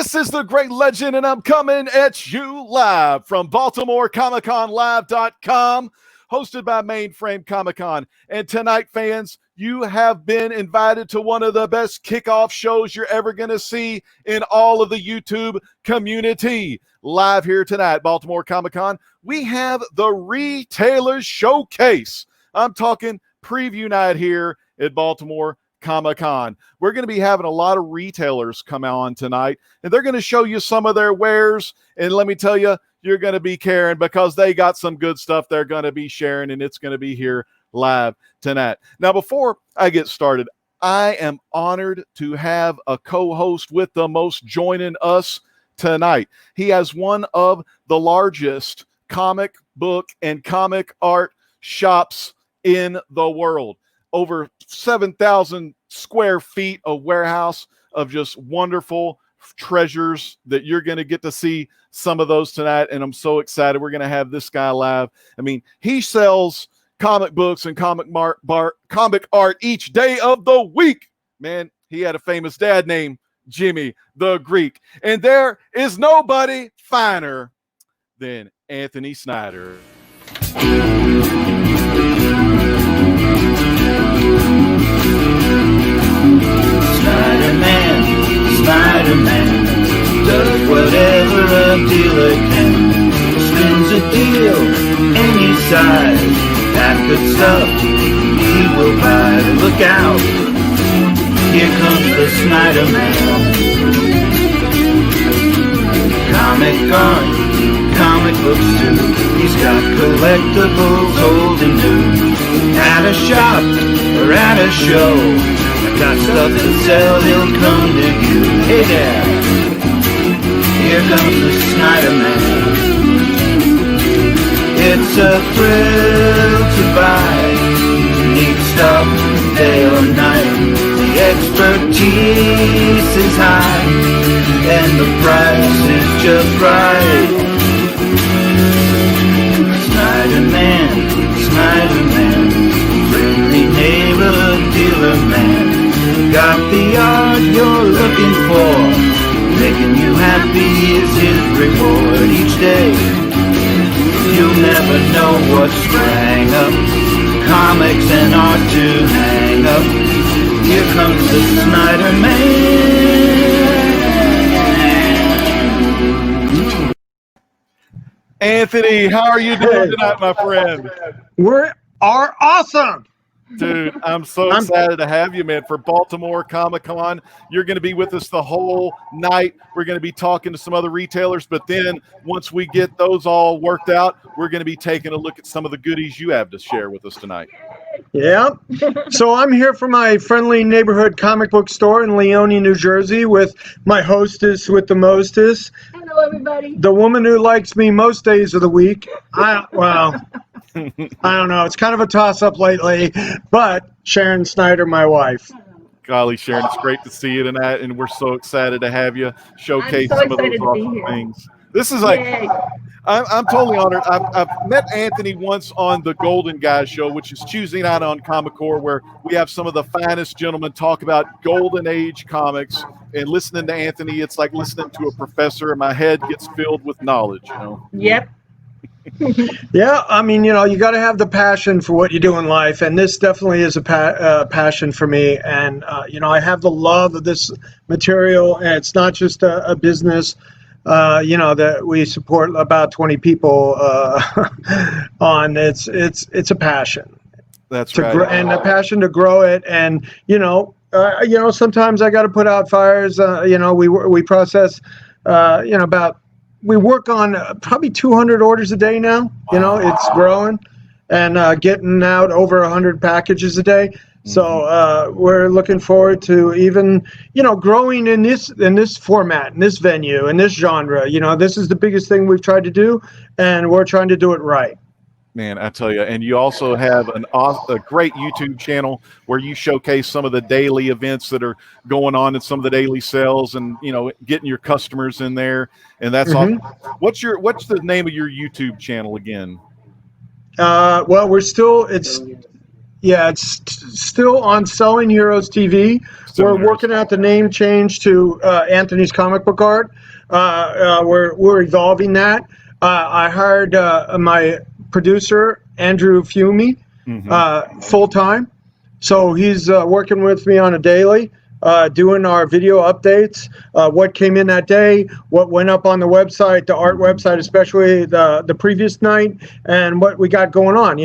This is the Great Legend, and I'm coming at you live from Baltimore, ComicConLive.com, hosted by Mainframe Comic Con. And tonight, fans, you have been invited to one of the best kickoff shows you're ever going to see in all of the YouTube community. Live here tonight, Baltimore Comic Con, we have the Retailers Showcase. I'm talking preview night here at Baltimore Comic Con. We're going to be having a lot of retailers come on tonight, and they're going to show you some of their wares. And let me tell you, you're going to be caring because they got some good stuff they're going to be sharing, and it's going to be here live tonight. Now, before I get started, I am honored to have a co-host with the most joining us tonight. He has one of the largest comic book and comic art shops in the world. Over 7,000 square feet of warehouse of just wonderful treasures that you're going to get to see some of those tonight. And I'm so excited. We're going to have this guy live. I mean, he sells comic books and comic art each day of the week. Man, he had a famous dad named Jimmy the Greek. And there is nobody finer than Anthony Snyder. Spider-Man does whatever a dealer can. Spins a deal any size. That good stuff he will buy. Look out, here comes the Snyder-Man. Comic art, comic books too. He's got collectibles old and new. At a shop or at a show, got stuff to sell, he'll come to you. Hey there, here comes the Snyder-Man. It's a thrill to buy, need stuff day or night. The expertise is high, and the price is just right. Snyder-Man, Snyder-Man, friendly neighborhood dealer man. Got the art you're looking for, making you happy is his reward each day. You'll never know what's sprang up, comics and art to hang up. Here comes the Snyder-Man. Anthony, how are you doing tonight, my friend? We are awesome. Dude, I'm so excited to have you, man, for Baltimore Comic Con. You're going to be with us the whole night. We're going to be talking to some other retailers, but then once we get those all worked out, we're going to be taking a look at some of the goodies you have to share with us tonight. Yeah. So I'm here for my friendly neighborhood comic book store in Leonia, New Jersey, with my hostess with the mostest. Hello, everybody. The woman who likes me most days of the week. I don't know. It's kind of a toss-up lately, but Sharon Snyder, my wife. Golly, Sharon, it's great to see you tonight, and we're so excited to have you showcase some of those awesome things. This is like, I'm totally honored. I've met Anthony once on the Golden Guys show, which is Tuesday night on Comic Core, where we have some of the finest gentlemen talk about Golden Age comics. And listening to Anthony, it's like listening to a professor, and my head gets filled with knowledge. You know? Yep. Yeah, I mean, you got to have the passion for what you do in life, and this definitely is a passion for me. And I have the love of this material, and it's not just a business. That we support about 20 people on. It's a passion. That's right. And a passion to grow it. And sometimes I got to put out fires. We process. We work on probably 200 orders a day now. It's growing, and getting out over 100 packages a day. So we're looking forward to even, growing in this format, in this venue, in this genre. This is the biggest thing we've tried to do, and we're trying to do it right. Man, I tell you, and you also have a great YouTube channel where you showcase some of the daily events that are going on and some of the daily sales, and getting your customers in there, and that's awesome. What's the name of your YouTube channel again? Well, Yeah, it's still on Selling Heroes TV. We're working out the name change to Anthony's Comic Book Art. We're evolving that. I hired my producer, Andrew Fiume, full time. So he's working with me on a daily, doing our video updates, what came in that day, what went up on the website, the art website, especially the previous night, and what we got going on,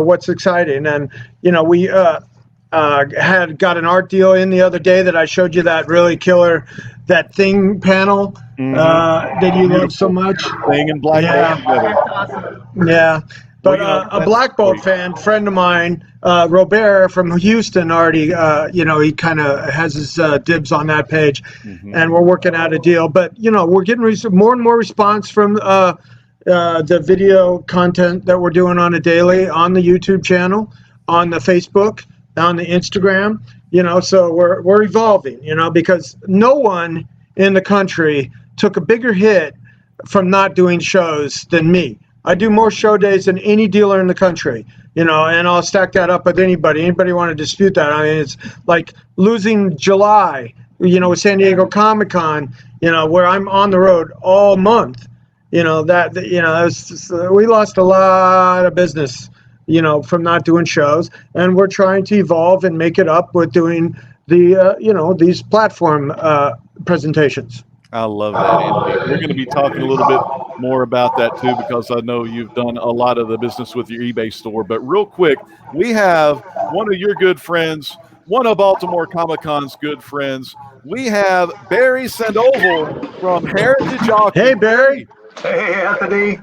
what's exciting. And, we got an art deal in the other day that I showed you, that really killer, that Thing panel that you love so much. Thing and Black Bolt together. That's awesome. Yeah. But a Black Bolt fan, friend of mine, Robert from Houston, already, he kind of has his dibs on that page, and we're working out a deal. But, we're getting more and more response from the video content that we're doing on a daily, on the YouTube channel, on the Facebook, on the Instagram, so we're evolving, because no one in the country took a bigger hit from not doing shows than me. I do more show days than any dealer in the country, and I'll stack that up with anybody. Anybody want to dispute that? I mean, it's like losing July, with San Diego Comic Con, where I'm on the road all month. We lost a lot of business, from not doing shows, and we're trying to evolve and make it up with doing the, these platform presentations. I love that, Anthony. We're going to be talking a little bit more about that too, because I know you've done a lot of the business with your eBay store. But real quick, we have one of your good friends, one of Baltimore Comic Con's good friends. We have Barry Sandoval from Heritage Auction. Hey, Barry. Hey, Anthony.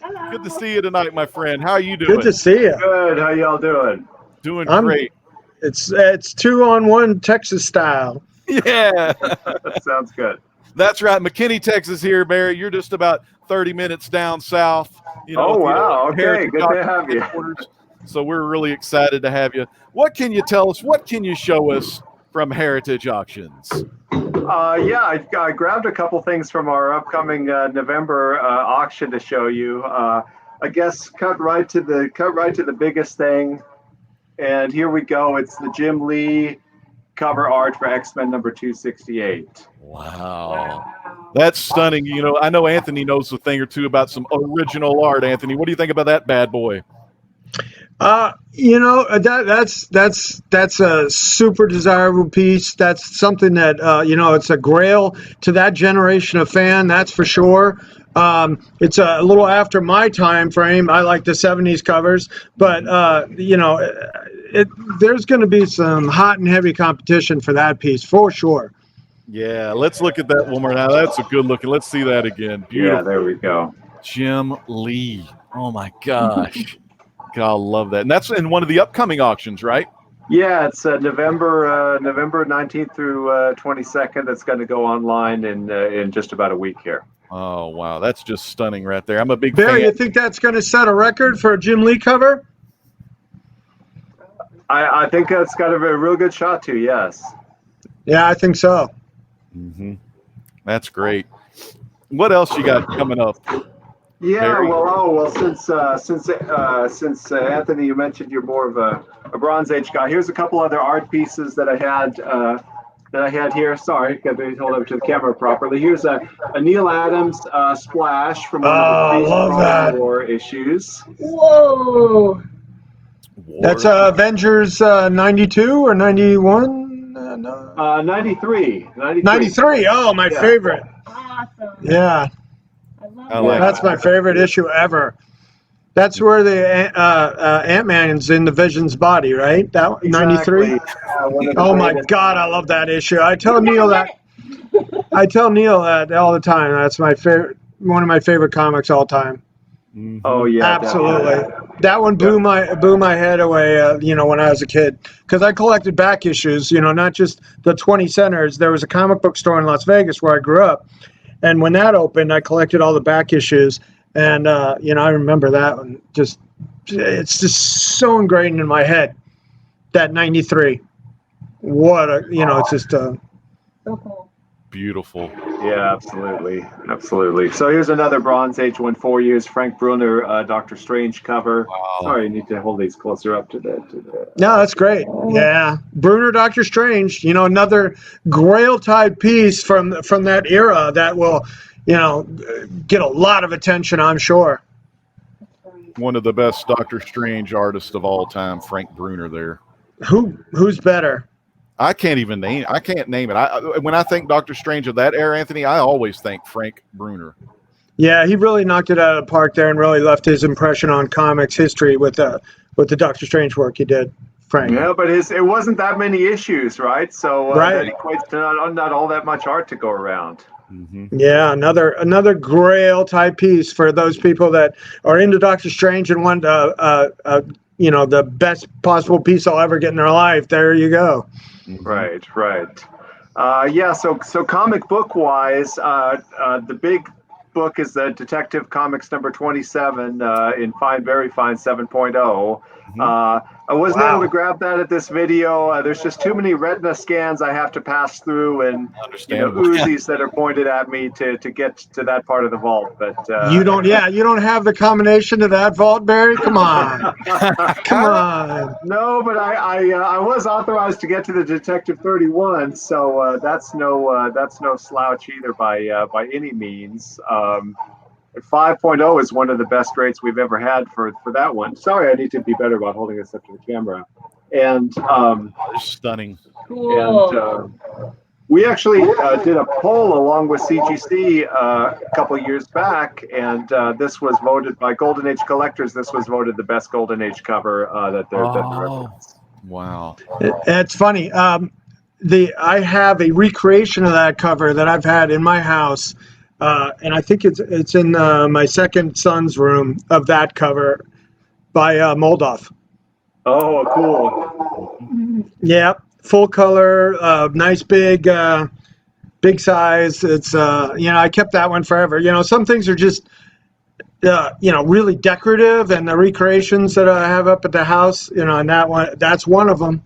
Hello. Good to see you tonight, my friend. How are you doing? Good to see you. Good. How y'all doing? Doing great. It's 2-on-1 Texas style. Yeah. That sounds good. That's right. McKinney, Texas here, Barry. You're just about 30 minutes down south. Oh, wow. Okay. Good to have you. So we're really excited to have you. What can you tell us? What can you show us from Heritage Auctions? I grabbed a couple things from our upcoming November auction to show you. I guess cut right to the biggest thing. And here we go. It's the Jim Lee cover art for X-Men number 268. Wow. That's stunning. I know Anthony knows a thing or two about some original art. Anthony, what do you think about that bad boy? That's a super desirable piece. That's something that, it's a grail to that generation of fan. That's for sure. It's a little after my time frame. I like the 70s covers, but, there's going to be some hot and heavy competition for that piece for sure. Yeah, let's look at that one more now. That's a good looking. Let's see that again. Beautiful. Yeah, there we go. Jim Lee. Oh my gosh. God, I love that. And that's in one of the upcoming auctions, right? Yeah, it's November 19th through 22nd. That's going to go online in just about a week here. Oh, wow. That's just stunning right there. I'm a big Barry, fan. you think that's going to set a record for a Jim Lee cover? I think it's got a real good shot to, yes. Yeah, I think so. Mm-hmm. That's great. What else you got coming up? Yeah, Barry? since Anthony, you mentioned you're more of a Bronze Age guy. Here's a couple other art pieces that I had here. Sorry, got to hold up to the camera properly. Here's a Neil Adams splash from one of the War issues. Whoa! That's Avengers 92 or 91? No. 93. 93. Oh, my favorite. Awesome. Yeah. I love That's my favorite issue ever. That's where the Ant-Man's in the Vision's body, right? That 93. Oh my God, I love that issue. I tell Neil that all the time. That's my favorite, one of my favorite comics all time. Oh yeah, absolutely. That one blew my head away. When I was a kid, because I collected back issues. Not just the 20 centers. There was a comic book store in Las Vegas where I grew up, and when that opened, I collected all the back issues. And I remember that one. It's just so ingrained in my head. That 93. What a it's just so cool. beautiful. Yeah, absolutely, absolutely. So here's another Bronze Age one, 4 years, Frank Brunner, Doctor Strange cover. Wow. Sorry, I need to hold these closer up to the. No, that's great. Yeah, Bruner, Doctor Strange. You know, another Grail type piece from that era that will, you know, get a lot of attention, I'm sure. One of the best Doctor Strange artists of all time, Frank Brunner. There. Who's better? I can't even name. I can't name it. When I think Doctor Strange of that era, Anthony, I always think Frank Brunner. Yeah, he really knocked it out of the park there and really left his impression on comics history with the Doctor Strange work he did, Frank. Yeah, but it wasn't that many issues, right? So Right. that equates to not all that much art to go around. Mm-hmm. Yeah, another Grail type piece for those people that are into Doctor Strange and want you know, the best possible piece they'll ever get in their life. There you go. Mm-hmm. Right. Yeah. So comic book wise, the big book is the Detective Comics number 27 in very fine 7.0. I wasn't able to grab that at this video. There's just too many retina scans I have to pass through, and Uzis that are pointed at me to get to that part of the vault. But you don't have the combination to that vault, Barry. Come on, come on. No, but I was authorized to get to the Detective 31, so that's no slouch either by any means. 5.0 is one of the best rates we've ever had for that one. Sorry, I need to be better about holding this up to the camera. And it's stunning. Cool. And we actually did a poll along with CGC a couple of years back, and this was voted by Golden Age collectors. This was voted the best Golden Age cover that they're Wow. It's funny. I have a recreation of that cover that I've had in my house. And I think it's in my second son's room of that cover by Moldoff. Oh, cool. Yeah, full color, nice big size. It's I kept that one forever. Some things are just really decorative, and the recreations that I have up at the house, and that's one of them.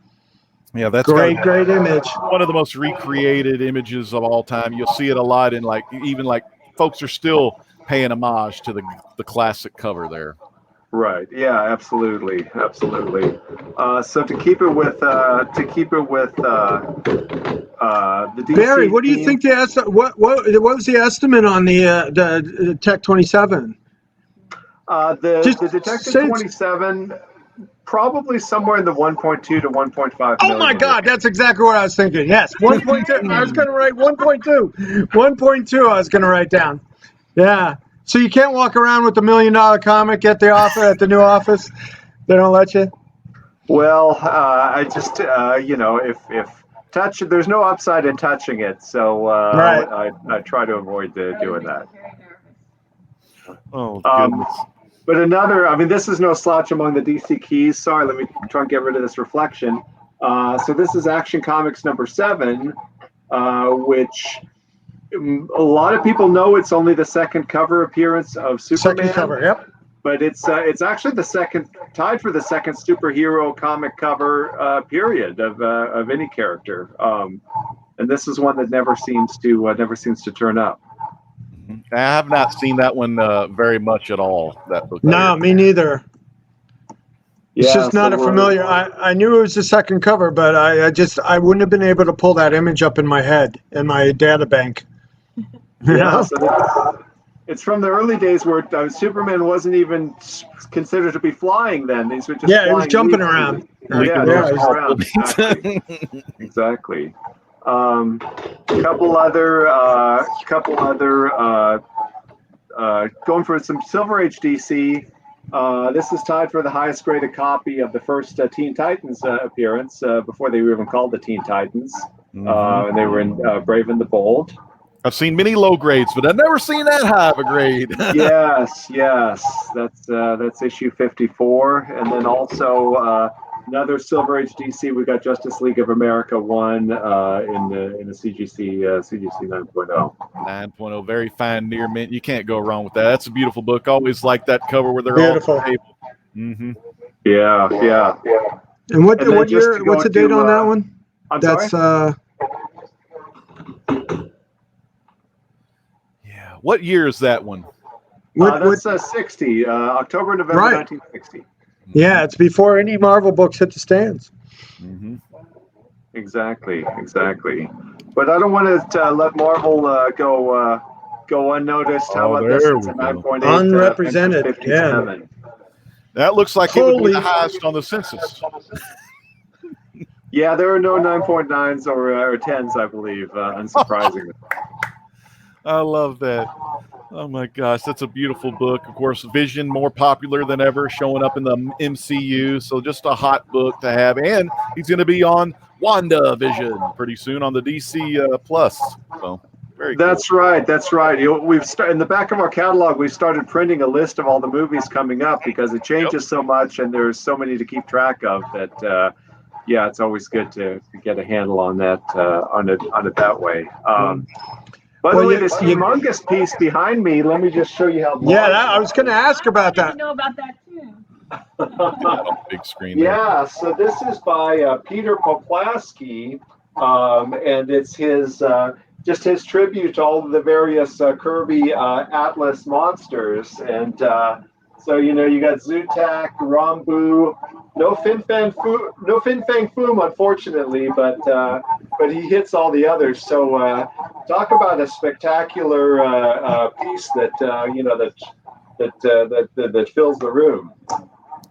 Yeah, that's great image. One of the most recreated images of all time. You'll see it a lot in even folks are still paying homage to the classic cover there. Right. Yeah. Absolutely. So to keep it with the DC Barry, what do you think what was the estimate on the Tech 27? The Detective 27. Probably somewhere in the 1.2 to 1.5 million. Oh my God, that's exactly what I was thinking. Yes, 1.2. I was going to write 1.2. 1.2 I was going to write down. Yeah. So you can't walk around with the $1 million comic at the new office? They don't let you? Well, I just, if there's no upside in touching it. So right. I try to avoid doing that. Oh, goodness. But this is no slouch among the DC keys. Sorry, let me try and get rid of this reflection. So this is Action Comics number 7, which a lot of people know it's only the second cover appearance of Superman. Second cover, yep. But it's actually tied for the second superhero comic cover period of any character. And this is one that never seems to turn up. I have not seen that one very much at all. That book. No, me neither. It's just not a familiar. I knew it was the second cover, but I wouldn't have been able to pull that image up in my head in my data bank. Yeah, so it's from the early days where Superman wasn't even considered to be flying then. These were just he was jumping around. Around. Exactly. Couple other going for some Silver Age DC. This is tied for the highest graded copy of the first Teen Titans appearance before they were even called the Teen Titans. And they were in Brave and the Bold. I've seen many low grades, but I've never seen that high of a grade. yes. That's issue 54, and then also another Silver Age DC. We got Justice League of America 1 in the CGC 9.0. 9.0, very fine near mint. You can't go wrong with that. That's a beautiful book. Always like that cover where they're beautiful. all on the table. Mm-hmm. Yeah. And what year? What's the date on that one? I'm sorry? What year is that one? That's 60, October, November, Right. 1960. Yeah, it's before any Marvel books hit the stands. Mm-hmm. Exactly. But I don't want to let Marvel go unnoticed. How about this? There It's a we go. 9.8 Unrepresented, Avengers 57. That looks like it would be the Holy- highest on the census. Yeah, there are no 9.9s or 10s, I believe, unsurprisingly. I love that. Oh my gosh, that's a beautiful book. Of course, Vision more popular than ever, showing up in the MCU. So just a hot book to have. And he's going to be on WandaVision pretty soon on the DC Plus. So very cool. That's right. We've in the back of our catalog, we started printing a list of all the movies coming up because it changes so much and there's so many to keep track of that. Yeah, it's always good to get a handle on that on it that way. By the way, this humongous piece behind me, let me just show you how large. Yeah, I was going to ask about I that. know about that too. Big screen. There. Yeah, so this is by Peter Poplaski, and it's his just his tribute to all of the various Kirby Atlas monsters. And so you got Zutak, Rambu, no Fin Fang Foom, unfortunately, but he hits all the others. So talk about a spectacular piece that that fills the room.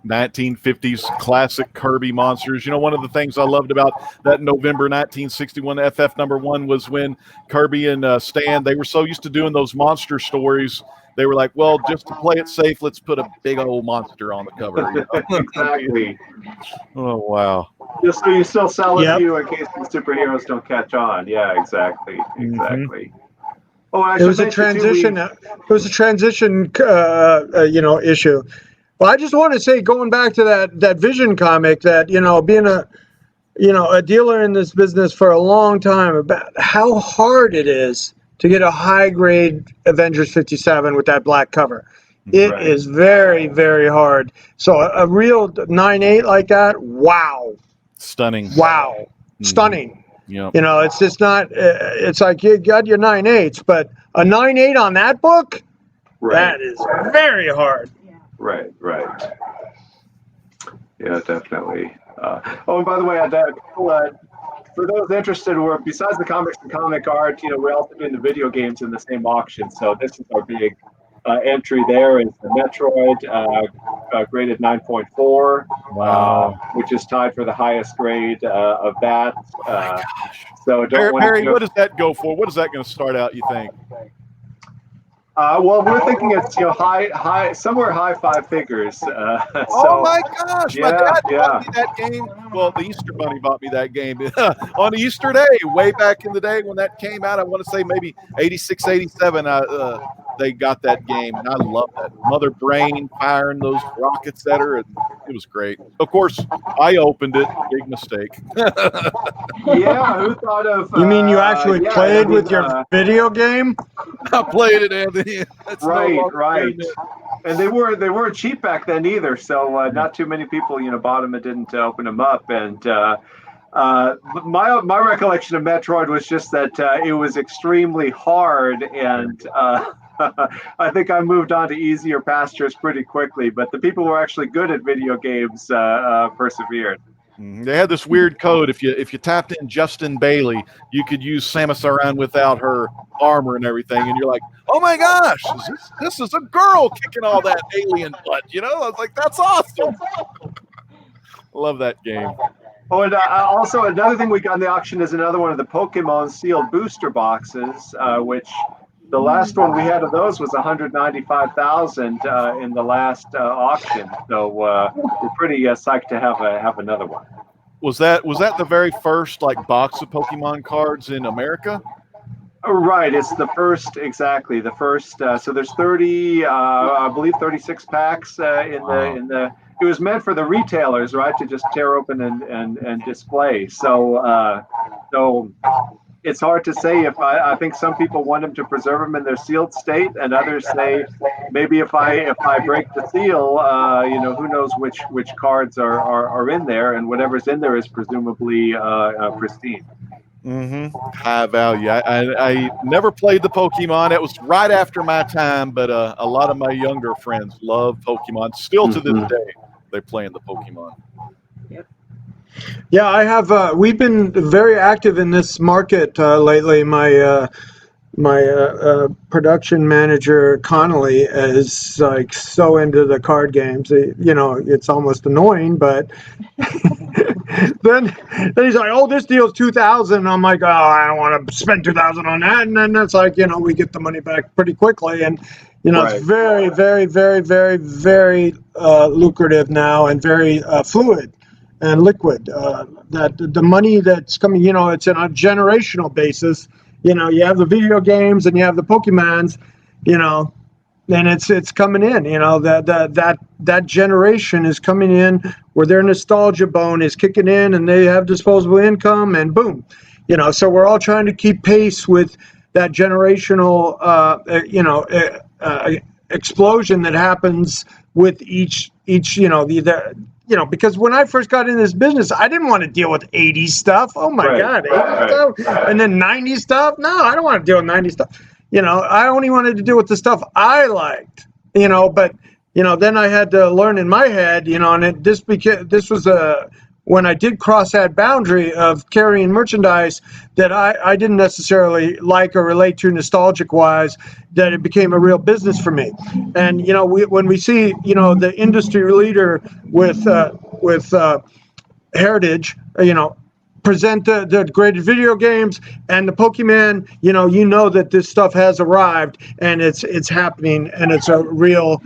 1950s classic Kirby monsters. One of the things I loved about that November 1961 FF #1 was when Kirby and Stan, they were so used to doing those monster stories. They were like, well, just to play it safe, let's put a big old monster on the cover. Exactly. Oh, wow. Just so you still sell a Yep. few in case the superheroes don't catch on. Yeah, exactly. Oh, I It should was a mention, too, transition. It was a transition, issue. Well, I just want to say, going back to that Vision comic, that being a dealer in this business for a long time, about how hard it is to get a high grade Avengers 57 with that black cover. It Right. is very, very hard. So a real 9.8 like that, wow, Stunning. stunning. Yep. It's just not. It's like you got your 9.8s, but a 9.8 on that book, that is very hard. Right. Yeah, definitely. And by the way, for those interested, we're besides the comics and comic art, we're also doing the video games in the same auction. So this is our big entry. There is the Metroid, graded 9.4. Wow. Which is tied for the highest grade of that. So Barry, what does that go for? What is that going to start out, you think? Well, we're thinking it's high, somewhere high five figures. Oh my gosh! Yeah, My dad yeah. bought me that game. Well, the Easter Bunny bought me that game on Easter Day, way back in the day when that came out. I want to say maybe 86, 87. They got that game, and I love that. Mother Brain firing those rockets at her, and it was great. Of course, I opened it. Big mistake. Yeah, who thought of? You mean you actually played with your video game? I played it, Anthony. That's Right. And they weren't cheap back then either. So not too many people bought them and didn't open them up. And my recollection of Metroid was just that it was extremely hard, and I think I moved on to easier pastures pretty quickly. But the people who were actually good at video games persevered. They had this weird code. If you tapped in Justin Bailey, you could use Samus Aran without her armor and everything. And you're like, oh my gosh, this is a girl kicking all that alien butt. I was like, that's awesome. Love that game. Oh, and also another thing we got in the auction is another one of the Pokemon sealed booster boxes, which the last one we had of those was 195,000 in the last auction. So we're pretty psyched to have another one. Was that the very first box of Pokemon cards in America? Right, it's the first, exactly the first. So there's 30, I believe 36 packs in the. It was meant for the retailers, right, to just tear open and display. So it's hard to say. If I think some people want them to preserve them in their sealed state, and others say maybe if I break the seal, who knows which cards are in there, and whatever's in there is presumably pristine. High value. I never played the Pokemon. It was right after my time, but a lot of my younger friends love Pokemon. Still to this day, they play in the Pokemon. Yeah, I have. We've been very active in this market lately. My production manager Connolly is like so into the card games. It's almost annoying, but then he's like, "Oh, this deal's 2,000." I'm like, "Oh, I don't want to spend 2,000 on that." And then it's like, we get the money back pretty quickly, and it's very, very, very, very, very lucrative now, and very fluid and liquid. That the money that's coming, it's on a generational basis. You have the video games and you have the Pokemons, and it's coming in. That generation is coming in where their nostalgia bone is kicking in, and they have disposable income, and boom, So we're all trying to keep pace with that generational, explosion that happens with each. Because when I first got in this business, I didn't want to deal with 80s stuff. Oh my God, 80s stuff, and then 90s stuff. No, I don't want to deal with 90s stuff. I only wanted to deal with the stuff I liked. But then I had to learn in my head. And this was when I did cross that boundary of carrying merchandise that I didn't necessarily like or relate to nostalgic wise, that it became a real business for me. And, when we see, the industry leader with Heritage, present the great video games and the Pokemon, that this stuff has arrived and it's happening, and it's a real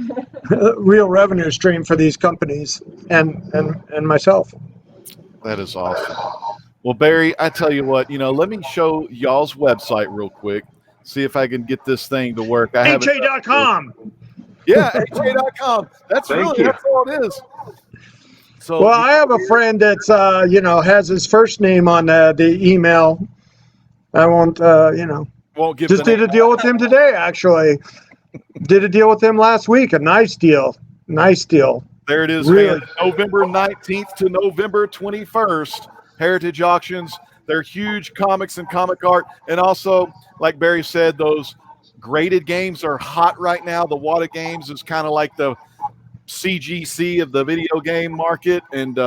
revenue stream for these companies and myself. That is awesome. Well, Barry, I tell you what, let me show y'all's website real quick. See if I can get this thing to work. HA.com. Yeah, HA.com. That's all it is. So, well, I have a friend that's, has his first name on the email. I won't, won't give. Just did a deal with him today, actually. Did a deal with him last week. A nice deal. There it is, really. Man. November 19th to November 21st, Heritage Auctions. They're huge comics and comic art. And also, like Barry said, those graded games are hot right now. The Wata games is kind of like the CGC of the video game market. And,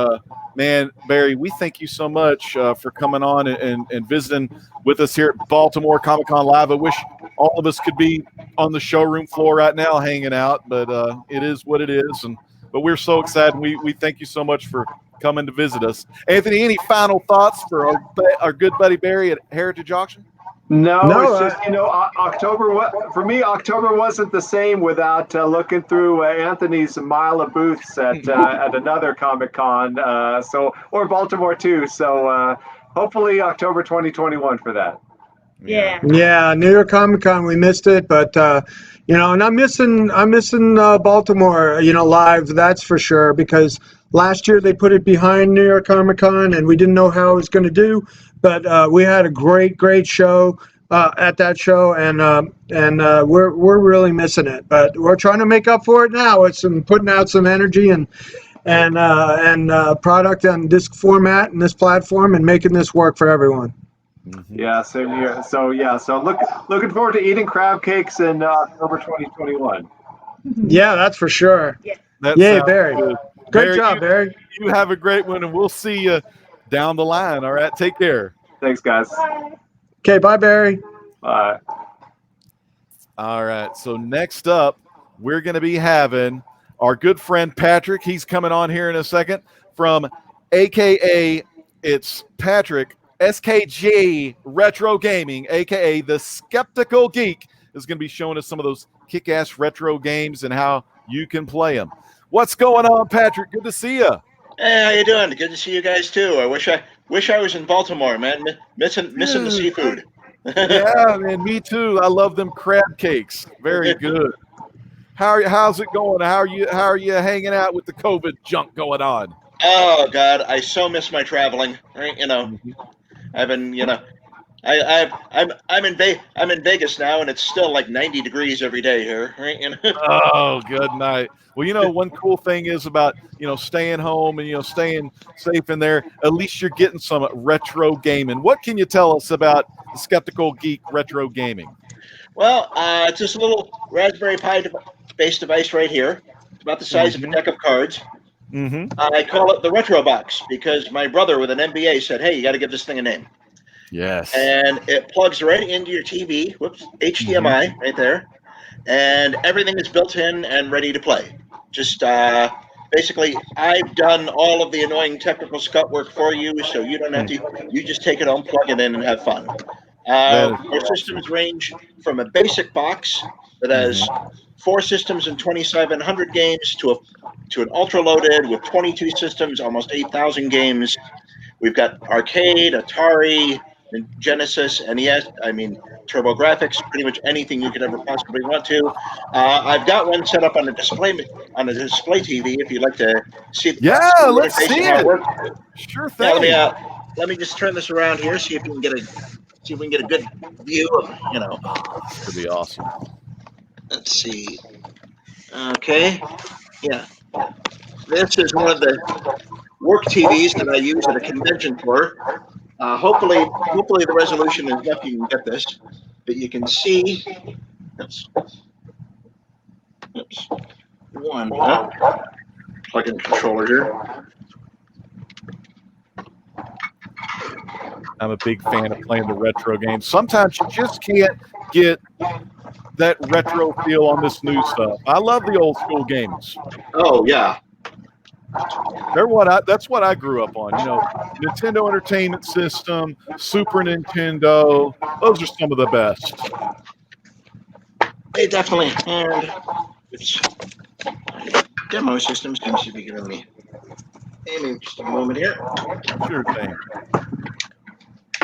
man, Barry, we thank you so much for coming on and visiting with us here at Baltimore Comic Con Live. I wish all of us could be on the showroom floor right now hanging out, but it is what it is. But we're so excited. We thank you so much for coming to visit us. Anthony, any final thoughts for our good buddy Barry at Heritage Auction? No, it's just, October, for me, October wasn't the same without looking through Anthony's mile of booths at another Comic Con, or Baltimore too. So hopefully October 2021 for that. Yeah, New York Comic Con, we missed it, but and I'm missing Baltimore, live, that's for sure, because last year they put it behind New York Comic Con and we didn't know how it was going to do, but we had a great show at that show, and we're really missing it, but we're trying to make up for it now with putting out some energy and product on disc format and this platform and making this work for everyone. Yeah, same here. So looking forward to eating crab cakes in October 2021. Yeah, that's for sure. Yeah, Barry. Good. Great job, Barry. You have a great one, and we'll see you down the line. All right, take care. Thanks, guys. Okay, bye, Barry. Bye. All right, so next up, we're going to be having our good friend Patrick. He's coming on here in a second from AKA, it's Patrick, SKG Retrogaming, aka the Skeptical Geek, is going to be showing us some of those kick-ass retro games and how you can play them. What's going on, Patrick? Good to see you. Hey, how you doing? Good to see you guys too. I wish I was in Baltimore, man. Missing the seafood. Yeah, man, me too. I love them crab cakes. Very good. How's it going? How are you hanging out with the COVID junk going on? Oh God, I so miss my traveling. I've been, I'm in Vegas now, and it's still like 90 degrees every day here, right? You know? Oh, good night. Well, one cool thing is about, staying home and, staying safe in there. At least you're getting some retro gaming. What can you tell us about the Skeptical Geek Retro Gaming? Well, it's this little Raspberry Pi-based device right here. It's about the size of a deck of cards. Mm-hmm. I call it the Retro Box because my brother with an MBA said, "Hey, you got to give this thing a name." Yes. And it plugs right into your TV. Whoops, HDMI right there, and everything is built in and ready to play. Just basically, I've done all of the annoying technical scut work for you, so you don't have to. You just take it home, plug it in, and have fun. Our systems range from a basic box that has 4 systems and 2,700 games to an ultra loaded with 22 systems, almost 8,000 games. We've got arcade, Atari, and Genesis, NES. I mean, TurboGrafx, pretty much anything you could ever possibly want to. I've got one set up on a display TV. If you'd like to see, let's see it. Sure thing. Yeah, let me just turn this around here. See if we can get a good view of This could be awesome. Let's see. Okay. Yeah. This is one of the work TVs that I use at a convention for. Hopefully the resolution is enough you can get this, but you can see. Oops. One. Plug in the controller here. I'm a big fan of playing the retro games. Sometimes you just can't get that retro feel on this new stuff. I love the old school games. Oh yeah. That's what I grew up on. Nintendo Entertainment System, Super Nintendo. Those are some of the best. They definitely had demo systems. Let me see if you can let me. Amy, just a moment here. Sure thing.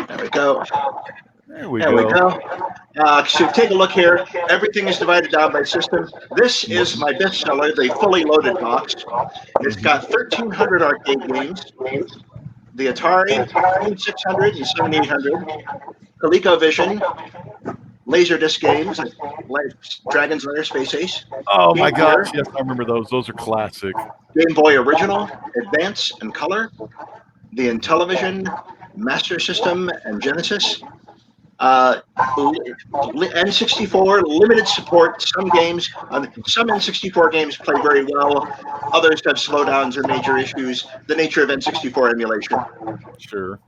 There we go. There we go. So take a look here. Everything is divided down by system. This is my bestseller, the fully loaded box. It's got 1,300 arcade games. The Atari, 2600 and 7800. ColecoVision, Laserdisc games, like Dragon's Lair, Space Ace. Oh my gosh, yes, I remember those. Those are classic. Game Boy Original, Advance, and Color. The Intellivision, Master System, and Genesis. N64 limited support. Some N64 games play very well. Others have slowdowns or major issues. The nature of N64 emulation. Sure.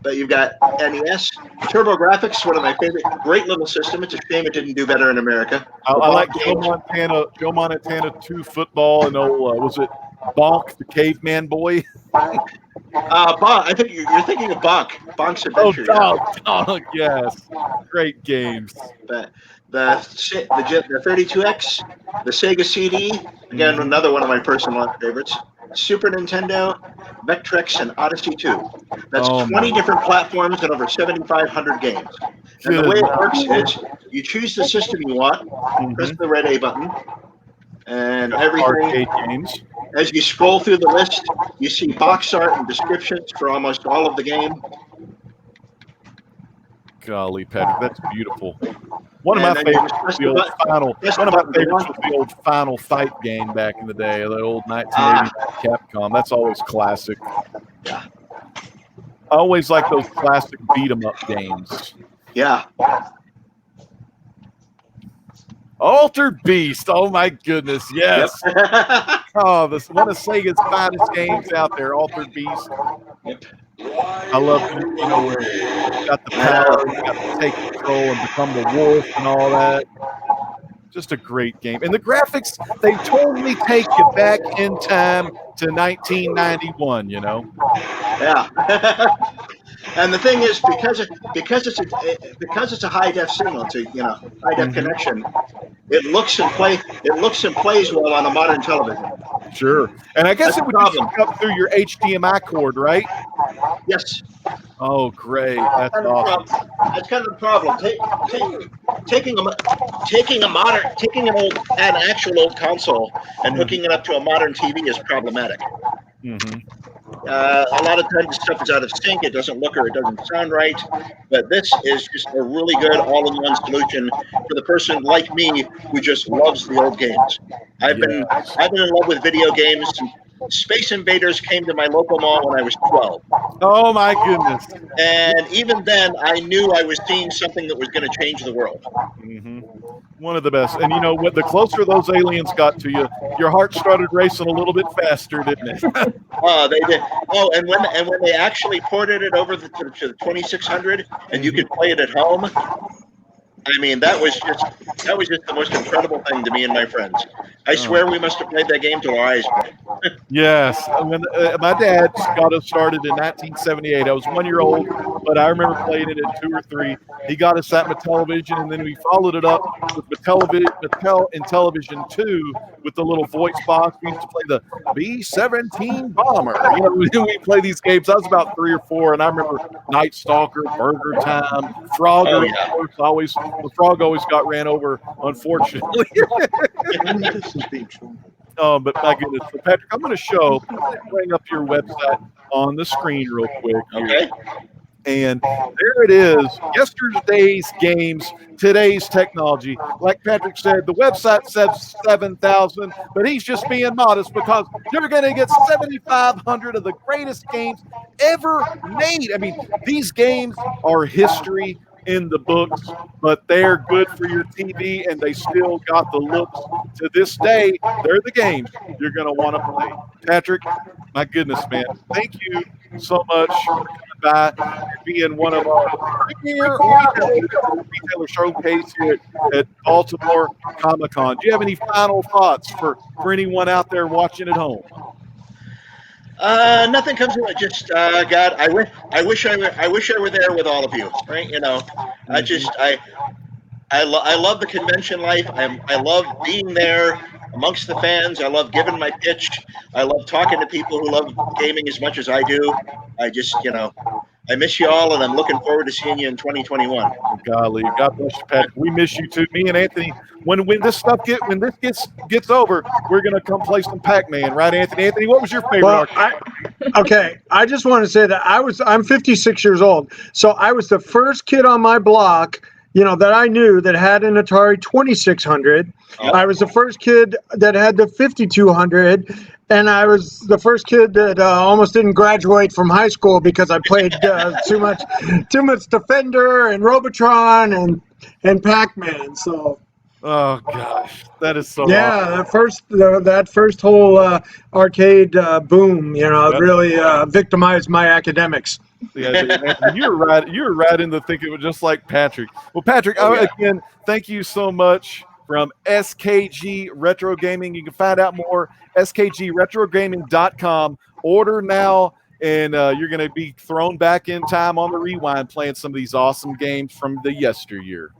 But you've got NES, TurboGrafx, one of my favorite. Great little system. It's a shame it didn't do better in America. I like Joe Montana 2 football and was it Bonk the Caveman Boy? Bonk. I think you're thinking of Bonk. Bonk's Adventure. Donk, yes. Great games. The 32X, the Sega CD, again another one of my personal favorites. Super Nintendo, Vectrex, and Odyssey 2. That's 20 different platforms and over 7,500 games. And the way it works is you choose the system you want, press the red A button, and everything. Arcade games. As you scroll through the list, you see box art and descriptions for almost all of the game. Golly, Patrick, that's beautiful. One of my favorites was the old Final Fight game back in the day, the old 1980 Capcom. That's always classic. Yeah. I always like those classic beat 'em up games. Yeah. Altered Beast. Oh my goodness, yes. Yep. Oh, this one of Sega's finest games out there, Altered Beast. Yep. I love where you got the power, you got to take control and become the wolf and all that. Just a great game. And the graphics, they totally take you back in time to 1991, Yeah. And the thing is, because it's a high def signal, to high def connection, it looks and plays well on a modern television. Sure. And I guess it would just hook up through your HDMI cord, right? Yes. Oh, great. That's awesome. That's kind of the problem. Taking an actual old console and hooking it up to a modern TV is problematic. Mm-hmm. A lot of times the stuff is out of sync. It doesn't look or it doesn't sound right. But this is just a really good all-in-one solution for the person like me who just loves the old games. I've been in love with video games. Space Invaders came to my local mall when I was 12. Oh my goodness. And even then, I knew I was seeing something that was going to change the world. Mm-hmm. One of the best. And you know what? The closer those aliens got to you, your heart started racing a little bit faster, didn't it? Oh, they did. Oh, and when they actually ported it over to the 2600, and you could play it at home. I mean, that was just the most incredible thing to me and my friends. I swear we must have played that game till our eyes bled. Yes. When, my dad got us started in 1978. I was 1 year old, but I remember playing it at 2 or 3. He got us that Mattel-Vision, and then we followed it up with Mattel and Television 2 with the little voice box. We used to play the B-17 Bomber. You know, we play these games. I was about 3 or 4, and I remember Night Stalker, Burger Time, Frogger. Oh, yeah. The frog always got ran over, unfortunately. But my goodness. So Patrick, I'm going to bring up your website on the screen real quick. Okay. And there it is. Yesterday's games, today's technology. Like Patrick said, the website says 7,000, but he's just being modest because you're going to get 7,500 of the greatest games ever made. I mean, these games are history in the books, but they're good for your TV, and they still got the looks. To this day, they're the games you're going to want to play. Patrick, my goodness, man, thank you so much for coming by and being one of our premier retailer showcase here at Baltimore Comic Con. Do you have any final thoughts for anyone out there watching at home? Nothing comes to it. Just God, I wish I were there with all of you. Right? You know, I love the convention life. I love being there amongst the fans. I love giving my pitch. I love talking to people who love gaming as much as I do. I just, I miss you all, and I'm looking forward to seeing you in 2021. Golly, God bless you, Patrick. We miss you too. Me and Anthony, when this gets over, we're gonna come play some Pac-Man, right, Anthony? Anthony, what was your favorite? Well, I just want to say that I'm 56 years old, so I was the first kid on my block, that I knew that had an Atari 2600. I was the first kid that had the 5200, and I was the first kid that almost didn't graduate from high school because I played too much Defender and Robotron and Pac-Man. So. Oh gosh, that is so. Yeah, awesome. that first whole arcade boom, really victimized my academics. Yeah, you're right. You're right in the think it was just like Patrick. Well, Patrick, again, thank you so much from SKG Retrogaming. You can find out more skgretrogaming.com. Order now, and you're going to be thrown back in time on the rewind, playing some of these awesome games from the yesteryear.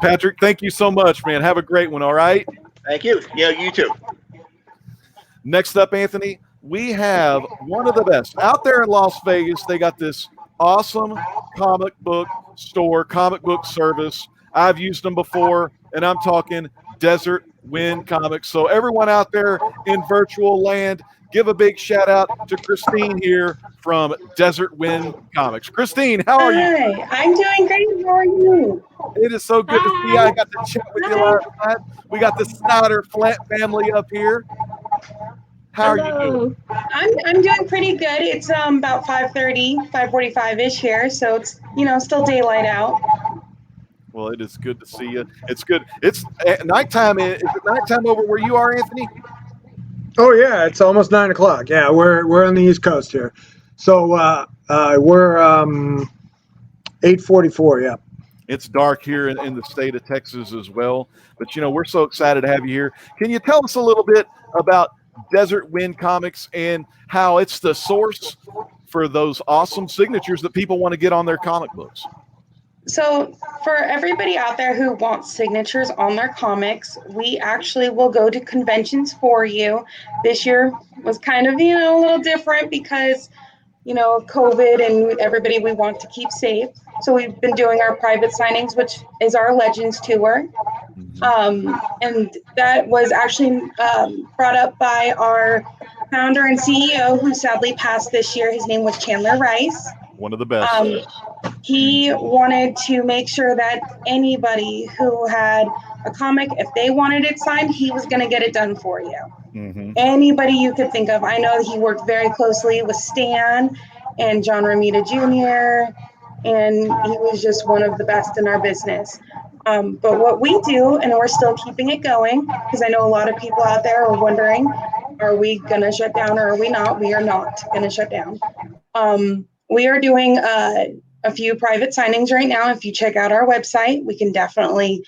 Patrick, thank you so much, man. Have a great one. All right. Thank you. Yeah, you too. Next up, Anthony, we have one of the best out there in Las Vegas. They got this awesome comic book store, comic book service. I've used them before, and I'm talking Desert Wind Comics. So everyone out there in virtual land, give a big shout out to Christine here from Desert Wind Comics. Christine, how are you? Hi, I'm doing great. How are you? It is so good to see you. I got to chat with you last night. We got the Snyder family up here. How are you doing? I'm doing pretty good. It's about 5:45-ish here, so it's still daylight out. Well, it is good to see you. It's good. It's nighttime. Is it nighttime over where you are, Anthony? Oh yeah, it's almost 9 o'clock. Yeah, we're on the East Coast here, so we're 8:44. Yeah. It's dark here in the state of Texas as well. But we're so excited to have you here. Can you tell us a little bit about Desert Wind Comics and how it's the source for those awesome signatures that people want to get on their comic books? So for everybody out there who wants signatures on their comics, we actually will go to conventions for you. This year was kind of, a little different because, of COVID and everybody we want to keep safe. So we've been doing our private signings, which is our Legends Tour. And that was actually brought up by our founder and CEO, who sadly passed this year. His name was Chandler Rice. One of the best. He wanted to make sure that anybody who had a comic, if they wanted it signed, he was going to get it done for you. Mm-hmm. Anybody you could think of. I know he worked very closely with Stan and John Romita Jr., and he was just one of the best in our business. But what we do, and we're still keeping it going, because I know a lot of people out there are wondering, are we going to shut down or are we not? We are not going to shut down. We are doing a few private signings right now. If you check out our website, we can definitely,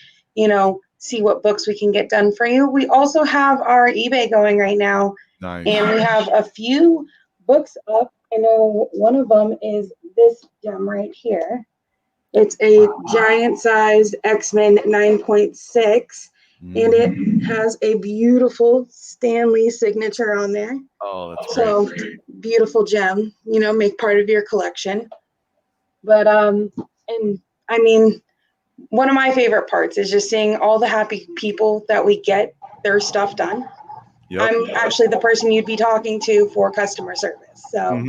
see what books we can get done for you. We also have our eBay going right now. Nice. And we have a few books up. I know one of them is this gem right here. It's a giant-sized X-Men 9.6, and it has a beautiful Stan Lee signature on there. Oh, that's so great. Beautiful gem. Make part of your collection. But and I mean, one of my favorite parts is just seeing all the happy people that we get their stuff done. Yep. I'm actually the person you'd be talking to for customer service. So,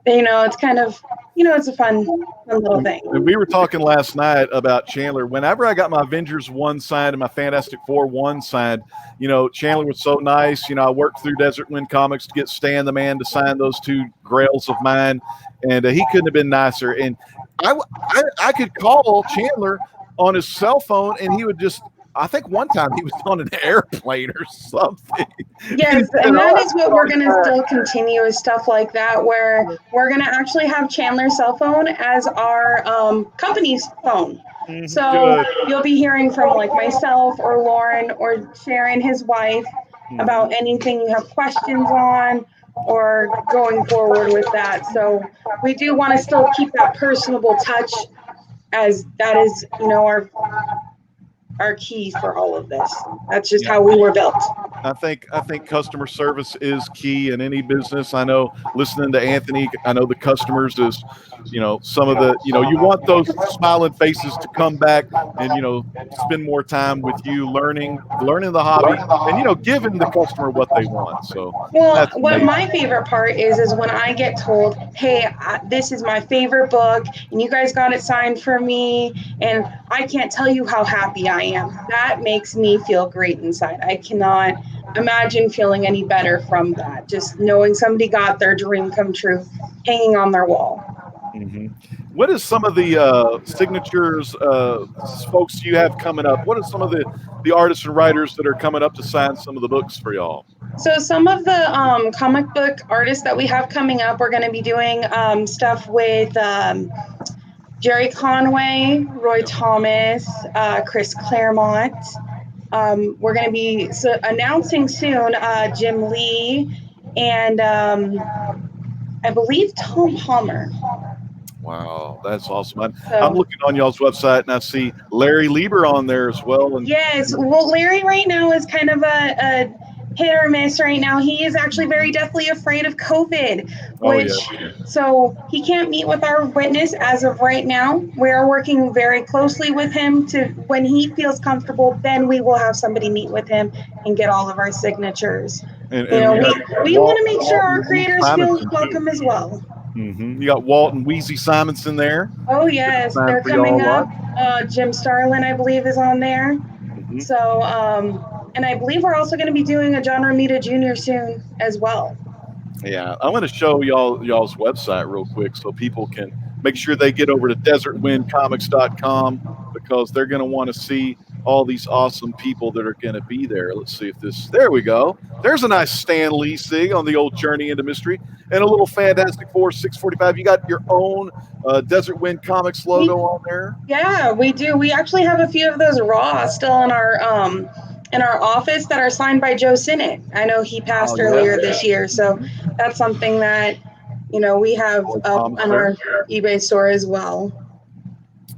it's kind of, it's a fun little thing. And we were talking last night about Chandler. Whenever I got my Avengers 1 signed and my Fantastic Four 1 signed, Chandler was so nice. I worked through Desert Wind Comics to get Stan the Man to sign those 2 grails of mine, and he couldn't have been nicer. And I could call Chandler on his cell phone, and he would just, I think one time he was on an airplane or something. Yes, and that is what we're going to still continue, is stuff like that, where we're going to actually have Chandler's cell phone as our company's phone. So you'll be hearing from like myself or Lauren or Sharon, his wife, about anything you have questions on or going forward with that. So we do want to still keep that personable touch, as that is, our key for all of this. That's just how we were built. I think customer service is key in any business. I know, listening to Anthony, I know the customers is, some of the, you want those smiling faces to come back and, spend more time with you, learning the hobby, and, giving the customer what they want. So, well, what my favorite part is when I get told, hey, this is my favorite book and you guys got it signed for me, and I can't tell you how happy I am. That makes me feel great inside. I cannot imagine feeling any better from that. Just knowing somebody got their dream come true, hanging on their wall. What is some of the signatures, folks you have coming up? What are some of the artists and writers that are coming up to sign some of the books for y'all? So some of the comic book artists that we have coming up, we're going to be doing stuff with Jerry Conway, Roy Thomas, Chris Claremont. We're going to be announcing soon Jim Lee and I believe Tom Palmer. Wow, that's awesome. I'm looking on y'all's website and I see Larry Lieber on there as well. And yes, well, Larry right now is kind of a hit or miss right now. He is actually very deathly afraid of COVID, so he can't meet with our witness as of right now. We are working very closely with him to, when he feels comfortable, then we will have somebody meet with him and get all of our signatures. And we want to make sure our creators feel welcome as well. You got Walt and Wheezy Simonson there. Oh yes, they're coming up. Jim Starlin, I believe, is on there. So, and I believe we're also going to be doing a John Romita Jr. soon as well. Yeah, I'm going to show y'all's website real quick so people can make sure they get over to desertwindcomics.com, because they're going to want to see all these awesome people that are going to be there. Let's see if there we go. There's a nice Stan Lee sig on the old Journey into Mystery, and a little Fantastic Four 645. You got your own Desert Wind Comics logo on there? Yeah, we do. We actually have a few of those raw still in our office that are signed by Joe Sinnott. I know he passed earlier this year, so that's something that we have up on our eBay store as well.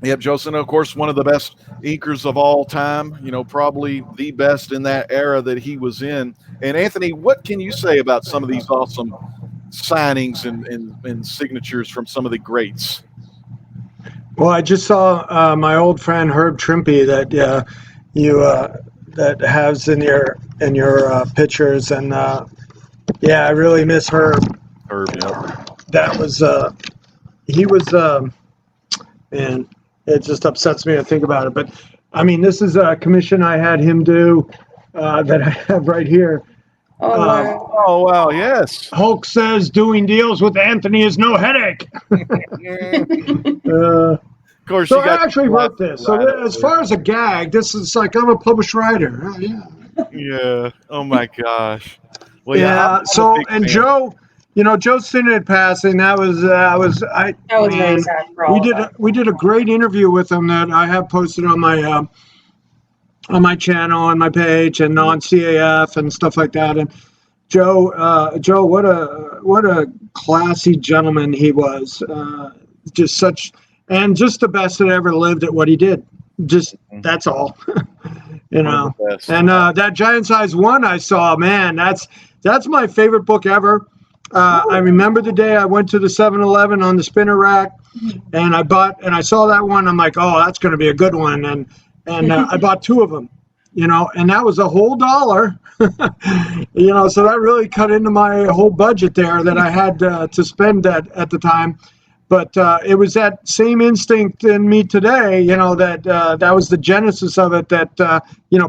Yep, Joe Sinnott, of course, one of the best inkers of all time, probably the best in that era that he was in. And Anthony, what can you say about some of these awesome signings and signatures from some of the greats? Well, I just saw my old friend Herb Trimpe that you that has in your pictures, and Yeah, I really miss Herb. Herb, yeah. That was he was man, it just upsets me to think about it. But I mean, this is a commission I had him do that I have right here. Oh, wow. Oh wow, yes. Hulk says doing deals with Anthony is no headache. Of course, So you got I actually wrote this. So right as far as a gag, this is like I'm a published writer. Oh, yeah. Yeah. Oh my gosh. Well, Yeah. I'm a So big and fan. Joe, Joe Stinnett passing. That was That was very sad for all of us. we did a great interview with him that I have posted on my channel, on my page, and on CAF and stuff like that. And Joe, what a classy gentleman he was. Just the best that ever lived at what he did. Just that's all. One of the best. And that Giant Size 1 I saw, man, that's my favorite book ever. I remember the day I went to the 7-Eleven on the spinner rack, and I saw that one. I'm like, oh, that's going to be a good one, and I bought 2 of them, and that was a whole $1. So that really cut into my whole budget there that I had to spend at the time. But it was that same instinct in me today, that was the genesis of it that,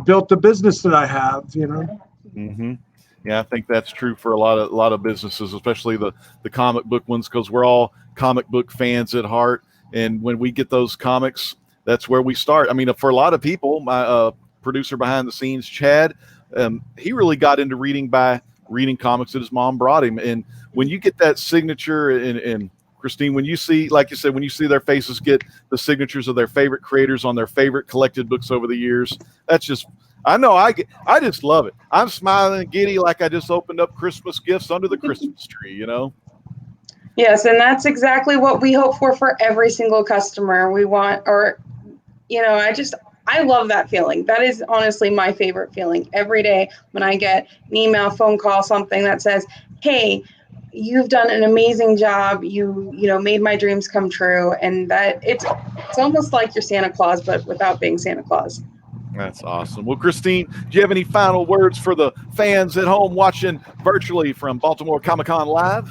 built the business that I have, Mm-hmm. Yeah, I think that's true for a lot of businesses, especially the comic book ones, because we're all comic book fans at heart. And when we get those comics, that's where we start. I mean, for a lot of people, my producer behind the scenes, Chad, he really got into reading by reading comics that his mom brought him. And when you get that signature and Christine, when you see, like you said, when you see their faces get the signatures of their favorite creators on their favorite collected books over the years, that's just, I know I just love it. I'm smiling and giddy like I just opened up Christmas gifts under the Christmas tree, Yes, and that's exactly what we hope for every single customer. We want, I love that feeling. That is honestly my favorite feeling. Every day when I get an email, phone call, something that says, hey, you've done an amazing job. You made my dreams come true. And that it's almost like you're Santa Claus, but without being Santa Claus. That's awesome. Well, Christine, do you have any final words for the fans at home watching virtually from Baltimore Comic Con Live?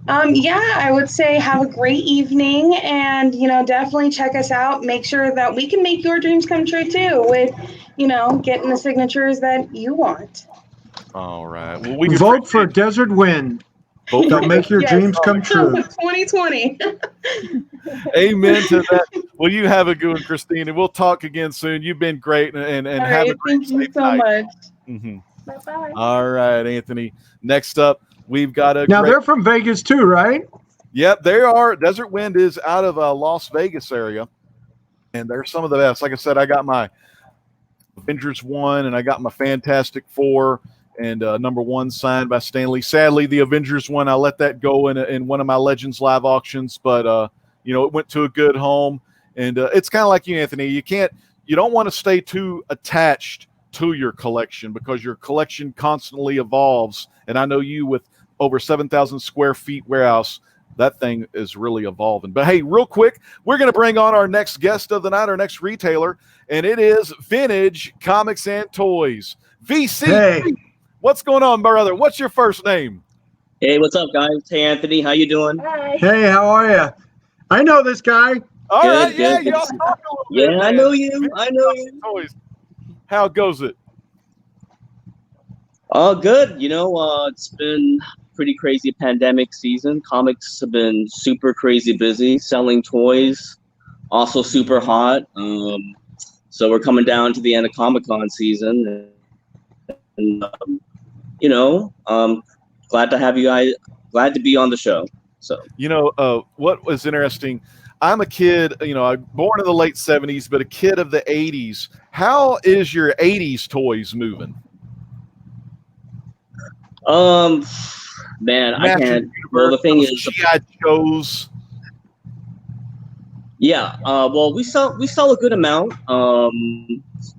Yeah, I would say have a great evening, and definitely check us out. Make sure that we can make your dreams come true too with getting the signatures that you want. All right. Well, we vote for Desert Wind. They'll make your dreams come true. 2020. Amen to that. Well, you have a good one, Christine, and we'll talk again soon. You've been great, and have a great thank you so much. Mm-hmm. Bye-bye. All right, Anthony. Next up, we've got they're from Vegas too, right? Yep, they are. Desert Wind is out of Las Vegas area, and they're some of the best. Like I said, I got my Avengers 1, and I got my Fantastic Four, and number 1 signed by Stan Lee. Sadly, the Avengers 1, I let that go in one of my Legends Live auctions, but it went to a good home. And it's kind of like you, Anthony. You don't want to stay too attached to your collection because your collection constantly evolves. And I know you, with over 7,000 square feet warehouse, that thing is really evolving. But hey, real quick, we're going to bring on our next guest of the night, our next retailer, and it is Vintage Comics and Toys. VC. Hey. What's going on, brother? What's your first name? Hey, what's up, guys? Hey, Anthony. How you doing? Hi. Hey, how are you? I know this guy. All Good, right, yeah, good. y'all talk a little Yeah, bit, I man. know you. I know you. Toys. How goes it? Good. It's been pretty crazy pandemic season. Comics have been super crazy busy, selling toys, also super hot. So we're coming down to the end of Comic-Con season, and glad to have you guys. Glad to be on the show. So what was interesting, I'm a kid, I'm born in the late 70s, but a kid of the 80s. How is your 80s toys moving? Man, I can't. Well, the thing is, G.I. Joes. Yeah. Well, we sell a good amount. A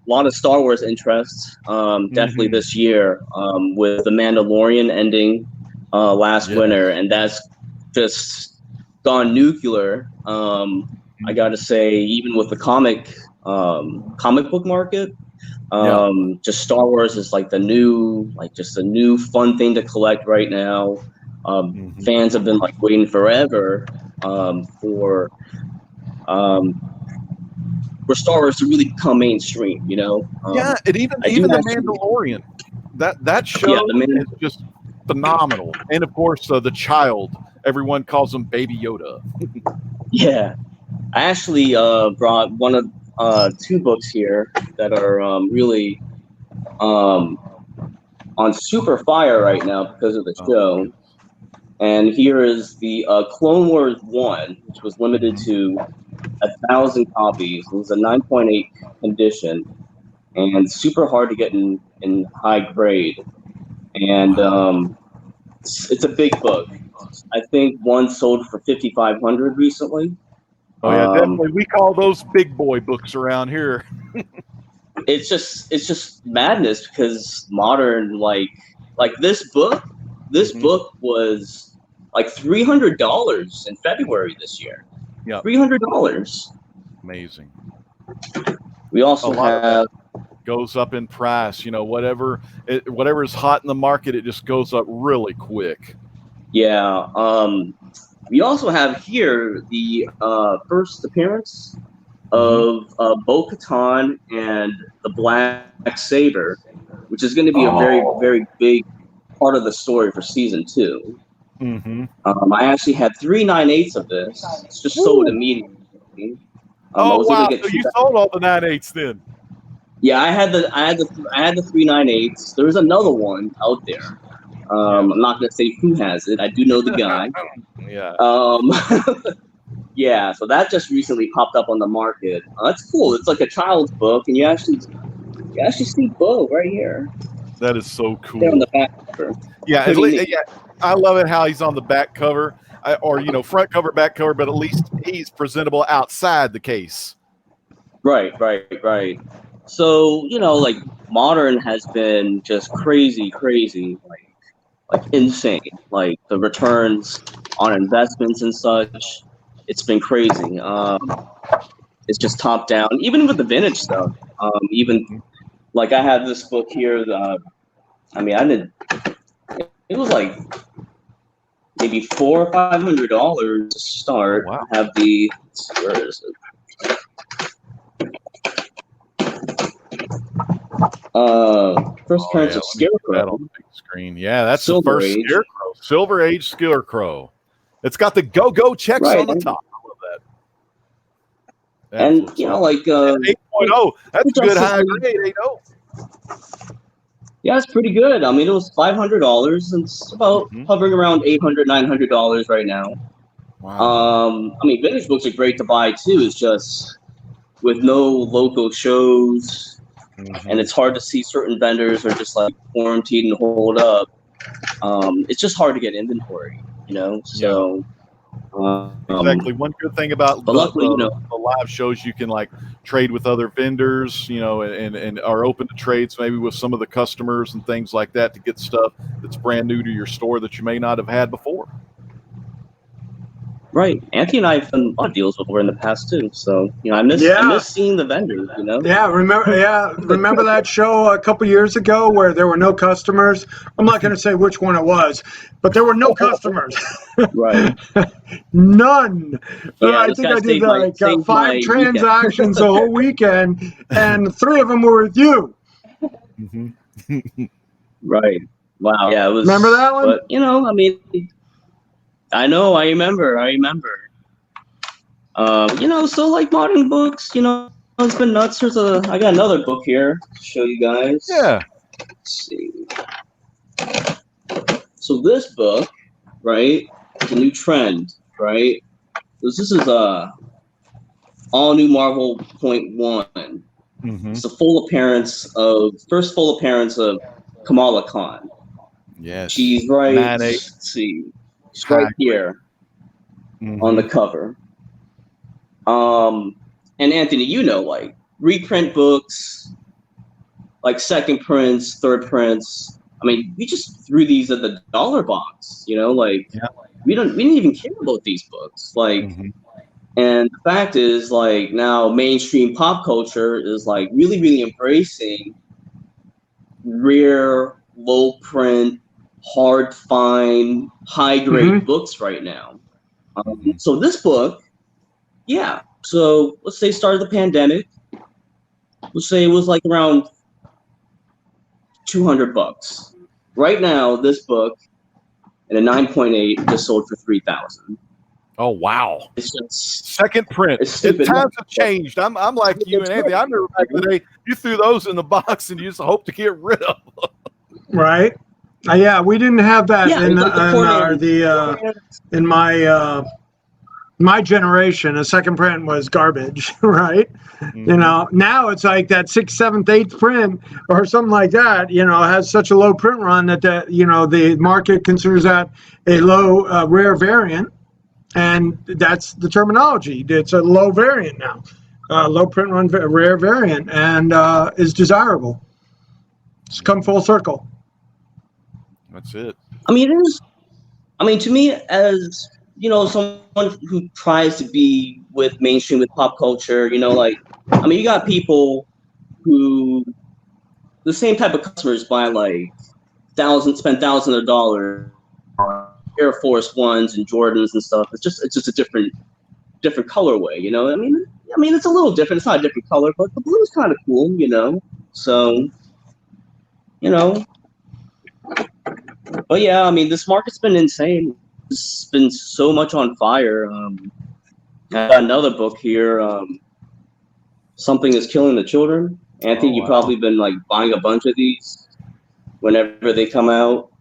lot of Star Wars interest. Definitely this year. With the Mandalorian ending last winter, and that's just gone nuclear. I got to say, even with the comic book market, Just Star Wars is like just a new fun thing to collect right now. Fans have been like waiting forever for Star Wars to really become mainstream, you know? And even the Mandalorian, that show is just phenomenal. And of course, the child, everyone calls him Baby Yoda. Yeah, I actually brought one of 2 books here that are really on super fire right now because of the show. And here is the Clone Wars 1, which was limited to 1,000 copies. It was a 9.8 condition and super hard to get in high grade. And it's a big book. I think one sold for $5,500 recently. Oh yeah, definitely. We call those big boy books around here. It's just madness because modern like this book was like $300 in February this year. Yeah, $300. Amazing. We also have goes up in price. You know, whatever is hot in the market, it just goes up really quick. Yeah. We also have here the first appearance of Bo-Katan and the Black Saber, which is going to be a very, very big part of the story for season 2. I actually had 3 9/8 of this. It's just sold immediately. Wow! So you sold all the 9/8 then? Yeah, I had the 3 9/8. There's another one out there. I'm not gonna say who has it. I do know the guy. Yeah. So that just recently popped up on the market. That's cool. It's like a child's book, and you actually see Bo right here. That is so cool. They're on the back cover. Yeah, I love it how he's on the back cover, or front cover, back cover, but at least he's presentable outside the case. Right. So like modern has been just crazy, like insane. Like the returns on investments and such, it's been crazy. It's just top down. Even with the vintage stuff, like I have this book here. It was like maybe $400 or $500 to start. Oh, wow. I have the where is it? First appearance of Scarecrow. On the big screen. Yeah, that's Silver the first Age. Scarecrow. Silver Age Scarecrow. It's got the go-go checks on the top. I love that. And 8.0. That's good high grade 8.0. Yeah, it's pretty good. I mean, it was $500, and it's about hovering around $800, $900 right now. Wow. I mean, vintage books are great to buy too. It's just with no local shows, and it's hard to see certain vendors are just like quarantined and hold up. It's just hard to get inventory, So. Exactly. One good thing about the live shows, you can like trade with other vendors, and are open to trades maybe with some of the customers and things like that to get stuff that's brand new to your store that you may not have had before. Right. Anthony and I have done a lot of deals before in the past too. So, I miss seeing the vendors, Yeah, remember that show a couple years ago where there were no customers? I'm not going to say which one it was, but there were no customers. Right. None. Yeah, I think I did like 5 transactions the whole weekend, and 3 of them were with you. Right. Wow. Yeah, it was. Remember that one? But, I know. I remember. So like modern books, it's been nuts. I got another book here to show you guys. Yeah. Let's see. So this book, right, is a new trend, right? This is all new Marvel .1. It's the first full appearance of Kamala Khan. Yes. She's right. 9/8. Let's see. It's right here on the cover. And Anthony, like reprint books, like second prints, third prints. I mean, we just threw these at the dollar box, we didn't even care about these books. Like And the fact is, like, now mainstream pop culture is like really, really embracing rare, low print, hard find, high grade books right now. So this book, yeah. So let's say started the pandemic. Let's say it was like around $200. Right now, this book and a 9.8 just sold for $3,000. Oh wow! It's just second print. It's stupid. Times have changed. I'm like you and Anthony. I remember back in the day, you threw those in the box and you just hope to get rid of them. Right? Yeah, we didn't have that in my generation. A second print was garbage, right? You know, now it's like that 6th, 7th, 8th print or something like that. You know, has such a low print run that the market considers that a low rare variant. And that's the terminology. It's a low variant now, low print run rare variant, and is desirable. It's come full circle. That's it. I mean, it is. I mean, to me, as you know, someone who tries to be with mainstream, with pop culture, you know, like, I mean, you got people who, the same type of customers buy like spend thousands of dollars on Air Force Ones and Jordans and stuff. It's just a different colorway, you know. I mean, it's a little different. It's not a different color, but the blue is kind of cool, you know. So, you know, but yeah, I mean, this market's been insane. It's been so much on fire. I got another book here. Something is Killing the Children. Anthony, you've probably been like buying a bunch of these whenever they come out.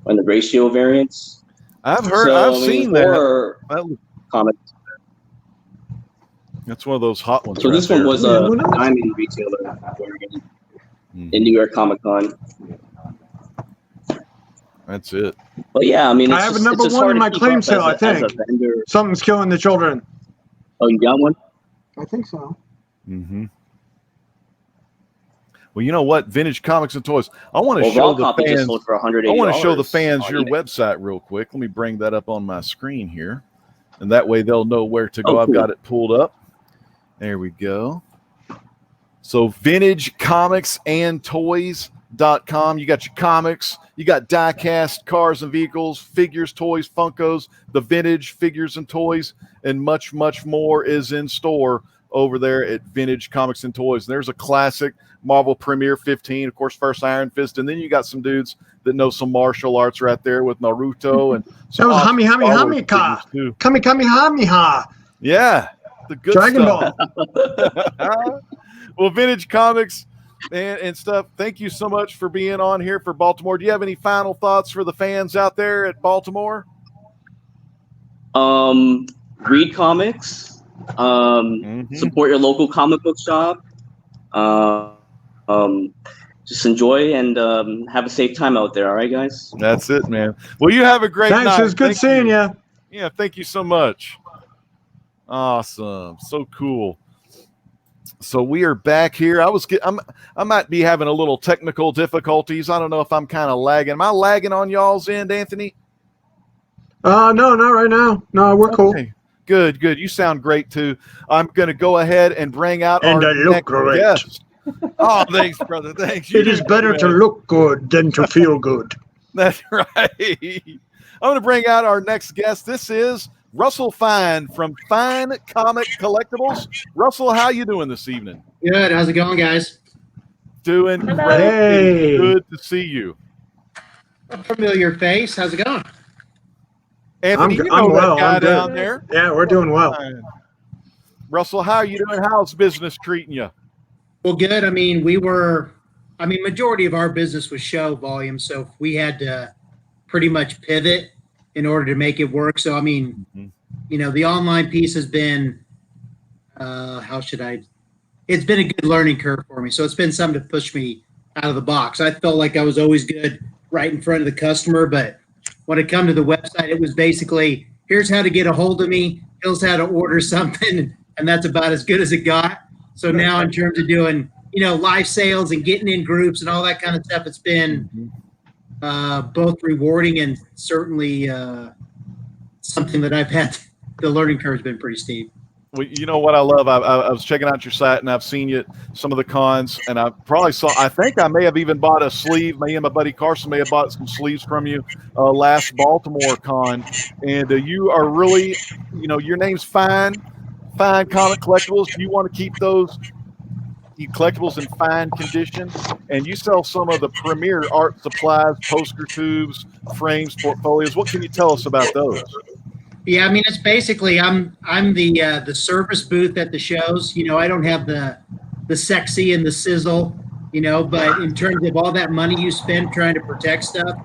On the ratio variants. I've seen that. Comics. That's one of those hot ones. So this one was a diamond retailer in New York Comic Con. That's it. But yeah, I mean, I have a number one in my claim sale, I think. Something's Killing the Children. Oh, you got one? I think so. Mm-hmm. Well, you know what? Vintage Comics and Toys. I want to show the fans. For $180. I want to show the fans your website real quick. Let me bring that up on my screen here, and that way they'll know where to go. Cool. I've got it pulled up. There we go. So VintageComicsAndToys.com. You got your comics. You got die-cast cars and vehicles, figures, toys, Funkos, the vintage figures and toys, and much, much more is in store over there at Vintage Comics and Toys. And there's a classic Marvel Premiere 15, of course, first Iron Fist, and then you got some dudes that know some martial arts right there with Naruto and that was Kamehameha. Yeah, the good Dragon stuff. Ball. Well, Vintage Comics and stuff. Thank you so much for being on here for Baltimore. Do you have any final thoughts for the fans out there at Baltimore? Read comics. Support your local comic book shop. Just enjoy and have a safe time out there. All right, guys. That's it, man. Well, you have a great night. Thanks. It was good seeing you. Yeah, thank you so much. Awesome. So cool. So we are back here. I might be having a little technical difficulties. I don't know if I'm kind of lagging. Am I lagging on y'all's end, Anthony? No, not right now. No, we're cool. Good. You sound great too. I'm going to go ahead and bring out our next guest. Oh, thanks, brother. Thanks. It is better to look good than to feel good. That's right. I'm going to bring out our next guest. This is Russell Fine from Fine Comic Collectibles. Russell, how you doing this evening? Good. How's it going, guys? Doing great. Hey. Good to see you. A familiar face. How's it going? Anthony, I'm well. That guy I'm good. down there. Yeah, we're doing well. Russell, how are you doing? How's business treating you? Well, good. Majority of our business was show volume, so we had to pretty much pivot in order to make it work. So, the online piece has been, it's been a good learning curve for me. So it's been something to push me out of the box. I felt like I was always good right in front of the customer, but when it come to the website, it was basically, here's how to get a hold of me, here's how to order something, and that's about as good as it got. So now in terms of doing, live sales and getting in groups and all that kind of stuff, it's been both rewarding and certainly something that I've had the learning curve's been pretty steep. Well, you know what I love? I was checking out your site, and I've seen you at some of the cons, and I think I may have even bought a sleeve. Me and my buddy Carson may have bought some sleeves from you last Baltimore con, and you are really, your name's Fine Comic Collectibles. You want to keep those collectibles in fine condition, and you sell some of the premier art supplies, poster tubes, frames, portfolios. What can you tell us about those? Yeah, I mean, it's basically I'm the service booth at the shows. I don't have the sexy and the sizzle, but in terms of all that money you spend trying to protect stuff,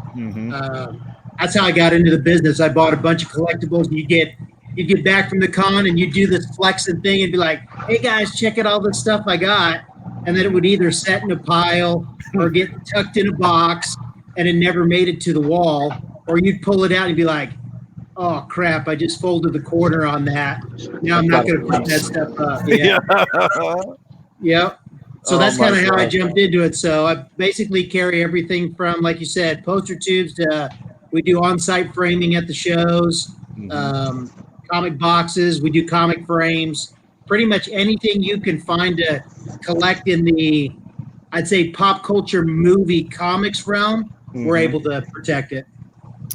that's how I got into the business. I bought a bunch of collectibles, and you get back from the con and you do this flexing thing and be like, hey guys, check out all the stuff I got. And then it would either set in a pile or get tucked in a box and it never made it to the wall, or you'd pull it out and be like, oh crap, I just folded the corner on that. Now I'm not going to put that stuff up. Yeah. Yep. So that's kind of how I jumped into it. So I basically carry everything from, like you said, poster tubes to we do on-site framing at the shows, comic boxes. We do comic frames. Pretty much anything you can find to collect in the, I'd say, pop culture movie comics realm, we're able to protect it.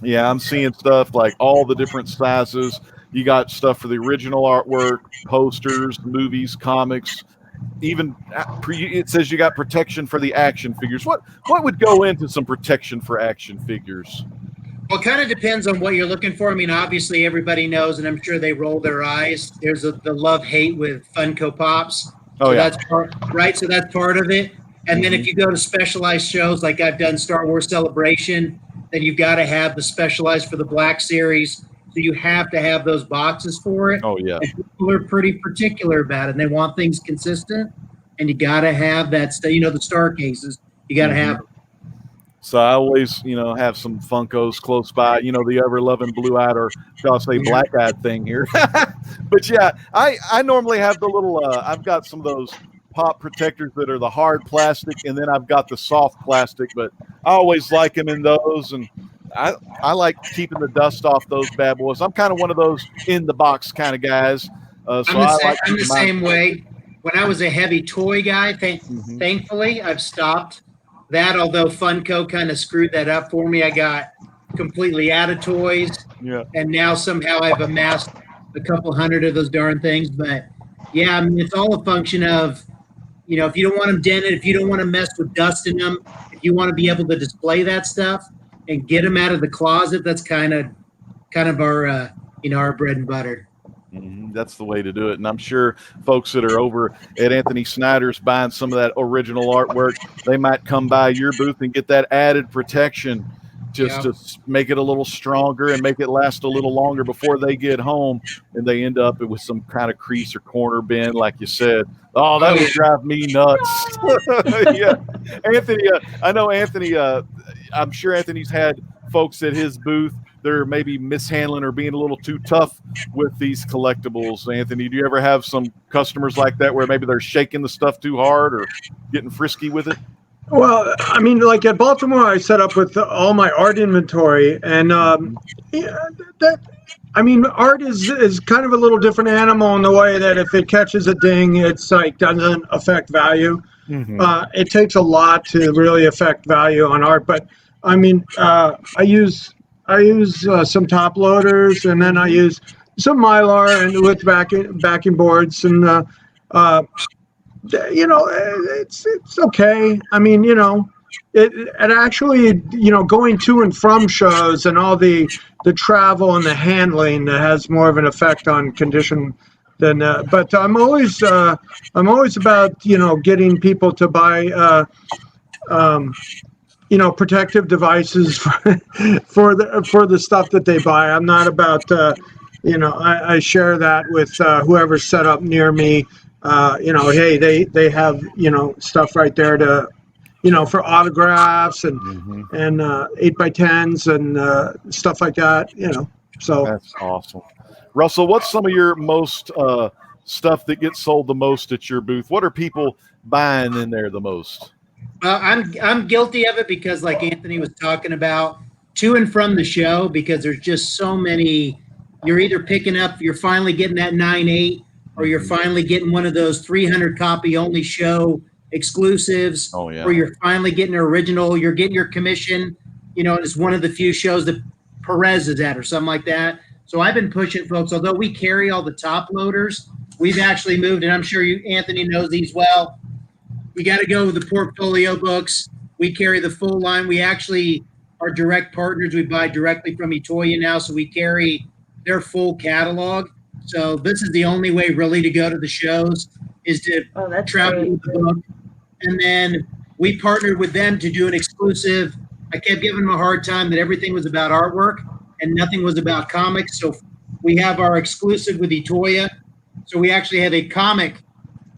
Yeah, I'm seeing stuff like all the different sizes. You got stuff for the original artwork, posters, movies, comics. Even it says you got protection for the action figures. What would go into some protection for action figures? Well, it kind of depends on what you're looking for. I mean, obviously everybody knows, and I'm sure they roll their eyes. There's the love-hate with Funko Pops. Oh, yeah. That's right. So that's part of it. And then if you go to specialized shows, like I've done Star Wars Celebration, then you've got to have the specialized for the Black Series. So you have to have those boxes for it. Oh, yeah. And people are pretty particular about it, and they want things consistent. And you got to have that, the star cases. You got to have them. So I always, have some Funkos close by, the ever-loving blue-eyed, or shall I say black-eyed thing here. But yeah, I normally have the little, I've got some of those pop protectors that are the hard plastic, and then I've got the soft plastic, but I always like them in those, and I like keeping the dust off those bad boys. I'm kind of one of those in-the-box kind of guys. So I'm the same way. When I was a heavy toy guy, thankfully, I've stopped that, although Funko kind of screwed that up for me. I got completely out of toys, and now somehow I've amassed a couple hundred of those darn things. But yeah, I mean, it's all a function of, if you don't want them dented, if you don't want to mess with dust in them, if you want to be able to display that stuff and get them out of the closet, that's kind of our our bread and butter. That's the way to do it. And I'm sure folks that are over at Anthony Snyder's buying some of that original artwork, they might come by your booth and get that added protection just to make it a little stronger and make it last a little longer before they get home and they end up with some kind of crease or corner bend, like you said. Oh, that would drive me nuts. Yeah. Anthony, I know Anthony, I'm sure Anthony's had folks at his booth they're maybe mishandling or being a little too tough with these collectibles. Anthony, do you ever have some customers like that where maybe they're shaking the stuff too hard or getting frisky with it? Well, I mean, like at Baltimore, I set up with all my art inventory, and art is kind of a little different animal in the way that if it catches a ding, it's like doesn't affect value. It takes a lot to really affect value on art, but I mean, I use some top loaders, and then I use some Mylar and with backing boards, and it's okay. I mean, it actually, going to and from shows and all the travel and the handling that has more of an effect on condition than. But I'm always about getting people to buy protective devices for the stuff that they buy. I'm not about I share that with whoever's set up near me. Hey, they have stuff right there to for autographs and 8x10s and stuff like that. So that's awesome. Russell, what's some of your most stuff that gets sold the most at your booth? What are people buying in there the most? I'm guilty of it because, like Anthony was talking about, to and from the show, because there's just so many you're either you're finally getting that 9.8, or you're finally getting one of those 300 copy only show exclusives, Oh, yeah. or you're finally getting an original, you're getting your commission, and it's one of the few shows that Perez is at or something like that. So I've been pushing folks, although we carry all the top loaders, we've actually moved, and I'm sure Anthony knows these well. You got to go with the portfolio books. We carry the full line. We actually are direct partners. We buy directly from Etoya now, so we carry their full catalog. So this is the only way really to go to the shows is to travel with the book. And then we partnered with them to do an exclusive. I kept giving them a hard time that everything was about artwork and nothing was about comics. So we have our exclusive with Etoya. So we actually have a comic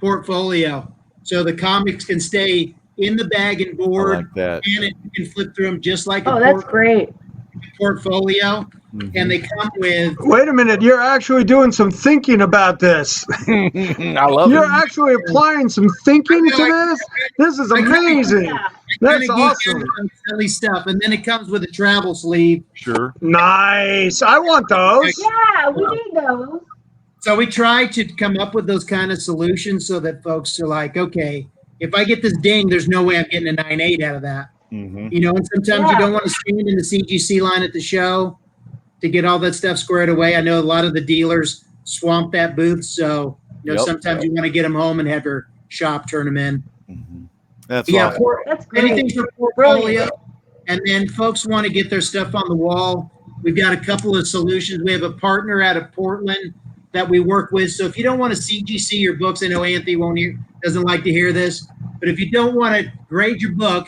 portfolio. So the comics can stay in the bag and board, like that. and you can flip through them just like that's great. Portfolio. And they come with. Wait a minute, you're actually doing some thinking about this. I love You're it. actually applying some thinking to this. This is amazing. That's awesome. Silly stuff, and then it comes with a travel sleeve. Sure. Nice. I want those. Yeah, we need those. So we try to come up with those kind of solutions so that folks are like, okay, if I get this ding, there's no way I'm getting a 9.8 out of that. Mm-hmm. And sometimes you don't want to stand in the CGC line at the show to get all that stuff squared away. I know a lot of the dealers swamp that booth, so sometimes you want to get them home and have your shop turn them in. Mm-hmm. That's yeah, awesome. That's great. Anything for portfolio, and then folks want to get their stuff on the wall. We've got a couple of solutions. We have a partner out of Portland that we work with. So if you don't want to CGC your books, I know Anthony doesn't like to hear this, but if you don't want to grade your book,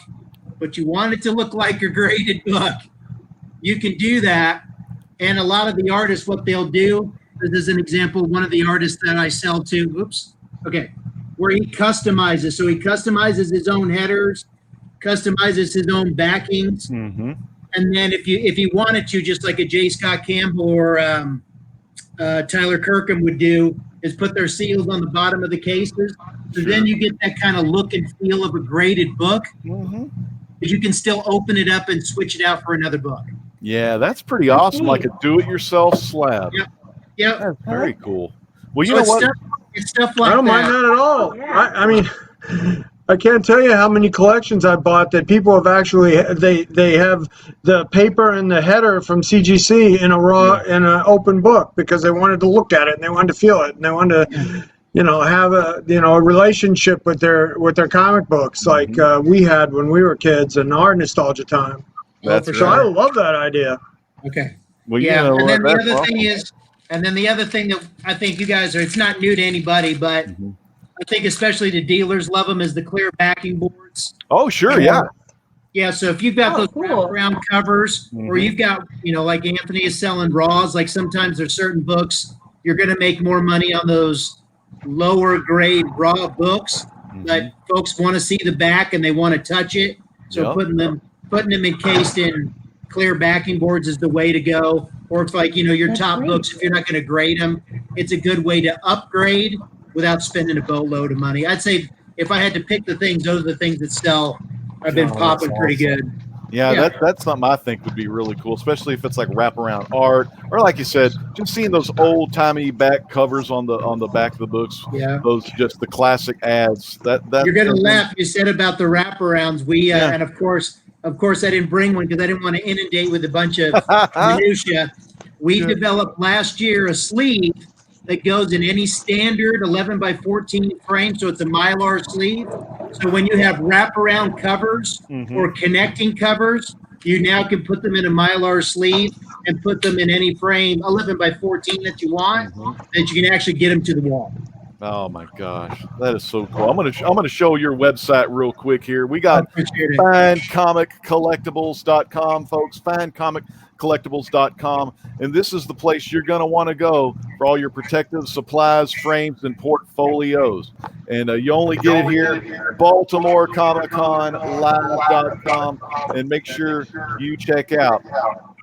but you want it to look like your graded book, you can do that. And a lot of the artists, what they'll do, this is an example, one of the artists that I sell to, where he customizes. So he customizes his own headers, customizes his own backings. Mm-hmm. And then if he wanted to, just like a J. Scott Campbell or Tyler Kirkham would do, is put their seals on the bottom of the cases. So then you get that kind of look and feel of a graded book. Mm-hmm. But you can still open it up and switch it out for another book. Yeah, that's pretty awesome. Like a do-it-yourself slab. Yep. That's very cool. Well, you So know it's what? it's stuff like I don't that. mind that at all. Yeah. I mean, I can't tell you how many collections I bought that people have actually they have the paper and the header from CGC in an open book because they wanted to look at it and they wanted to feel it and they wanted to have a relationship with their comic books like we had when we were kids and our nostalgia time. That's for So sure. I love that idea. Okay. Well, Yeah, you know and then what? the That's other awesome. thing is, the other thing that I think you guys it's not new to anybody, but I think especially the dealers love them is the clear backing boards. Oh, sure, yeah. Yeah, so if you've got those cool. wraparound covers, or you've got, like Anthony is selling raws, like sometimes there's certain books, you're going to make more money on those lower grade raw books, but folks want to see the back and they want to touch it. So Yep. putting them encased in clear backing boards is the way to go. Or if your That's top great. books, if you're not going to grade them, it's a good way to upgrade without spending a boatload of money. I'd say if I had to pick the things, those are the things that sell. I've been Oh, popping that's pretty awesome. good. Yeah, that's something I think would be really cool, especially if it's like wraparound art, or like you said, just seeing those old timey back covers on the back of the books. Yeah. Those just the classic ads. That You're gonna laugh. You said about the wraparounds. We and of course I didn't bring one because I didn't want to inundate with a bunch of minutia. We developed last year a sleeve that goes in any standard 11 by 14 frame, so it's a Mylar sleeve. So when you have wraparound covers or connecting covers, you now can put them in a Mylar sleeve and put them in any frame 11 by 14 that you want, that you can actually get them to the wall. Oh my gosh, that is so cool. I'm gonna show your website real quick here. We got FineComicCollectibles.com, folks. FineComicCollectibles.com, and this is the place you're gonna want to go for all your protective supplies, frames, and portfolios. And you only get it here, Baltimore Comic Con Live.com, and make sure you check out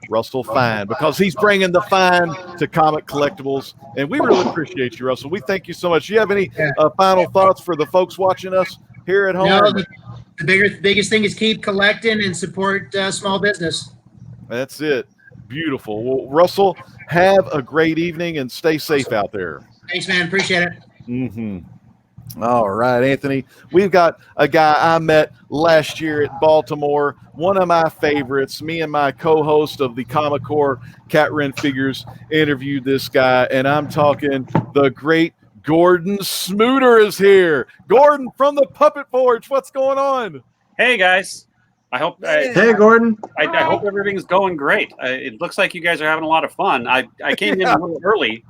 Russell Fine, because he's bringing the fine to Comic Collectibles, and we really appreciate you, Russell. We thank you so much. Do you have any final thoughts for the folks watching us here at home? No, the biggest thing is keep collecting and support small business. That's it. Beautiful. Well, Russell, have a great evening and stay safe out there. Thanks, man. Appreciate it. Mm-hmm. All right, Anthony. We've got a guy I met last year at Baltimore, one of my favorites. Me and my co-host of the Comic Core Cat Ren Figures interviewed this guy, and I'm talking the great Gordon Smooter is here. Gordon from the Puppet Forge. What's going on? Hey guys, I hope Hey, Gordon. I hope everything's going great. It looks like you guys are having a lot of fun. I came in a little early,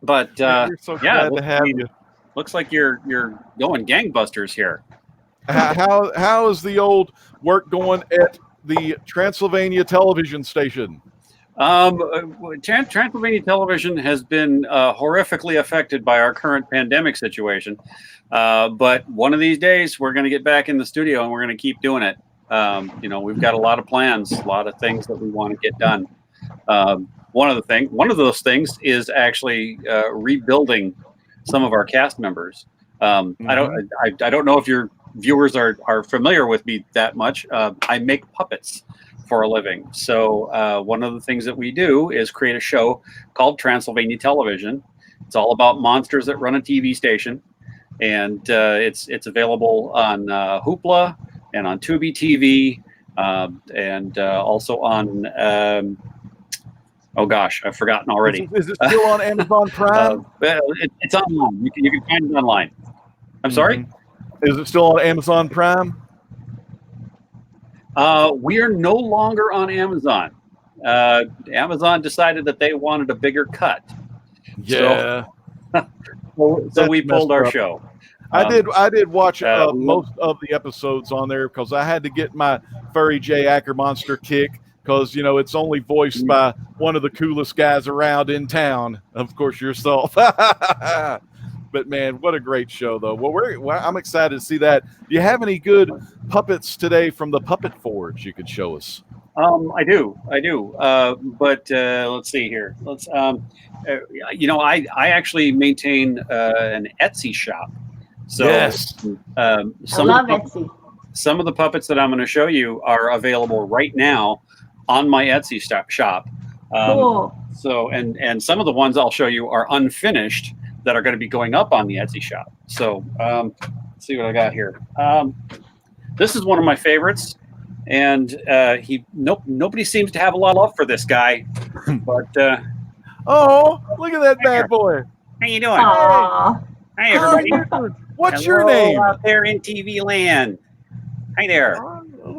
but We're so yeah, glad to have you. looks like you're going gangbusters here. How is the old work going at the Transylvania television station? Transylvania Television has been horrifically affected by our current pandemic situation. But one of these days, we're going to get back in the studio and we're going to keep doing it. We've got a lot of plans, a lot of things that we want to get done. One of those things is actually rebuilding some of our cast members. I don't know if your viewers are familiar with me that much. I make puppets for a living. So one of the things that we do is create a show called Transylvania Television. It's all about monsters that run a TV station, and it's available on Hoopla and on Tubi TV, and also on oh gosh, I've forgotten already. Is it still on Amazon Prime? It's online. You can find it online. I'm sorry? Is it still on Amazon Prime? We are no longer on Amazon. Amazon decided that they wanted a bigger cut. Yeah. So we pulled our show. I did watch most of the episodes on there because I had to get my Furry J Acker Monster kick because, it's only voiced by one of the coolest guys around in town. Of course, yourself. But man, what a great show, though. Well, I'm excited to see that. Do you have any good puppets today from the Puppet Forge you could show us? I do. But let's see here. I actually maintain an Etsy shop. So yes. I love Etsy. Some of the puppets that I'm going to show you are available right now on my Etsy shop. Cool. So and some of the ones I'll show you are unfinished that are going to be going up on the Etsy shop. So let's see what I got here. This is one of my favorites, and nobody seems to have a lot of love for this guy. But oh, look at that bad boy! How you doing? Aww. Hey everybody! What's Hello your name? out there in TV land? Hi there.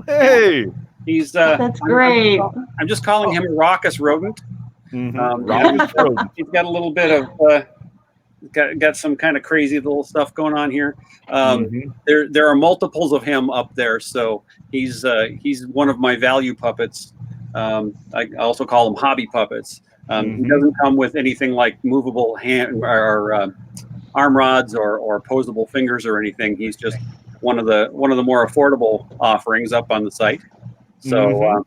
Hey, he's That's great. I'm just calling him a raucous rodent. Raucous rodent. He's got a little bit of. Got some kind of crazy little stuff going on here. There are multiples of him up there, so he's one of my value puppets. I also call them hobby puppets. He doesn't come with anything like movable hand or arm rods or opposable fingers or anything. He's just one of the more affordable offerings up on the site. So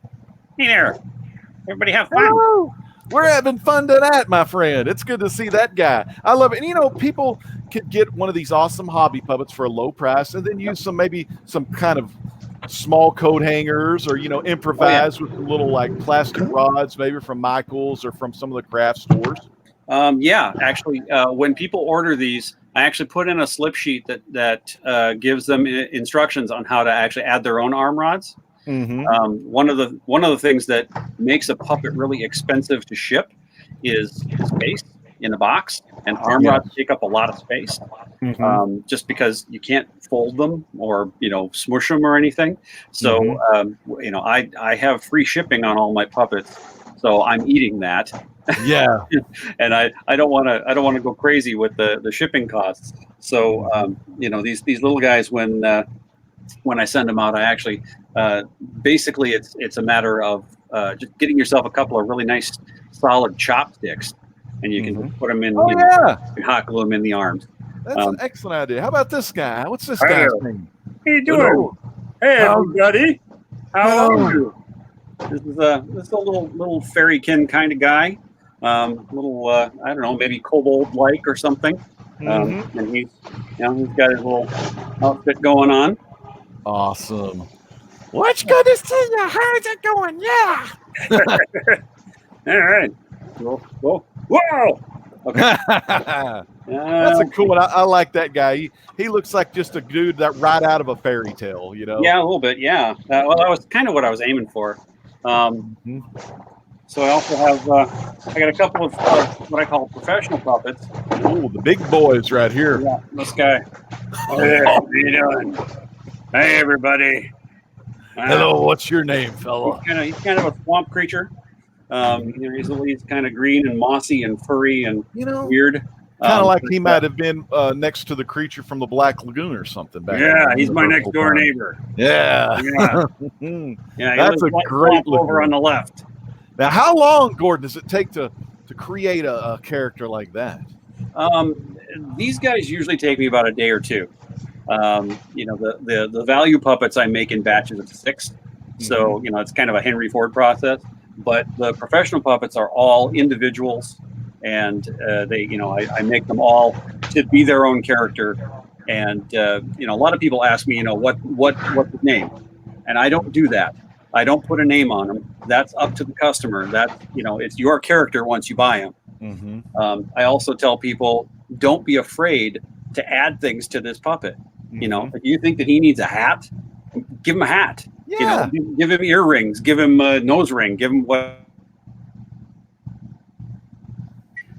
hey there, everybody have fun. Hello. We're having fun tonight, my friend. It's good to see that guy. I love it. And people could get one of these awesome hobby puppets for a low price and then use some kind of small coat hangers or, improvise with little like plastic rods, maybe from Michael's or from some of the craft stores. Actually, when people order these, I actually put in a slip sheet that gives them instructions on how to actually add their own arm rods. One of the things that makes a puppet really expensive to ship is space in a box, and arm rods take up a lot of space. Just because you can't fold them or smush them or anything. So I have free shipping on all my puppets, so I'm eating that. Yeah, and I don't want to go crazy with the shipping costs. So these little guys when I send them out, I actually basically it's a matter of just getting yourself a couple of really nice solid chopsticks, and you can put them in. And hot glue them in the arms. That's an excellent idea. How about this guy? What's this guy's name? How you doing? Hey everybody, how are you? This is a little fairykin kind of guy. I don't know, maybe kobold-like or something. And he's got his little outfit going on. Awesome. Well, it's good to see you. How's it going? Yeah. All right. Whoa. Okay. That's a cool one. I like that guy. He looks like just a dude that right out of a fairy tale, you know? Yeah, a little bit. Yeah. Well, that was kind of what I was aiming for. So I also have I got a couple of what I call professional puppets. Oh, the big boys right here. Yeah, this guy. Oh, yeah. How you doing? Hey, everybody. Hello, what's your name, fella? He's kind of a swamp creature. He's kind of green and mossy and furry and weird. Kind of like he might have been next to the creature from the Black Lagoon or something back. Yeah, he's my next door neighbor. Yeah. That's a great look over on the left. Now, how long, Gordon, does it take to create a character like that? These guys usually take me about a day or two. The value puppets I make in batches of 6. So, it's kind of a Henry Ford process. But the professional puppets are all individuals, and I make them all to be their own character. And a lot of people ask me, what's the name, and I don't do that. I don't put a name on them. That's up to the customer. That's it's your character once you buy them. I also tell people, don't be afraid to add things to this puppet. If you think that he needs a hat, give him a hat. Yeah. Give him earrings, give him a nose ring, give him what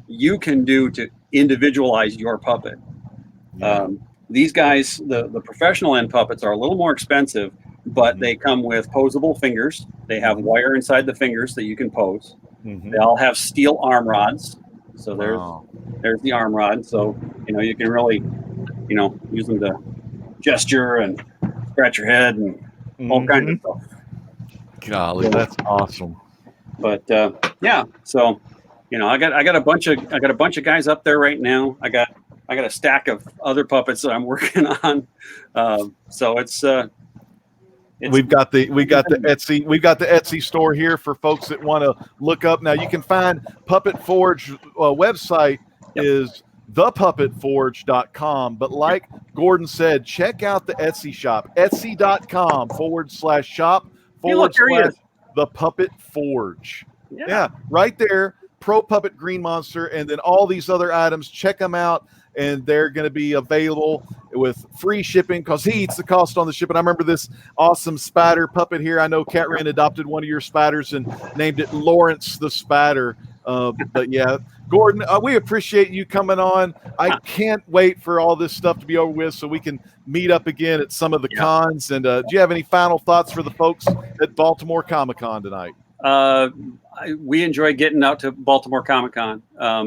you can do to individualize your puppet. These guys, the professional end puppets, are a little more expensive, but they come with posable fingers. They have wire inside the fingers that you can pose. They all have steel arm rods. So there's the arm rod. So you can really use them to gesture and scratch your head and all kinds of stuff. Golly, that's awesome. But so I got a bunch of guys up there right now. I got a stack of other puppets that I'm working on. So it's we've got the Etsy store here for folks that want to look up. Now you can find Puppet Forge website is thepuppetforge.com, but like Gordon said, check out the Etsy shop, etsy.com/shop/the Puppet Forge. Yeah, right there, Pro Puppet Green Monster, and then all these other items. Check them out, and they're going to be available with free shipping because he eats the cost on the shipping. I remember this awesome spider puppet here. I know Cat Wren adopted one of your spiders and named it Lawrence the Spider. But yeah, Gordon, we appreciate you coming on. I can't wait for all this stuff to be over with so we can meet up again at some of the cons. And do you have any final thoughts for the folks at Baltimore Comic Con tonight? We enjoy getting out to Baltimore Comic Con.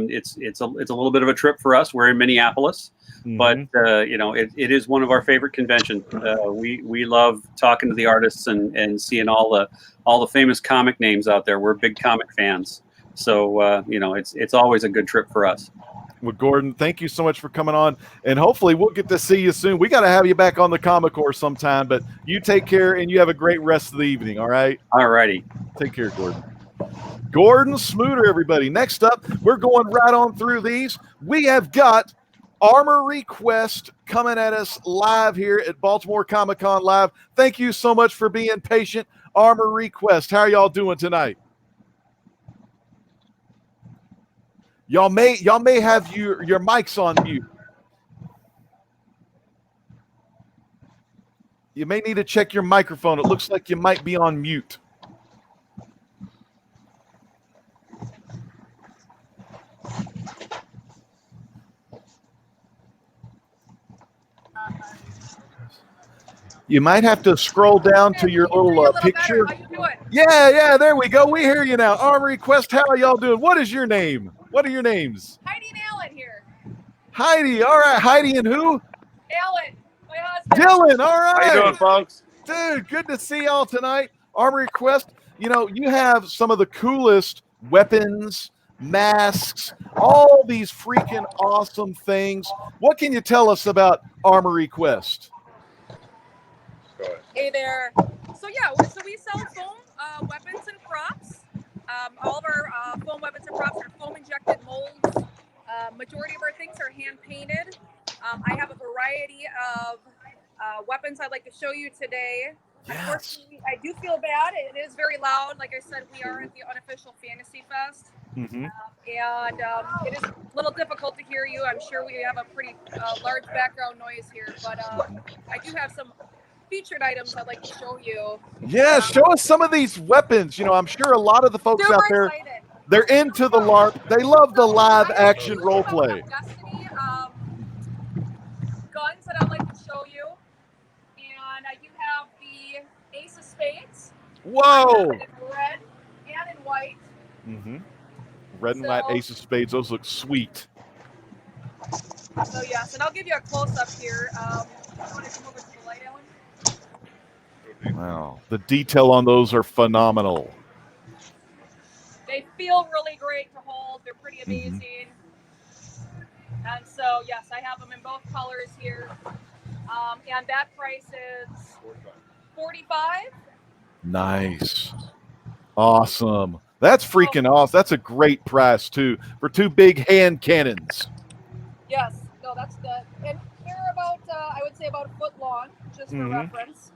It's a little bit of a trip for us. We're in Minneapolis, but it is one of our favorite conventions. We love talking to the artists and seeing all the famous comic names out there. We're big comic fans. So, it's always a good trip for us. Well, Gordon, thank you so much for coming on, and hopefully we'll get to see you soon. We got to have you back on the Comic Core sometime, but you take care and you have a great rest of the evening. All right. All righty. Take care, Gordon. Gordon Smooter, everybody. Next up, we're going right on through these. We have got Armory Quest coming at us live here at Baltimore Comic Con Live. Thank you so much for being patient. Armory Quest, how are y'all doing tonight? Y'all may have your mics on mute. You may need to check your microphone. It looks like you might be on mute. You might have to scroll down to your little picture. Yeah, there we go. We hear you now. Armory Quest, how are y'all doing? What is your name? What are your names? Heidi and Alan here. Heidi, all right. Heidi and who? Alan, my husband. Dylan, all right. How you doing, folks? Dude, good to see y'all tonight. Armory Quest, you have some of the coolest weapons, masks, all these freaking awesome things. What can you tell us about Armory Quest? Hey there. So we sell foam weapons and props. All of our foam weapons and props are foam injected molds. Majority of our things are hand painted. I have a variety of weapons I'd like to show you today. Yes. Unfortunately, I do feel bad. It is very loud. Like I said, we are at the unofficial Fantasy Fest. Mm-hmm. And it is a little difficult to hear you. I'm sure we have a pretty large background noise here, but I do have some featured items I'd like to show you. Yeah, show us some of these weapons. You know, I'm sure a lot of the folks Super out there, excited. they're into the LARP. They love the live I have action two role about play. Destiny guns that I'd like to show you. And I do have the Ace of Spades. Whoa! In red and in white. Mm-hmm. Red and white Ace of Spades. Those look sweet. So yes, and I'll give you a close-up here. You want to come over to the light, Ellen? Wow. The detail on those are phenomenal. They feel really great to hold. They're pretty amazing. And so, yes, I have them in both colors here. And that price is $45. Nice. Awesome. That's freaking awesome. That's a great price, too, for two big hand cannons. Yes. No, that's the... And they're about, I would say, about a foot long, just for reference.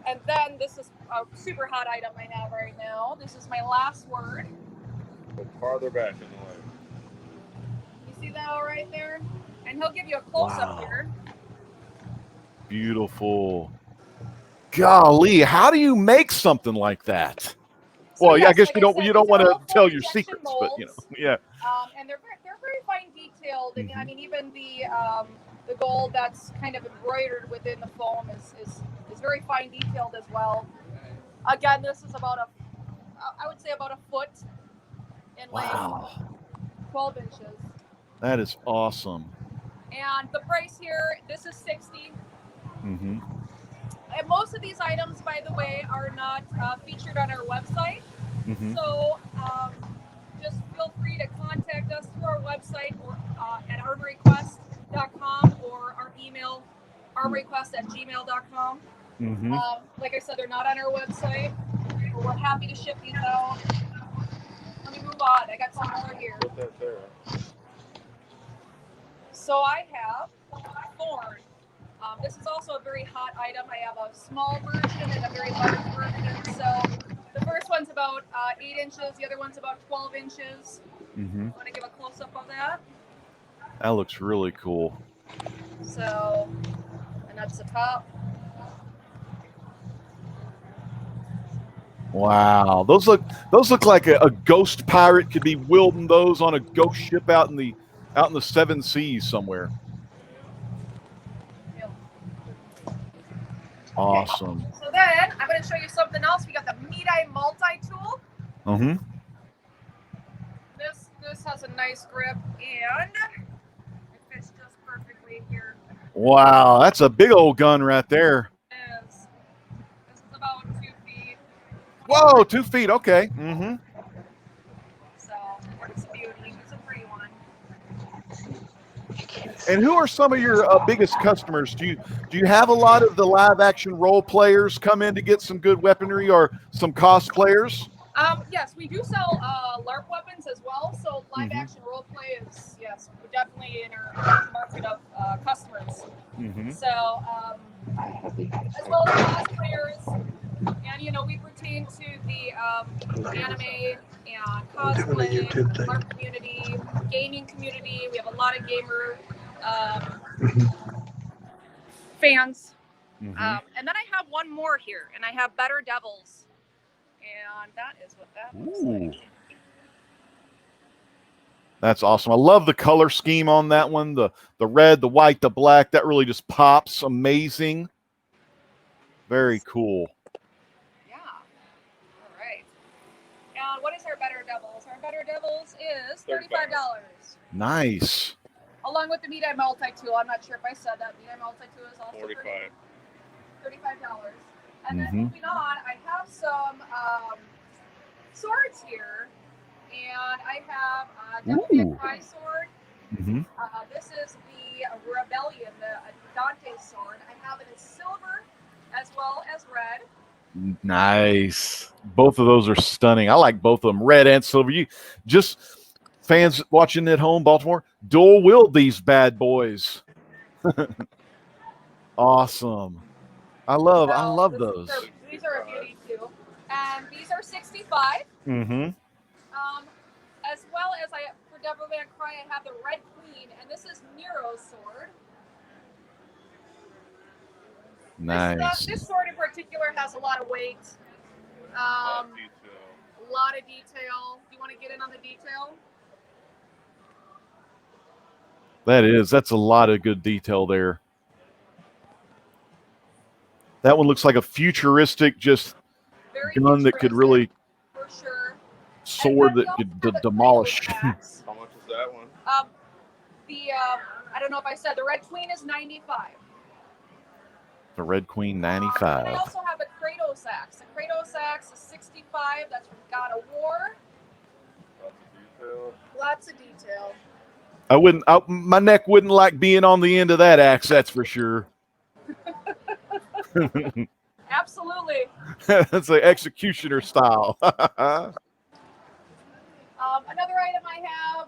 And then this is a super hot item I have right now. This is my last word. Go farther back in the way. You see that all right there? And he'll give you a close-up here. Beautiful. Golly, how do you make something like that? So well, yes, I guess like you don't want to tell your injection secrets, molds, but you know, yeah. And they're very fine detailed, and I mean even the gold that's kind of embroidered within the foam is very fine detailed as well. Again, this is about I would say about a foot in length, 12 inches. That is awesome. And the price here, this is $60. Mm-hmm. And most of these items, by the way, are not featured on our website. So just feel free to contact us through our website or at armoryquest.com or our email, armoryquest@gmail.com. Like I said, they're not on our website. We're happy to ship these out. Let me move on. I got some more here. Put that there. So I have Thorn. This is also a very hot item. I have a small version and a very large version. So the first one's about 8 inches. The other one's about 12 inches. Want to give a close-up of that? That looks really cool. So, and that's the top. Wow, those look like a ghost pirate could be wielding those on a ghost ship out in the seven seas somewhere. Awesome. Okay. So then I'm going to show you something else. We got the Meat-Eye multi-tool. This has a nice grip and it fits just perfectly here. Wow, that's a big old gun right there. It is. This is about 2 feet. Whoa, 2 feet. Okay. So it's a beauty. It's a pretty one. And who are some of your biggest customers? Do you have a lot of the live action role players come in to get some good weaponry or some cosplayers? Yes, we do sell LARP weapons as well. So live action role play is we're definitely in our market of customers. So as well as cosplayers, and we pertain to the anime and cosplay, LARP community, gaming community. We have a lot of gamer fans. And then I have one more here, and I have Better Devils. And that is what that looks like. That's awesome. I love the color scheme on that one. The red, the white, the black. That really just pops. Amazing. Very cool. Yeah. All right. And what is our Better Devils? Our Better Devils is $35. Nice. Along with the Meat-Eye multi-tool. I'm not sure if I said that. Meat-Eye multi-tool is also $35. And then moving on, I have some swords here, and I have definitely a Kai sword. This is the Rebellion, the Dante sword. I have it in silver as well as red. Nice. Both of those are stunning. I like both of them, red and silver. You just fans watching at home, Baltimore, dual wield these bad boys. Awesome. I love those. These are a beauty too. And these are 65. Mm-hmm. As well as for Devil May Cry, I have the Red Queen, and this is Nero's sword. Nice. This sword in particular has a lot of weight. A lot of detail. Do you want to get in on the detail? That's a lot of good detail there. That one looks like a futuristic gun that could really for sure. sword that could demolish. How much is that one? I don't know if I said the Red Queen is 95. The Red Queen And I 95. also have a Kratos axe. The Kratos axe is 65. That's from God of War. Lots of detail. My neck wouldn't like being on the end of that axe, that's for sure. Absolutely. That's an executioner style. Another item I have,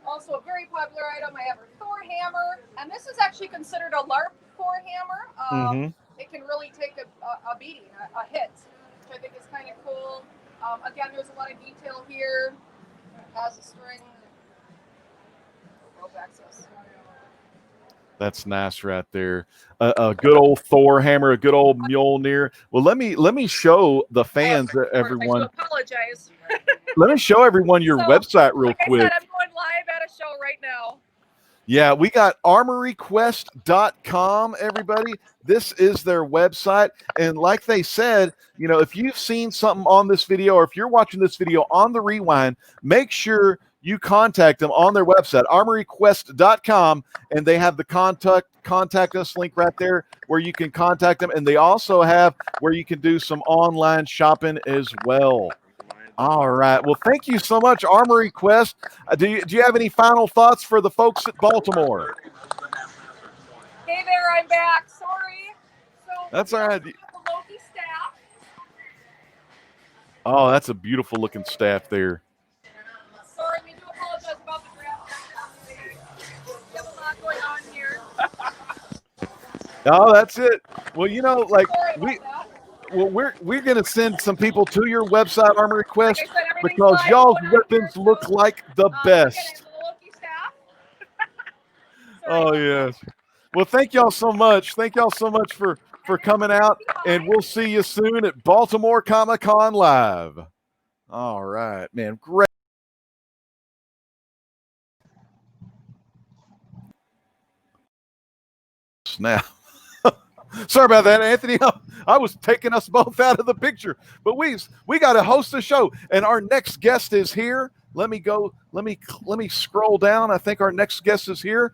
also a very popular item, I have a Thor hammer, and this is actually considered a LARP Thor hammer. It can really take a beating, a hit, which I think is kind of cool. Again, there's a lot of detail here. It has a string. Rope access. That's nice right there. A good old Thor hammer, a good old Mjolnir. Well, let me show the fans, everyone. I do apologize. Let me show everyone your website real quick. I said, I'm going live at a show right now. Yeah, we got armoryquest.com, everybody. This is their website. And like they said, if you've seen something on this video, or if you're watching this video on the rewind, make sure you contact them on their website, armoryquest.com, and they have the contact us link right there where you can contact them. And they also have where you can do some online shopping as well. All right. Well, thank you so much, Armory Quest. Do you have any final thoughts for the folks at Baltimore? Hey there, I'm back. Sorry. So that's all right. The Loki staff. Oh, that's a beautiful looking staff there. Sorry, we do apologize about the draft. We have a lot going on here. Oh, that's it. Well, we're going to send some people to your website, Armory Quest, because y'all's weapons look like the best. Oh, yes. Well, thank y'all so much. Thank y'all so much for coming out, and we'll see you soon at Baltimore Comic Con Live. All right, man. Great. Now. Sorry about that, Anthony. I was taking us both out of the picture, but we got to host a show, and our next guest is here. Let me scroll down. I think our next guest is here.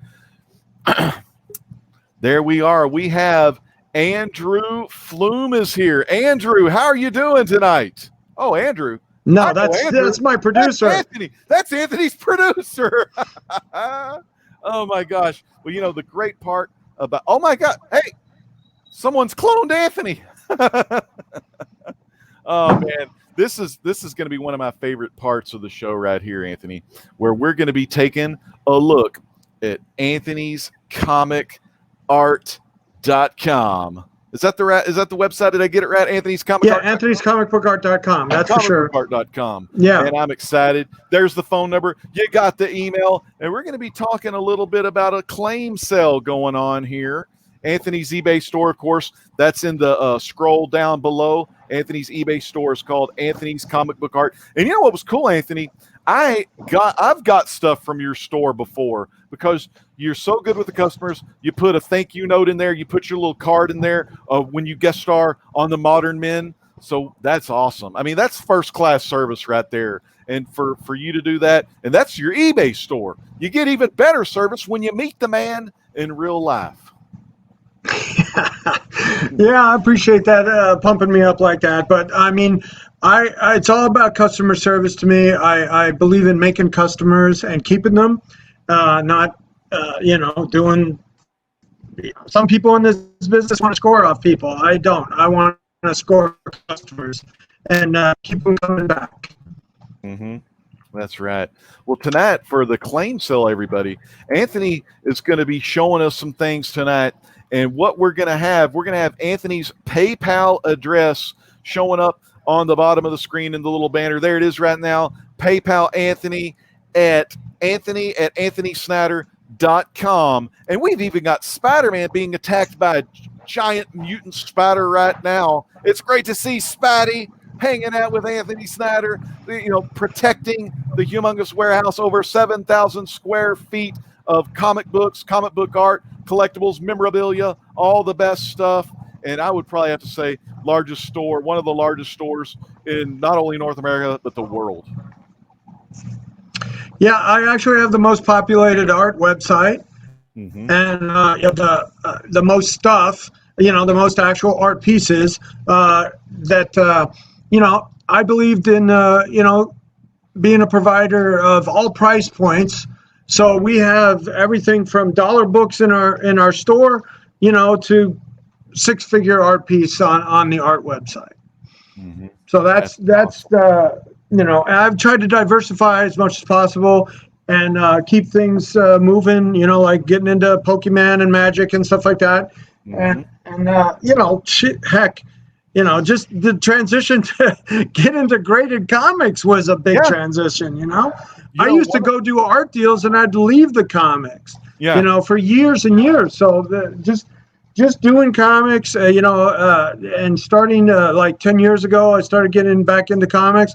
There we are. We have Andrew Flume is here. Andrew, how are you doing tonight? Oh, Andrew. No, that's my producer. That's Anthony. That's Anthony's producer. Oh my gosh. Well, the great part about, oh my God, hey, someone's cloned Anthony. Oh man, this is going to be one of my favorite parts of the show right here, Anthony, where we're going to be taking a look at Anthony's Comic Art.com. Is that the website? Did I get it right? Anthony's Comic Art. Yeah, Anthony'sComicBookArt.com. That's for sure. ComicBookArt.com. Yeah. And I'm excited. There's the phone number. You got the email. And we're going to be talking a little bit about a claim sale going on here. Anthony's eBay store, of course, that's in the scroll down below. Anthony's eBay store is called Anthony's Comic Book Art. And you know what was cool, Anthony? I've got stuff from your store before because you're so good with the customers. You put a thank you note in there. You put your little card in there when you guest star on the Modern Men. So that's awesome. I mean, that's first class service right there. And for you to do that, and that's your eBay store. You get even better service when you meet the man in real life. Yeah, I appreciate that pumping me up like that. But I mean, it's all about customer service to me. I believe in making customers and keeping them, not doing. Some people in this business want to score off people. I don't. I want to score customers and keep them coming back. Mm-hmm. That's right. Well, tonight for the claim sale, everybody, Anthony is going to be showing us some things tonight. And what we're going to have Anthony's PayPal address showing up on the bottom of the screen in the little banner. There it is right now. PayPal Anthony at AnthonySnyder.com. And we've even got Spider-Man being attacked by a giant mutant spider right now. It's great to see Spidey hanging out with Anthony Snyder, protecting the humongous warehouse, over 7,000 square feet of comic books, comic book art, collectibles, memorabilia, all the best stuff. And I would probably have to say largest store, one of the largest stores in not only North America, but the world. Yeah, I actually have the most populated art website, and the most stuff, the most actual art pieces that I believed in, being a provider of all price points. So we have everything from dollar books in our store, to six-figure art piece on the art website. Mm-hmm. So that's I've tried to diversify as much as possible and keep things moving, like getting into Pokemon and Magic and stuff like that. Mm-hmm. Just the transition to get into graded comics was a big transition, I used to go do art deals and I'd leave the comics, for years and years. So just doing comics, and starting like 10 years ago, I started getting back into comics.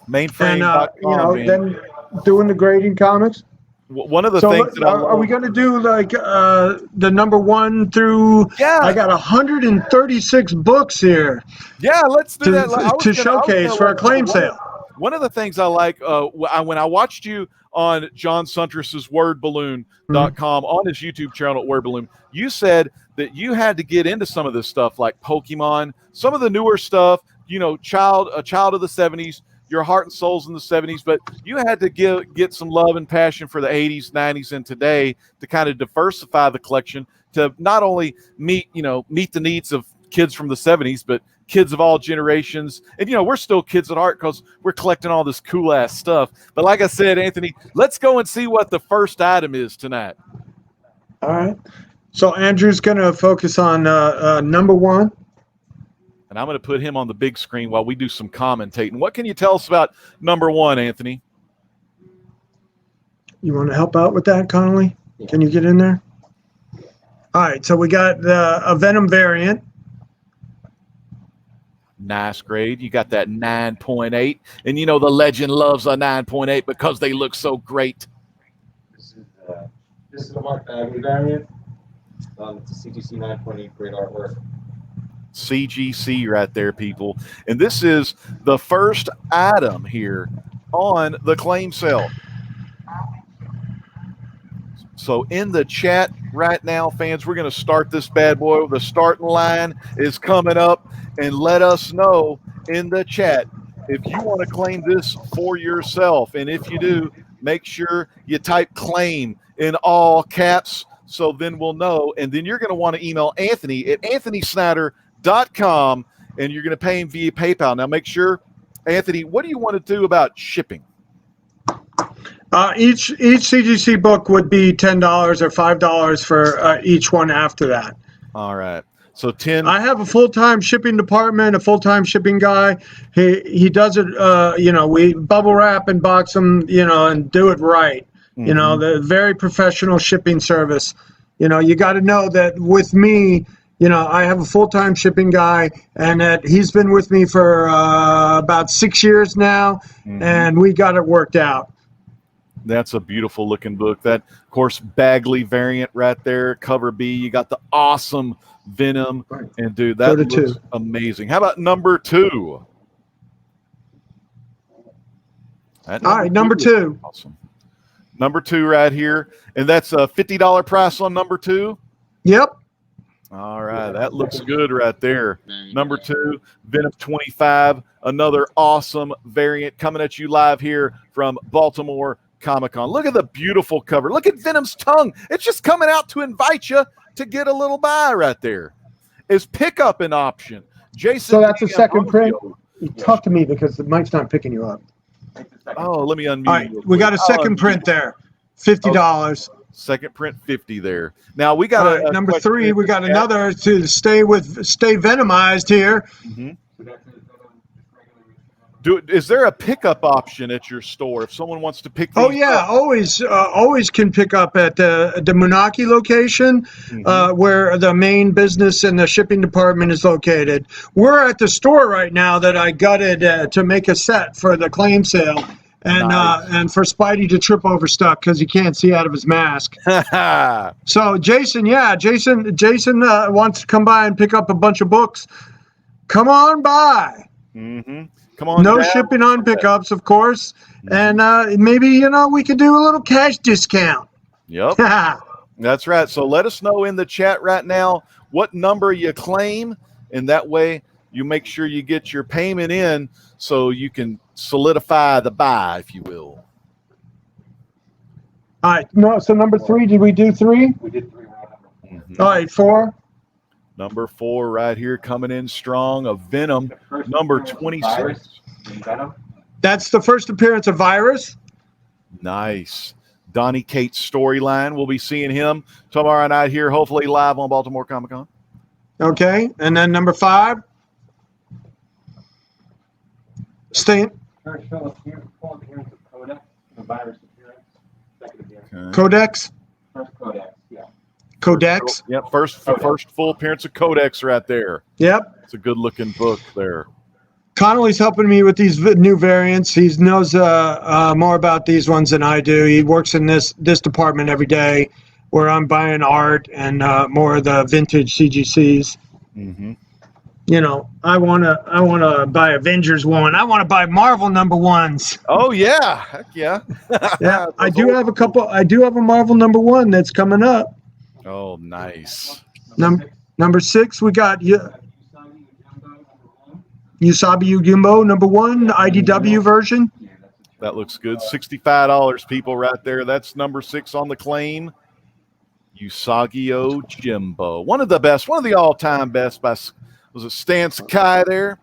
Mainframe, and then doing the grading comics. One of the things that are we going to do like the number 1 through? Yeah, I got 136 books here. Yeah, let's do that to showcase for a claim sale. One of the things I like when I watched you on John Suntress's wordballoon.com on his YouTube channel at WordBalloon, you said that you had to get into some of this stuff like Pokemon, some of the newer stuff, a child of the 70s. Your heart and soul's in the 70s, but you had to get some love and passion for the 80s, 90s, and today to kind of diversify the collection to not only meet the needs of kids from the 70s, but kids of all generations. And, we're still kids at heart because we're collecting all this cool ass stuff. But like I said, Anthony, let's go and see what the first item is tonight. All right. So Andrew's going to focus on number 1. And I'm going to put him on the big screen while we do some commentating. What can you tell us about number 1, Anthony? You want to help out with that, Connolly? Yeah. Can you get in there? All right, so we got a Venom variant. Nice grade. You got that 9.8. And the legend loves a 9.8 because they look so great. This is the Mark Bagley variant. It's a CGC 9.8 grade artwork. CGC right there, people. And this is the first item here on the claim sale. So in the chat right now, fans, we're going to start this bad boy. The starting line is coming up, and let us know in the chat if you want to claim this for yourself. And if you do, make sure you type claim in all caps so then we'll know. And then you're going to want to email Anthony at AnthonySnyder.com, and you're going to pay him via PayPal. Now, make sure, Anthony, what do you want to do about shipping? Each CGC book would be $10 or $5 for each one after that. All right. So 10. I have a full-time shipping department, a full-time shipping guy. He does it. We bubble wrap and box them, and do it right. Mm-hmm. The very professional shipping service. You got to know that with me. I have a full-time shipping guy, and that he's been with me for about 6 years now, and we got it worked out. That's a beautiful looking book. That, of course, Bagley variant right there, cover B. You got the awesome Venom, and dude, that looks amazing. How about number 2? All right, number 2. Awesome. Number 2 right here, and that's a $50 price on number 2. Yep. All right, that looks good right there. Number 2, Venom 25, another awesome variant coming at you live here from Baltimore Comic Con. Look at the beautiful cover. Look at Venom's tongue. It's just coming out to invite you to get a little buy right there. Is pickup an option? Jason. So that's a second print. You talk to me because the mic's not picking you up. Oh, let me unmute. All right, we got a second print there, $50. Second print 50 there. Now we got a number question 3. We got in the chat. another to stay venomized here. Mhm. Is there a pickup option at your store if someone wants to pick these Oh yeah, up? always can pick up at the Munaki location, where the main business and the shipping department is located. We're at the store right now that I gutted to make a set for the claim sale, and for Spidey to trip over stuff because he can't see out of his mask. So Jason wants to come by and pick up a bunch of books. Come on by. Come on. No down. shipping on pickups, of course, and maybe we could do a little cash discount. Yep. That's right. So let us know in the chat right now what number you claim, and that way you make sure you get your payment in so you can solidify the buy, if you will. All right. No, so number 3, did we do 3? We did 3. All right, 4. Number 4 right here coming in strong, a Venom, number 26. That's the first appearance of Virus. Nice. Donnie Cates storyline. We'll be seeing him tomorrow night here, hopefully live on Baltimore Comic Con. Okay, and then number 5. Stay. First full appearance of Codex, the Virus appearance. Second appearance. Codex. First Codex, yeah. Codex. Yep, first full appearance of Codex right there. Yep. It's a good looking book there. Connolly's helping me with these new variants. He knows more about these ones than I do. He works in this department every day, where I'm buying art and more of the vintage CGCs. I wanna buy Avengers 1. I want to buy Marvel number 1s. Oh yeah, heck yeah. Yeah, I do have a couple. I do have a Marvel number 1 that's coming up. Oh, nice. Number 6, we got Usabi Yugimbo number 1, the IDW version. That looks good. $65, people, right there. That's number 6 on the claim. Usagi Jimbo, one of the all-time best. Was it Stan Sakai there?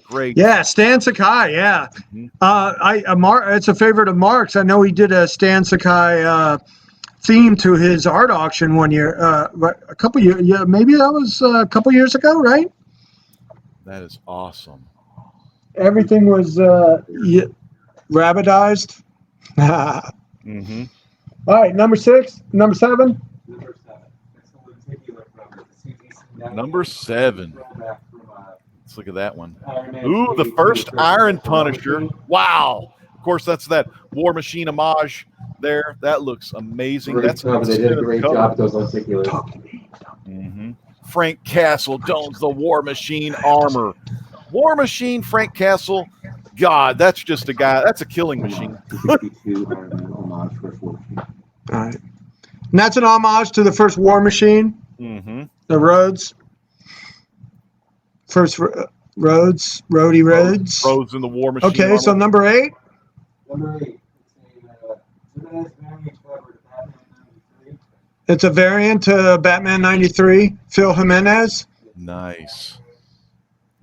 Great. Yeah, Stan Sakai. Yeah, it's a favorite of Mark's. I know he did a Stan Sakai theme to his art auction one year, a couple years. Yeah, maybe that was a couple years ago, right? That is awesome. Everything was rabbitized. All right, number 6, number 7. Number 7. Let's look at that one. Ooh, the first Iron Punisher. Wow. Of course, that's that War Machine homage there. That looks amazing. Great cover. They did a great job with those articulate. Frank Castle dons the War Machine armor. War Machine, Frank Castle. God, that's just a guy. That's a killing machine. All right. And that's an homage to the first War Machine. The Rhodes. First Rhodes, Rhodey Rhodes. Rhodes in the War Machine. Okay, armor. so number 8. Number 8. It's a variant to Batman 93, Phil Jimenez. Nice.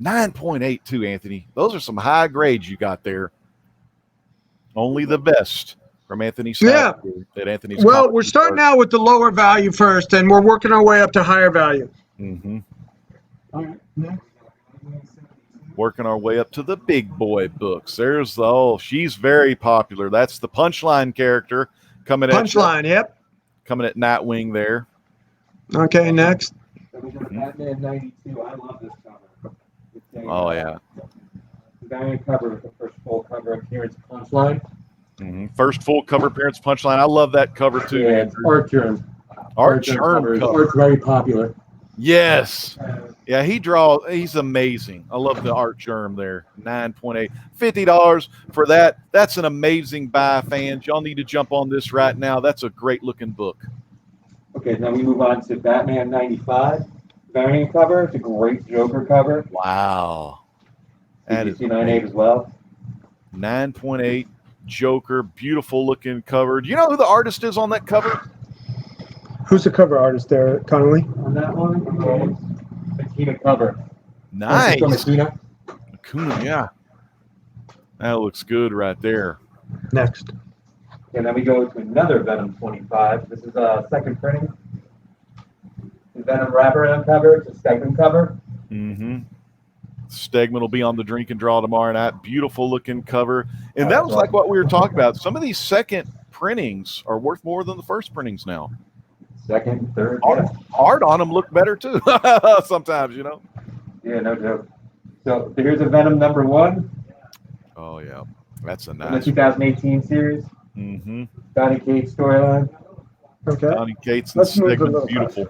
9.8 too, Anthony. Those are some high grades you got there. Only the best from Anthony Snyder. Yeah. At Anthony's Well, we're starting out with the lower value first, and we're working our way up to higher value. All right, next. Working our way up to the big boy books. There's she's very popular. That's the Punchline character coming at Punchline, yep. Coming at Nightwing there. Okay, next. Batman 92. I love this cover. Oh yeah. Batman cover with the first full cover appearance Punchline. First full cover appearance Punchline. I love that cover too. Yeah, Art Germ. Art Germ cover. Art's very popular. Yes. Yeah, he's amazing. I love the Art Germ there. 9.8. $50 for that. That's an amazing buy, fans. Y'all need to jump on this right now. That's a great looking book. Okay, now we move on to Batman 95. Variant cover. It's a great Joker cover. Wow. That is 9.8 as well. 9.8 Joker. Beautiful looking cover. Do you know who the artist is on that cover? Who's the cover artist there, Connolly? On that one, Akina cover. Nice. Akina. Acuna, yeah. That looks good right there. Next. And then we go to another Venom 25. This is a second printing. The Venom wraparound cover. It's a Stegman cover. Mm-hmm. Stegman will be on the drink and draw tomorrow night. Beautiful looking cover. And that was like what we were talking about. Some of these second printings are worth more than the first printings now. Second, third. Art on them look better too. Sometimes, you know. Yeah, no joke. So here's a Venom number 1. Oh yeah, that's a In the nice 2018 series. Mm-hmm. Donny Cates storyline. Okay. Donny Cates and Let's move a Stegman, little beautiful.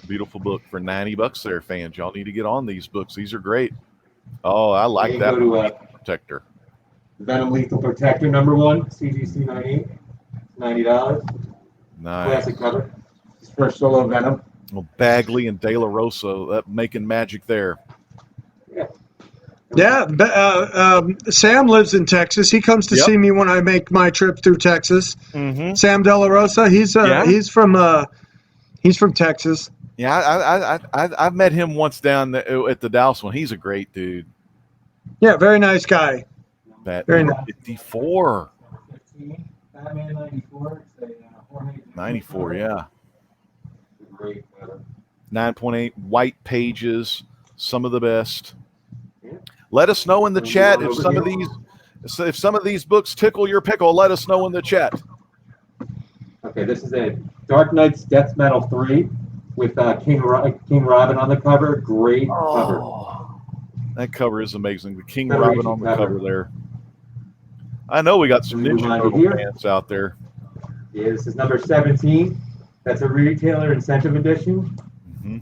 Beautiful book for $90 there, fans. Y'all need to get on these books. These are great. Oh, I like that. Go to Protector. Venom Lethal Protector number 1, CGC 98. $90. Nice. Classic cover. His first solo Venom. Well, Bagley and De La Rosa making magic there. Yeah, Sam lives in Texas. He comes to see me when I make my trip through Texas. Mm-hmm. Sam De La Rosa. He's from Texas. Yeah, I've met him once down at the Dallas one. He's a great dude. Yeah, very nice guy. Very nice. 54. Batman 94. 94, yeah. Great cover. 9.8 white pages, some of the best. Let us know in the chat if some of these books tickle your pickle. Let us know in the chat. Okay, this is a Dark Knight's Death Metal 3 with King Robin on the cover. Great cover. That cover is amazing. The King Robin on the cover there. I know we got some Ninja Turtle fans out there. Yeah, this is number 17. That's a retailer incentive edition. Mm-hmm.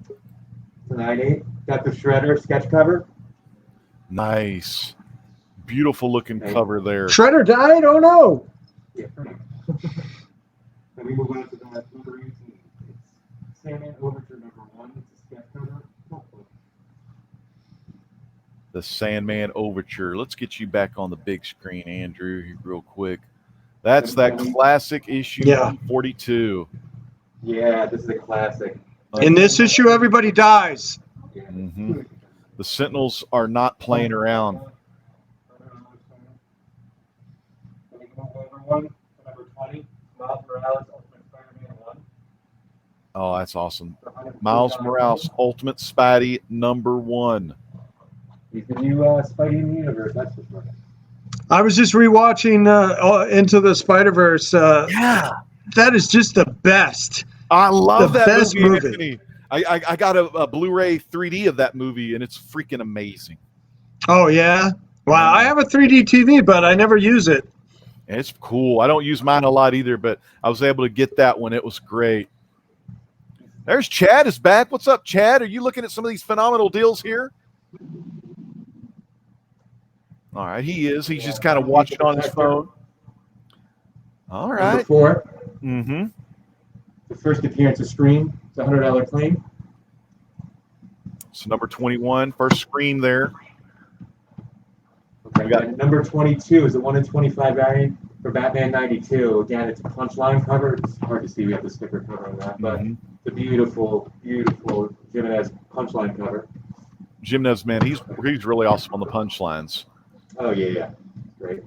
It's a 9.8. Got the Shredder sketch cover. Nice. Beautiful looking cover there. Shredder died? Oh no. Yeah. Then we move on to the number 18. It's Sandman Overture number 1. It's a sketch cover. The Sandman Overture. Let's get you back on the big screen, Andrew, real quick. That's that classic issue 42. Yeah, this is a classic. In this issue, everybody dies. Mm-hmm. The Sentinels are not playing around. Number 20, Miles Morales, Ultimate Spider-Man 1. Oh, that's awesome. Miles Morales, Ultimate Spidey, number 1. He's the new Spidey in the universe, that's for sure. I was just rewatching Into the Spider-Verse. Yeah. That is just the best. I love the that best movie. movie. Anthony. I got a Blu-ray 3D of that movie, and it's freaking amazing. Oh, yeah? Wow, I have a 3D TV, but I never use it. It's cool. I don't use mine a lot either, but I was able to get that one. It was great. There's Chad is back. What's up, Chad? Are you looking at some of these phenomenal deals here? All right, he is. He's just kind of watching on his phone. All right. Number 4. Mm-hmm. The first appearance of Scream. It's a $100 claim. So number 21, first Scream there. Okay, and number 22 is the 1 in 25 variant for Batman 92. Again, it's a punchline cover. It's hard to see. We have the sticker cover on that, but it's a beautiful, beautiful Jimenez punchline cover. Jimenez, man, he's really awesome on the punchlines. Oh, yeah. Great.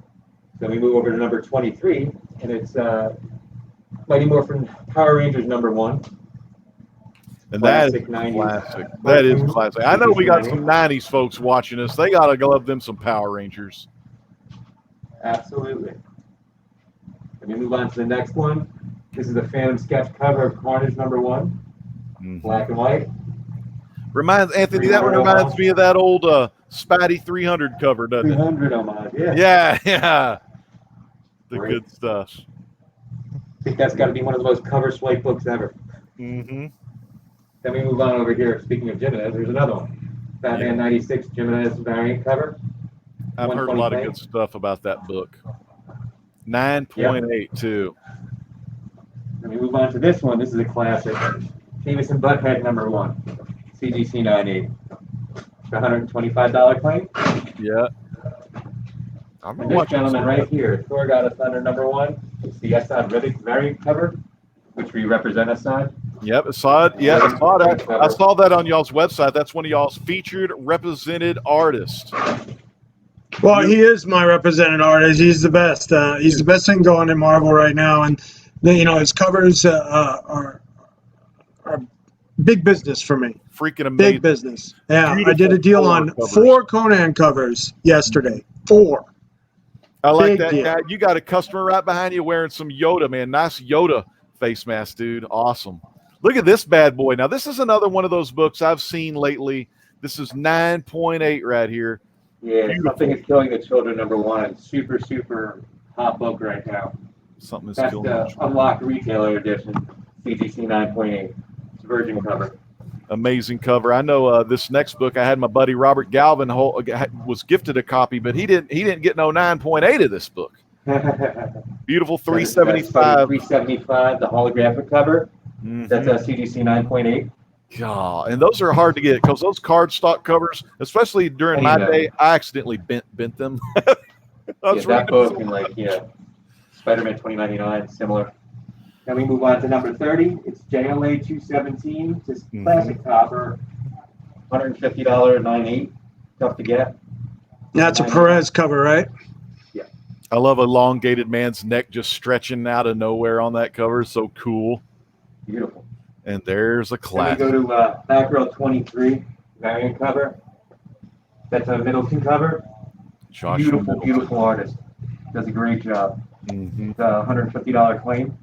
Then we move over to number 23, and it's Mighty Morphin Power Rangers number 1. And that is classic. That is classic. I know we got some 90s folks watching us. They got to love them some Power Rangers. Absolutely. Let me move on to the next one. This is the Phantom sketch cover of Carnage number 1. Black and white. Anthony, that one reminds me of that old Spidey 300 cover, doesn't it? 300 homage, yeah. Yeah. The good stuff. I think that's got to be one of the most cover swipe books ever. Mm-hmm. Then we move on over here. Speaking of Jimenez, there's another one. Batman 96 Jimenez variant cover. I've heard a lot of good stuff about that book. 9.8 too. Then we move on to this one. This is a classic. Beavis and Butthead number 1. CGC 98. The $125 claim. Yeah. And this gentleman right here, Thor God of Thunder number 1. It's the Assad Riddick variant cover, which we represent Assad. Yep, Assad. Yeah, I saw that. I saw that on y'all's website. That's one of y'all's featured represented artists. Well, he is my represented artist. He's the best. He's the best thing going in Marvel right now, and his covers are big business for me. Freaking amazing. Big business. Yeah, Beautiful I did a deal on covers. 4 Conan covers yesterday. 4. I like Big that deal. guy. You got a customer right behind you wearing some Yoda, man. Nice Yoda face mask, dude. Awesome. Look at this bad boy. Now, this is another one of those books I've seen lately. This is 9.8 right here. Yeah, Something is Killing the Children, #1. Super, super hot book right now. Something is That's killing the the children. Unlocked Retailer Edition, CGC 9.8. It's a virgin cover. Amazing cover. I know this next book I had my buddy Robert Galvin was gifted a copy, but he didn't get no 9.8 of this book. Beautiful 375. 375, the holographic cover. Mhm. That's a CGC 9.8. God, and those are hard to get because those cardstock covers, especially during my day, I accidentally bent them. That book and Spider-Man 2099, similar. Then we move on to number 30. It's JLA 217, just classic copper, $150, 9.8. Tough to get. That's a Perez cover, right? Yeah. I love elongated man's neck just stretching out of nowhere on that cover. So cool. Beautiful. And there's a classic. Then we go to Batgirl 23 variant cover. That's a Middleton cover. Joshua Beautiful, Middleton. beautiful artist. Does a great job. Mm-hmm. It's a $150 claim.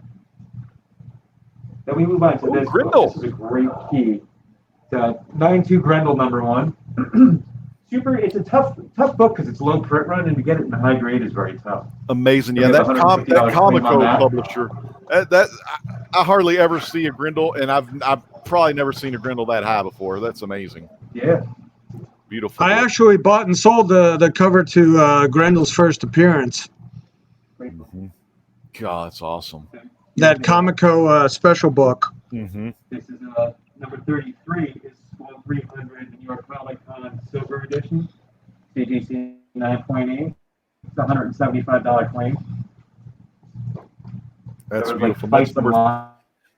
Then we move on to this Grendel. book. This is a great key. It's 92 Grendel #1. It's a tough book because it's low print run, and to get it in high grade is very tough. Amazing. So Yeah, we have that $150 Comic claim on that. publisher. I hardly ever see a Grendel, and I've probably never seen a Grendel that high before. That's amazing. Yeah. Beautiful. I actually bought and sold the cover to Grendel's first appearance. Mm-hmm. God, that's awesome. That Comico special book. Mm-hmm. This is number 33 is 300 New York Comic Con Silver Edition, CGC 9.8. It's a $175 claim. That's So beautiful. Like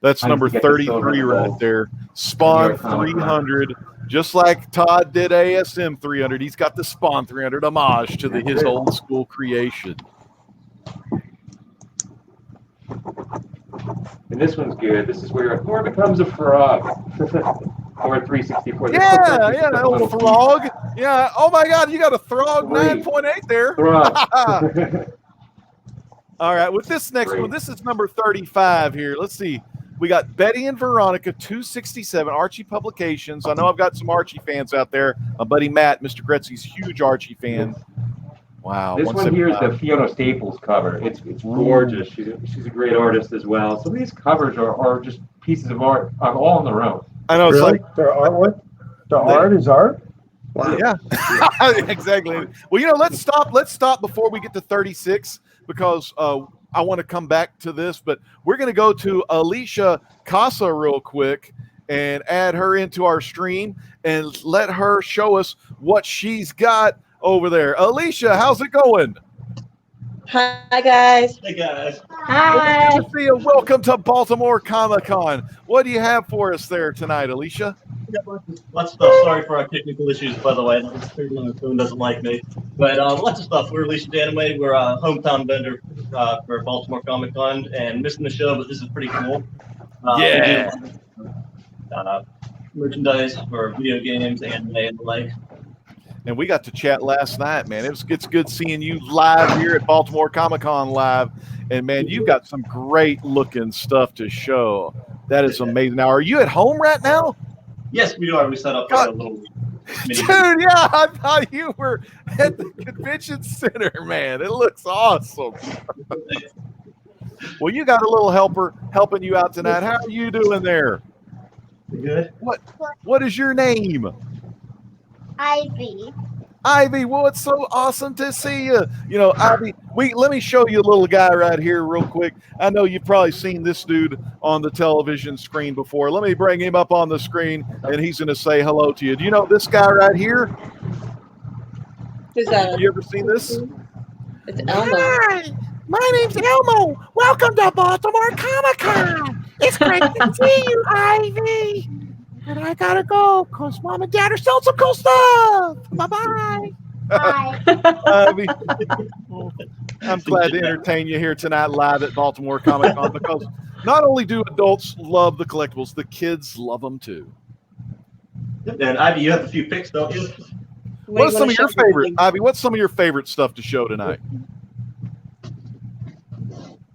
That's number to get the 33 silver right gold. there. Spawn New York Comic Con. 300, just like Todd did ASM 300. He's got the Spawn 300 homage to his old school creation. And this one's good. This is where Thor becomes a frog. Or 364. This Yeah, looks like just a that old little frog. Yeah. Oh my God, you got a Throg Great. 9.8 there. Frog. All right, with this next one, this is number 35 here. Let's see. We got Betty and Veronica 267, Archie Publications. I know I've got some Archie fans out there. My buddy Matt, Mr. Gretzy's huge Archie fan. Wow. This one here is the Fiona Staples cover. It's gorgeous. She's a great artist as well. Some of these covers are just pieces of art all on their own. I know, it's Really? like Their artwork? The art is art? Wow. Yeah, exactly. Well, let's stop before we get to 36 because I want to come back to this, but we're going to go to Alicia Casa real quick and add her into our stream and let her show us what she's got over there. Alicia, how's it going? Hi, guys. Hey, guys. Hi. Good to see you. Welcome to Baltimore Comic Con. What do you have for us there tonight, Alicia? Lots of stuff. Sorry for our technical issues, by the way. My phone doesn't like me. But lots of stuff. We're Alicia Anime. We're a hometown vendor for Baltimore Comic Con, and missing the show, but this is pretty cool. Yeah. We do, merchandise for video games, anime, and the like. And we got to chat last night, man. It's good seeing you live here at Baltimore Comic Con live. And man, you've got some great looking stuff to show. That is amazing. Now, are you at home right now? Yes, we are. We set up a little mini. Dude, yeah, I thought you were at the convention center, man. It looks awesome. Well, you got a little helper helping you out tonight. How are you doing there? Good. What is your name? Ivy. Ivy, well, it's so awesome to see you. Ivy, let me show you a little guy right here real quick. I know you've probably seen this dude on the television screen before. Let me bring him up on the screen, and he's going to say hello to you. Do you know this guy right here? Who's that? You ever seen this? It's Elmo. Hi, my name's Elmo. Welcome to Baltimore Comic Con. It's great to see you, Ivy. And I gotta go because Mom and Dad are selling some cool stuff. Bye-bye. Ivy, I'm glad to entertain you here tonight live at Baltimore Comic Con because not only do adults love the collectibles, the kids love them too. And Ivy, you have a few picks, don't you? What's some of your favorite, Ivy? What's some of your favorite stuff to show tonight?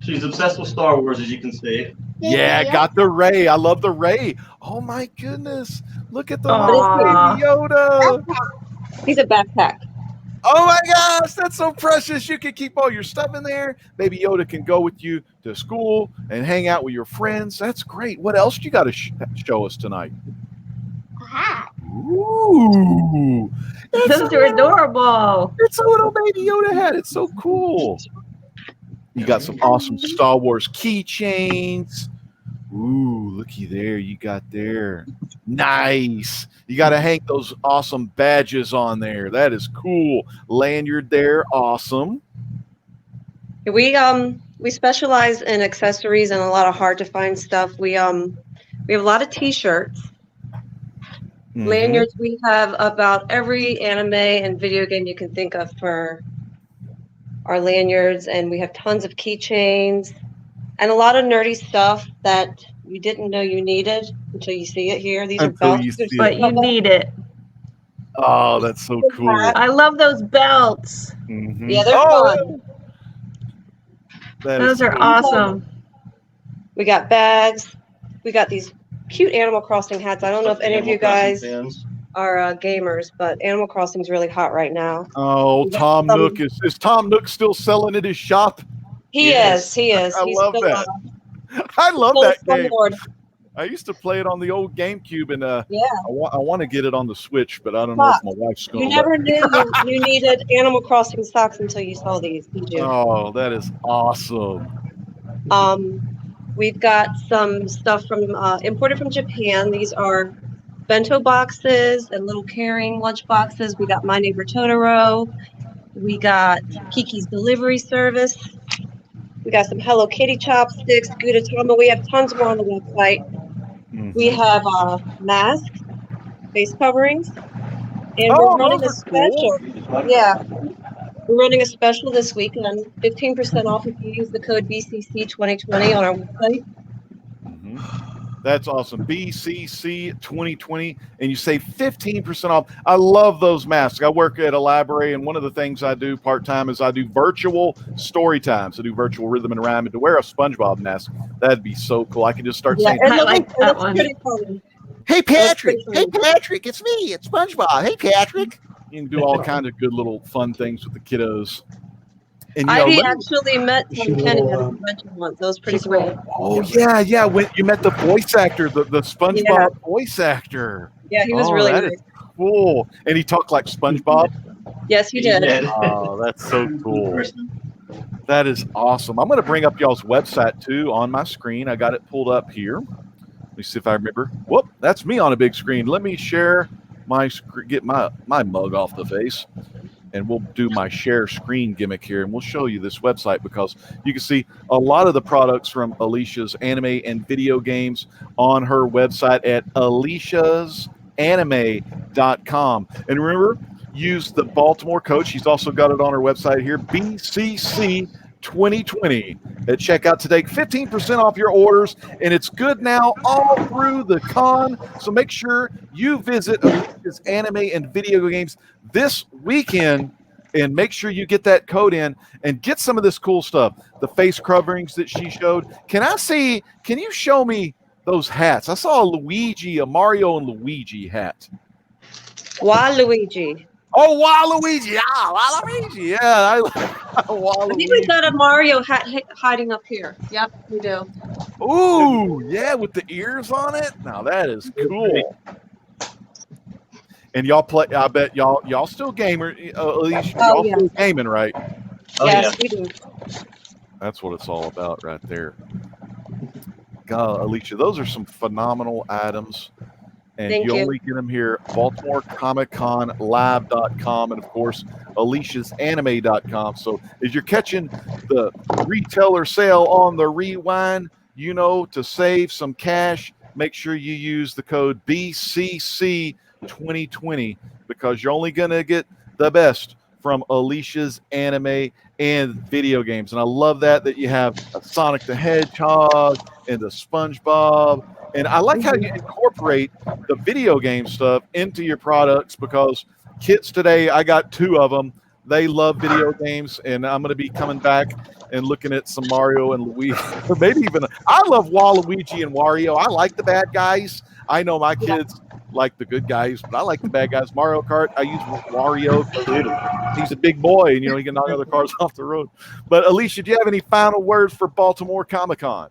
She's obsessed with Star Wars, as you can see. Yeah, got the Ray. I love the Ray. Oh my goodness! Look at the Aw. Baby Yoda. He's a backpack. Oh my gosh, that's so precious. You can keep all your stuff in there. Baby Yoda can go with you to school and hang out with your friends. That's great. What else you got to show us tonight? Ooh, Those are adorable. It's a little Baby Yoda hat. It's so cool. You got some awesome Star Wars keychains. Ooh, looky there. You got there. Nice. You got to hang those awesome badges on there. That is cool. Lanyard there. Awesome. We specialize in accessories and a lot of hard to find stuff. We have a lot of t-shirts. Lanyards, we have about every anime and video game you can think of for our lanyards, and we have tons of keychains and a lot of nerdy stuff that you didn't know you needed until you see it here. These are belts, but you need it. Oh, that's so cool. I love those belts. Yeah, they're fun. Those are awesome. We got bags. We got these cute Animal Crossing hats. I don't know if any of you guys are gamers, but Animal Crossing's really hot right now. Oh, Tom Nook. Is Tom Nook still selling at his shop? He is. I love that. I love that game. I used to play it on the old GameCube, and I want to get it on the Switch, but I don't know if my wife's going to. You never knew you needed Animal Crossing socks until you saw these, did you? Oh, that is awesome. We've got some stuff from imported from Japan. These are bento boxes and little carrying lunch boxes. We got My Neighbor Totoro. We got Kiki's Delivery Service. We got some Hello Kitty chopsticks, Gudetama. We have tons more on the website. We have masks, face coverings, and we're running a special. Yeah, we're running a special this weekend, 15% off if you use the code BCC 2020 on our website. That's awesome. BCC 2020, and you save 15% off. I love those masks. I work at a library, and one of the things I do part-time is I do virtual story times. I do virtual rhythm and rhyme, and to wear a SpongeBob mask, that'd be so cool. I can just start saying, I like that one. Hey, Patrick. Hey, Patrick. It's me. It's SpongeBob. Hey, Patrick. You can do all kinds of good little fun things with the kiddos. And, Ivy actually met Tom Kenny at a convention once. That was pretty cool. Oh, yeah. When you met the voice actor, the SpongeBob voice actor. Yeah, he was really that nice. is cool. And he talked like SpongeBob. Yes, he did. Oh, that's so cool. That is awesome. I'm going to bring up y'all's website, too, on my screen. I got it pulled up here. Let me see if I remember. Whoop, that's me on a big screen. Let me share my screen, get my mug off the face. And we'll do my share screen gimmick here, and we'll show you this website because you can see a lot of the products from Alicia's anime and video games on her website at aliciasanime.com. And remember, use the Baltimore code. She's also got it on her website here, BCC 2020 at checkout to take 15% off your orders, and it's good now all through the con. So make sure you visit Alicia's anime and video games this weekend and make sure you get that code in and get some of this cool stuff. The face coverings that she showed. Can you show me those hats? I saw a Mario and Luigi hat. Waluigi. Oh, Waluigi. Waluigi. Yeah. I think we've got a Mario hat hiding up here. Yep, we do. Ooh, yeah, with the ears on it. Now that is cool. And y'all play. I bet y'all still gamer. At least y'all still gaming, right? Yes, we do. That's what it's all about, right there. God, Alicia, those are some phenomenal items. And Thank you you. only get them here at BaltimoreComicConLive.com and, of course, Alicia'sAnime.com. So as you're catching the retailer sale on the rewind, to save some cash, make sure you use the code BCC2020 because you're only going to get the best from Alicia's anime and video games. And I love that you have a Sonic the Hedgehog and the SpongeBob. And I like how you incorporate the video game stuff into your products, because kids today, I got 2 of them. They love video games, and I'm going to be coming back and looking at some Mario and Luigi. Or maybe even, I love Waluigi and Wario. I like the bad guys. I know my kids like the good guys, but I like the bad guys. Mario Kart, I use Wario because he's a big boy, and he can knock other cars off the road. But Alicia, do you have any final words for Baltimore Comic Con?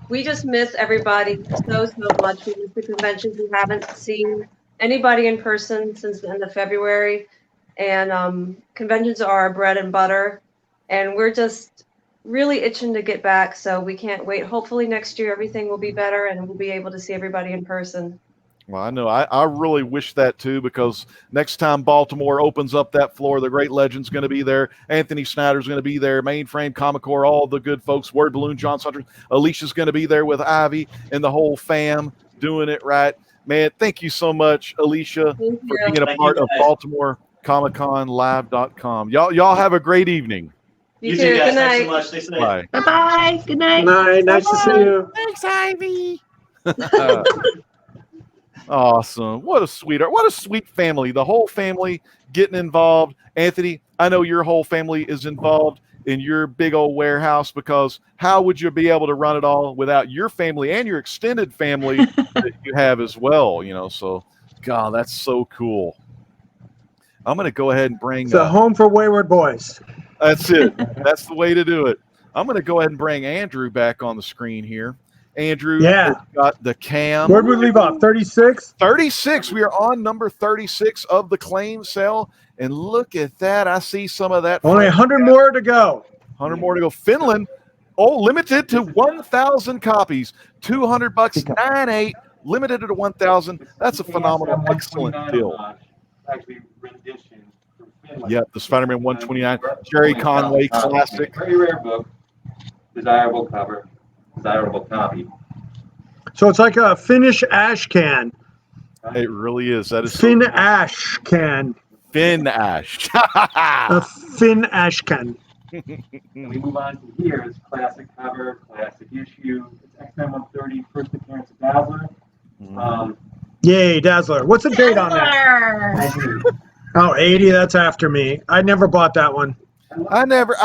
We just miss everybody so much. We miss the conventions. We haven't seen anybody in person since the end of February, and conventions are our bread and butter, and we're just really itching to get back, so we can't wait. Hopefully next year everything will be better and we'll be able to see everybody in person. Well, I know. I really wish that too, because next time Baltimore opens up that floor, the Great Legend's going to be there. Anthony Snyder's going to be there. Mainframe Comic Con, all the good folks. Word Balloon, John Saunders. Alicia's going to be there with Ivy and the whole fam doing it right. Man, thank you so much, Alicia, for being a part of Baltimore Comic Con Live.com. Y'all have a great evening. You too. Guys. Good night. Thanks so much. Stay safe. Bye. Bye-bye. Good night. Night. Nice to see you. Thanks, Ivy. Awesome. What a sweet family. The whole family getting involved. Anthony, I know your whole family is involved in your big old warehouse, because how would you be able to run it all without your family and your extended family that you have as well? So God, that's so cool. I'm going to go ahead and bring It's a home for wayward boys. That's it. That's the way to do it. I'm going to go ahead and bring Andrew back on the screen here. Andrew has got the cam. Where'd we leave off? 36? 36. We are on number 36 of the claim sale. And look at that. I see some of that. Only 100 more to go. 100 more to go. Finland, limited to 1,000 copies. $200, 9.8, limited to 1,000. That's a phenomenal, excellent deal. Actually, rendition. Yep, the Spider-Man 129 Jerry Conway classic. Very rare book. Desirable cover. Desirable copy. So it's like a Finnish ash can. It really is. That is Finn ash can. Finn ash. A Finn ash can. And we move on to here. It's classic cover, classic issue. It's X-Men 130, first appearance of Dazzler. Yay, Dazzler. What's the date on that? Oh, 80. That's after me. I never bought that one. I never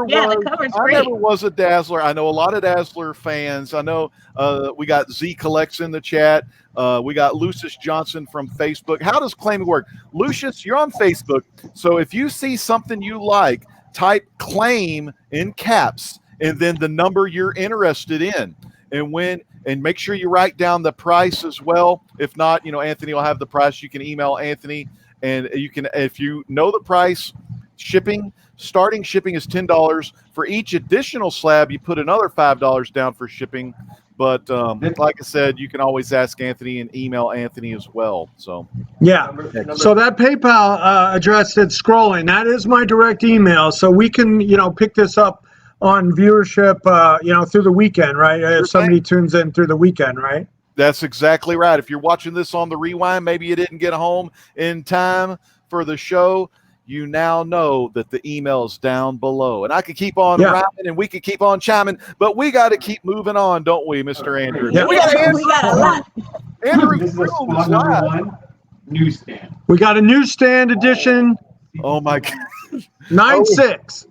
was a Dazzler. I know a lot of Dazzler fans. I know we got Z Collects in the chat. We got Lucius Johnson from Facebook. How does claiming work? Lucius, you're on Facebook. So if you see something you like, type claim in caps and then the number you're interested in. And make sure you write down the price as well. If not, Anthony will have the price. You can email Anthony, and you can, if you know the price, starting shipping is $10. For each additional slab, you put another $5 down for shipping. But like I said, you can always ask Anthony and email Anthony as well. So yeah. So that PayPal address that's scrolling, that is my direct email. So we can, pick this up on viewership, through the weekend, right? If somebody tunes in through the weekend, right? That's exactly right. If you're watching this on the rewind, maybe you didn't get home in time for the show, you now know that the email is down below. And I could keep on rhyming and we could keep on chiming, but we got to keep moving on, don't we, Mr. Andrew? Yeah. We got a lot. Andrew This is a spot number 1 newsstand. We got a newsstand edition. Oh, my God. 9.6.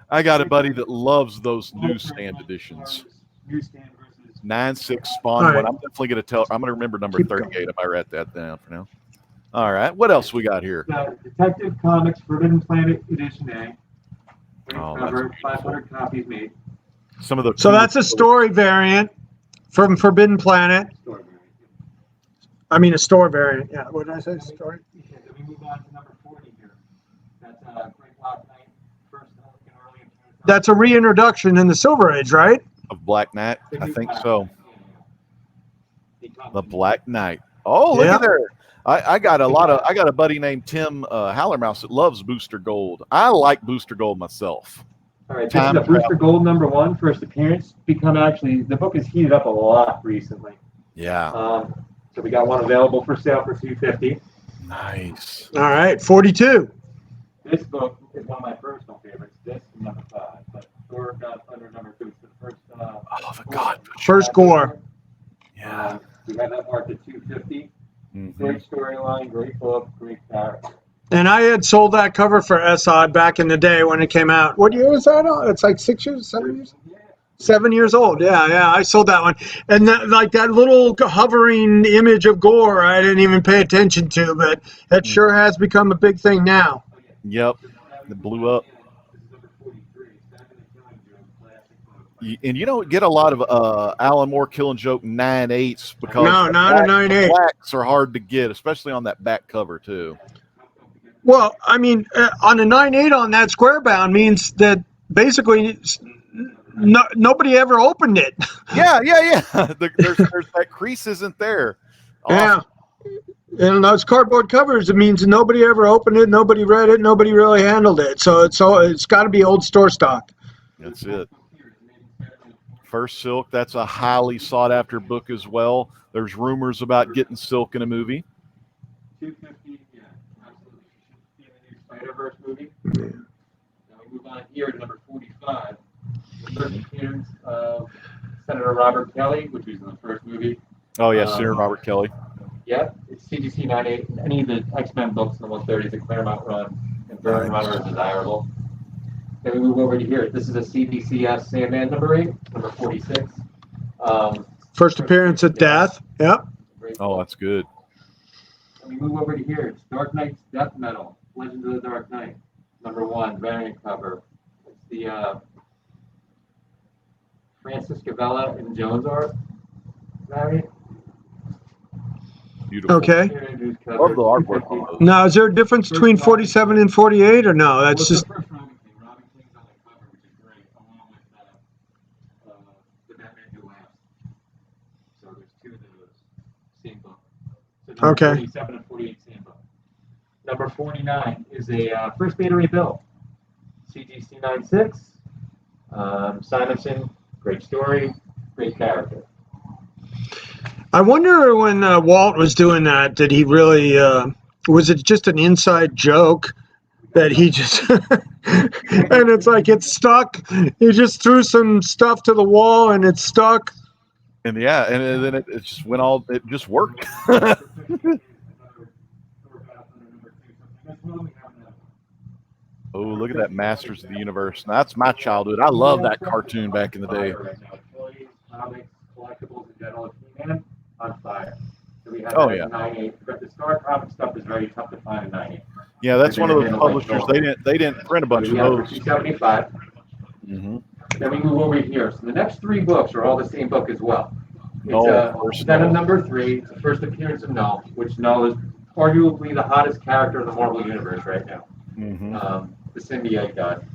I got a buddy that loves those newsstand editions. Newsstand versus 9.6 Spawn All right. one. I'm definitely going to I'm going to remember number 38 if I write that down for now. All right. What else we got here? Detective Comics Forbidden Planet Edition A. Oh, Cover, that's 500 copies made. Some of the So that's a story variant from Forbidden Planet. Story variant. I mean, a store variant. Yeah. What did I say? Story. Okay, then we move on to number 40 here. That's Great Black Knight, first look in early appearance. That's a reintroduction in the Silver Age, right? of Black Knight. I think so. The Black Knight. Oh, look at there. I got a buddy named Tim Hallermouse that loves Booster Gold. I like Booster Gold myself. All right, this is a Booster Gold number 1, first appearance. The book has heated up a lot recently. Yeah. So we got one available for sale for $250. Nice. All right, 42. This book is one of my personal favorites. This and number 5, but Thor got under number 2. It's the first. Oh, the God. First Gore. Yeah. We had that marked at 250. Great storyline, great book, great character. And I had sold that cover for SI back in the day when it came out. What year was that? It's like 6 years, 7 years? 7 years old. Yeah. I sold that one. And that, like that little hovering image of Gore, I didn't even pay attention to, but it sure has become a big thing now. Yep. It blew up. And you don't get a lot of Alan Moore Killing Joke 9/8 because No, not a 9/8. blacks are hard to get, especially on that back cover too. Well, I mean, on a 9/8 on that square bound means that basically nobody ever opened it. Yeah. There's that crease isn't there. Awesome. Yeah. And those cardboard covers, it means nobody ever opened it, nobody read it, nobody really handled it. So it's got to be old store stock. That's it. First Silk, that's a highly sought after book as well. There's rumors about getting Silk in a movie. 250, yeah, absolutely. You should see the new Spider-Verse movie. Now we move on here to number 45. The first appearance of Senator Robert Kelly, which was in the first movie. Oh, yeah, Senator Robert Kelly. Yeah, it's CGC 98. Any of the X-Men books in the 130s, the Claremont run, and Burn Runner is desirable. Then we move over to here. This is a CBCS Sandman number 8, number 46. First appearance of Death. Yep. Oh, that's good. And we move over to here. It's Dark Knight's Death Metal, Legend of the Dark Knight, number 1, variant cover. It's the Francis Gavella and Jones art variant. Beautiful. Okay. Love the artwork on those. Now, is there a difference between 47 and 48 or no? That's just. Okay. 47 and 48 same book. Number 49 is a first beta rebuild. CGC 96. Simonson, great story, great character. I wonder when Walt was doing that, did he really, was it just an inside joke that he just, and it's like it's stuck. He just threw some stuff to the wall and it's stuck. And yeah, and then it just went all, it just worked. Oh, look at that Masters of the Universe. Now, that's my childhood. I love that cartoon back in the day. Comics, collectibles, in general, He-Man on fire. So we have 9/8. But the Star comic stuff is very tough to find in 9/8. Yeah, that's one of those publishers. They didn't print a bunch of those. 275. Then we move over here. So the next 3 books are all the same book as well. It's Venom number 3. It's the first appearance of Null, which Null is arguably the hottest character in the Marvel Universe right now. The symbiote god.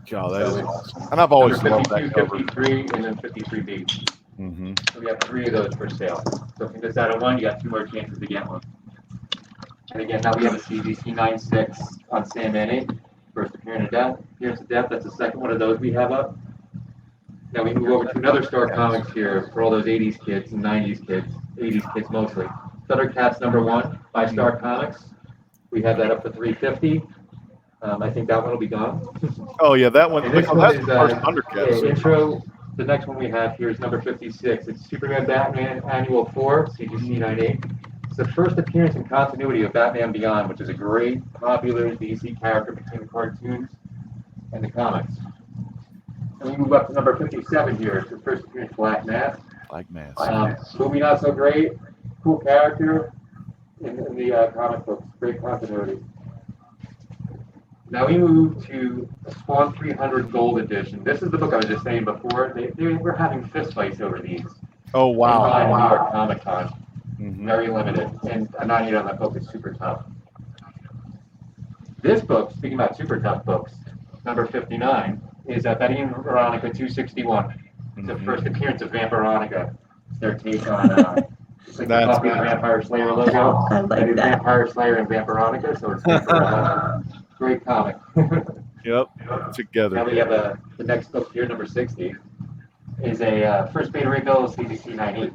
God, that is awesome. And I've always loved that cover. 53, and then 53B. So we have 3 of those for sale. So if you miss out on one, you got 2 more chances to get one. And again, now we have a CGC 96 on Sandman 8. First appearance of Death. That's the second one of those we have up. Now we move over to another Star Comics here for all those 80s kids and 90s kids, 80s kids mostly. Thundercats number 1 by Star Comics. We have that up for $350. I think that one will be gone. Oh yeah, that one. This one is the first Thundercats. intro. The next one we have here is number 56. It's Superman Batman Annual 4, CGC 98. It's the first appearance in continuity of Batman Beyond, which is a great, popular DC character between the cartoons and the comics. And we move up to number 57 here. It's the first appearance of Black Mask. Black Mask. Movie not so great, cool character in the comic books. Great continuity. Now we move to Spawn 300 Gold Edition. This is the book I was just saying before. They were having fistfights over these. Oh, wow. New York Comic Con. Very limited. And a 98 on that book is super tough. This book, speaking about super tough books, number 59, is Betty and Veronica 261. It's the first appearance of Vampironica. It's their take on it's like the copy of the Vampire Slayer logo. I like and it's that. Vampire Slayer and Vampironica, so it's great comic. Yep, together. Now we have the next book here, number 60, is a first beta rebuild of CGC 98.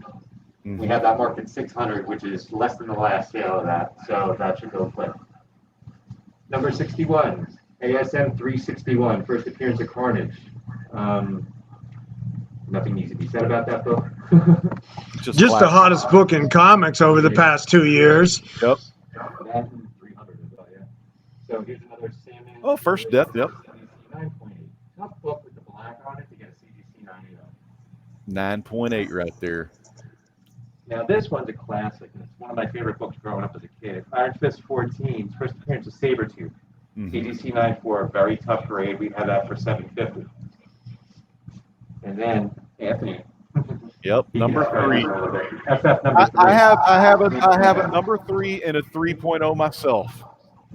We have that marked at 600, which is less than the last sale of that, so that should go quick. Number 61, ASM 361, first appearance of Carnage. Nothing needs to be said about that book. Just the hottest book in comics over the past 2 years. Yep. That and 300 as well, yeah. So here's another Sandman. Oh, First Death, yep. 9.8. Tough book with the black on it to get a CGC 980. 9.8 right there. Now this one's a classic, and it's one of my favorite books growing up as a kid. Iron Fist 14, first appearance of Sabretooth. CGC 9.4, very tough grade. We had that for $750. And then Anthony. Yep, number 3. FF number 3. I have a number 3 and a 3.0 myself.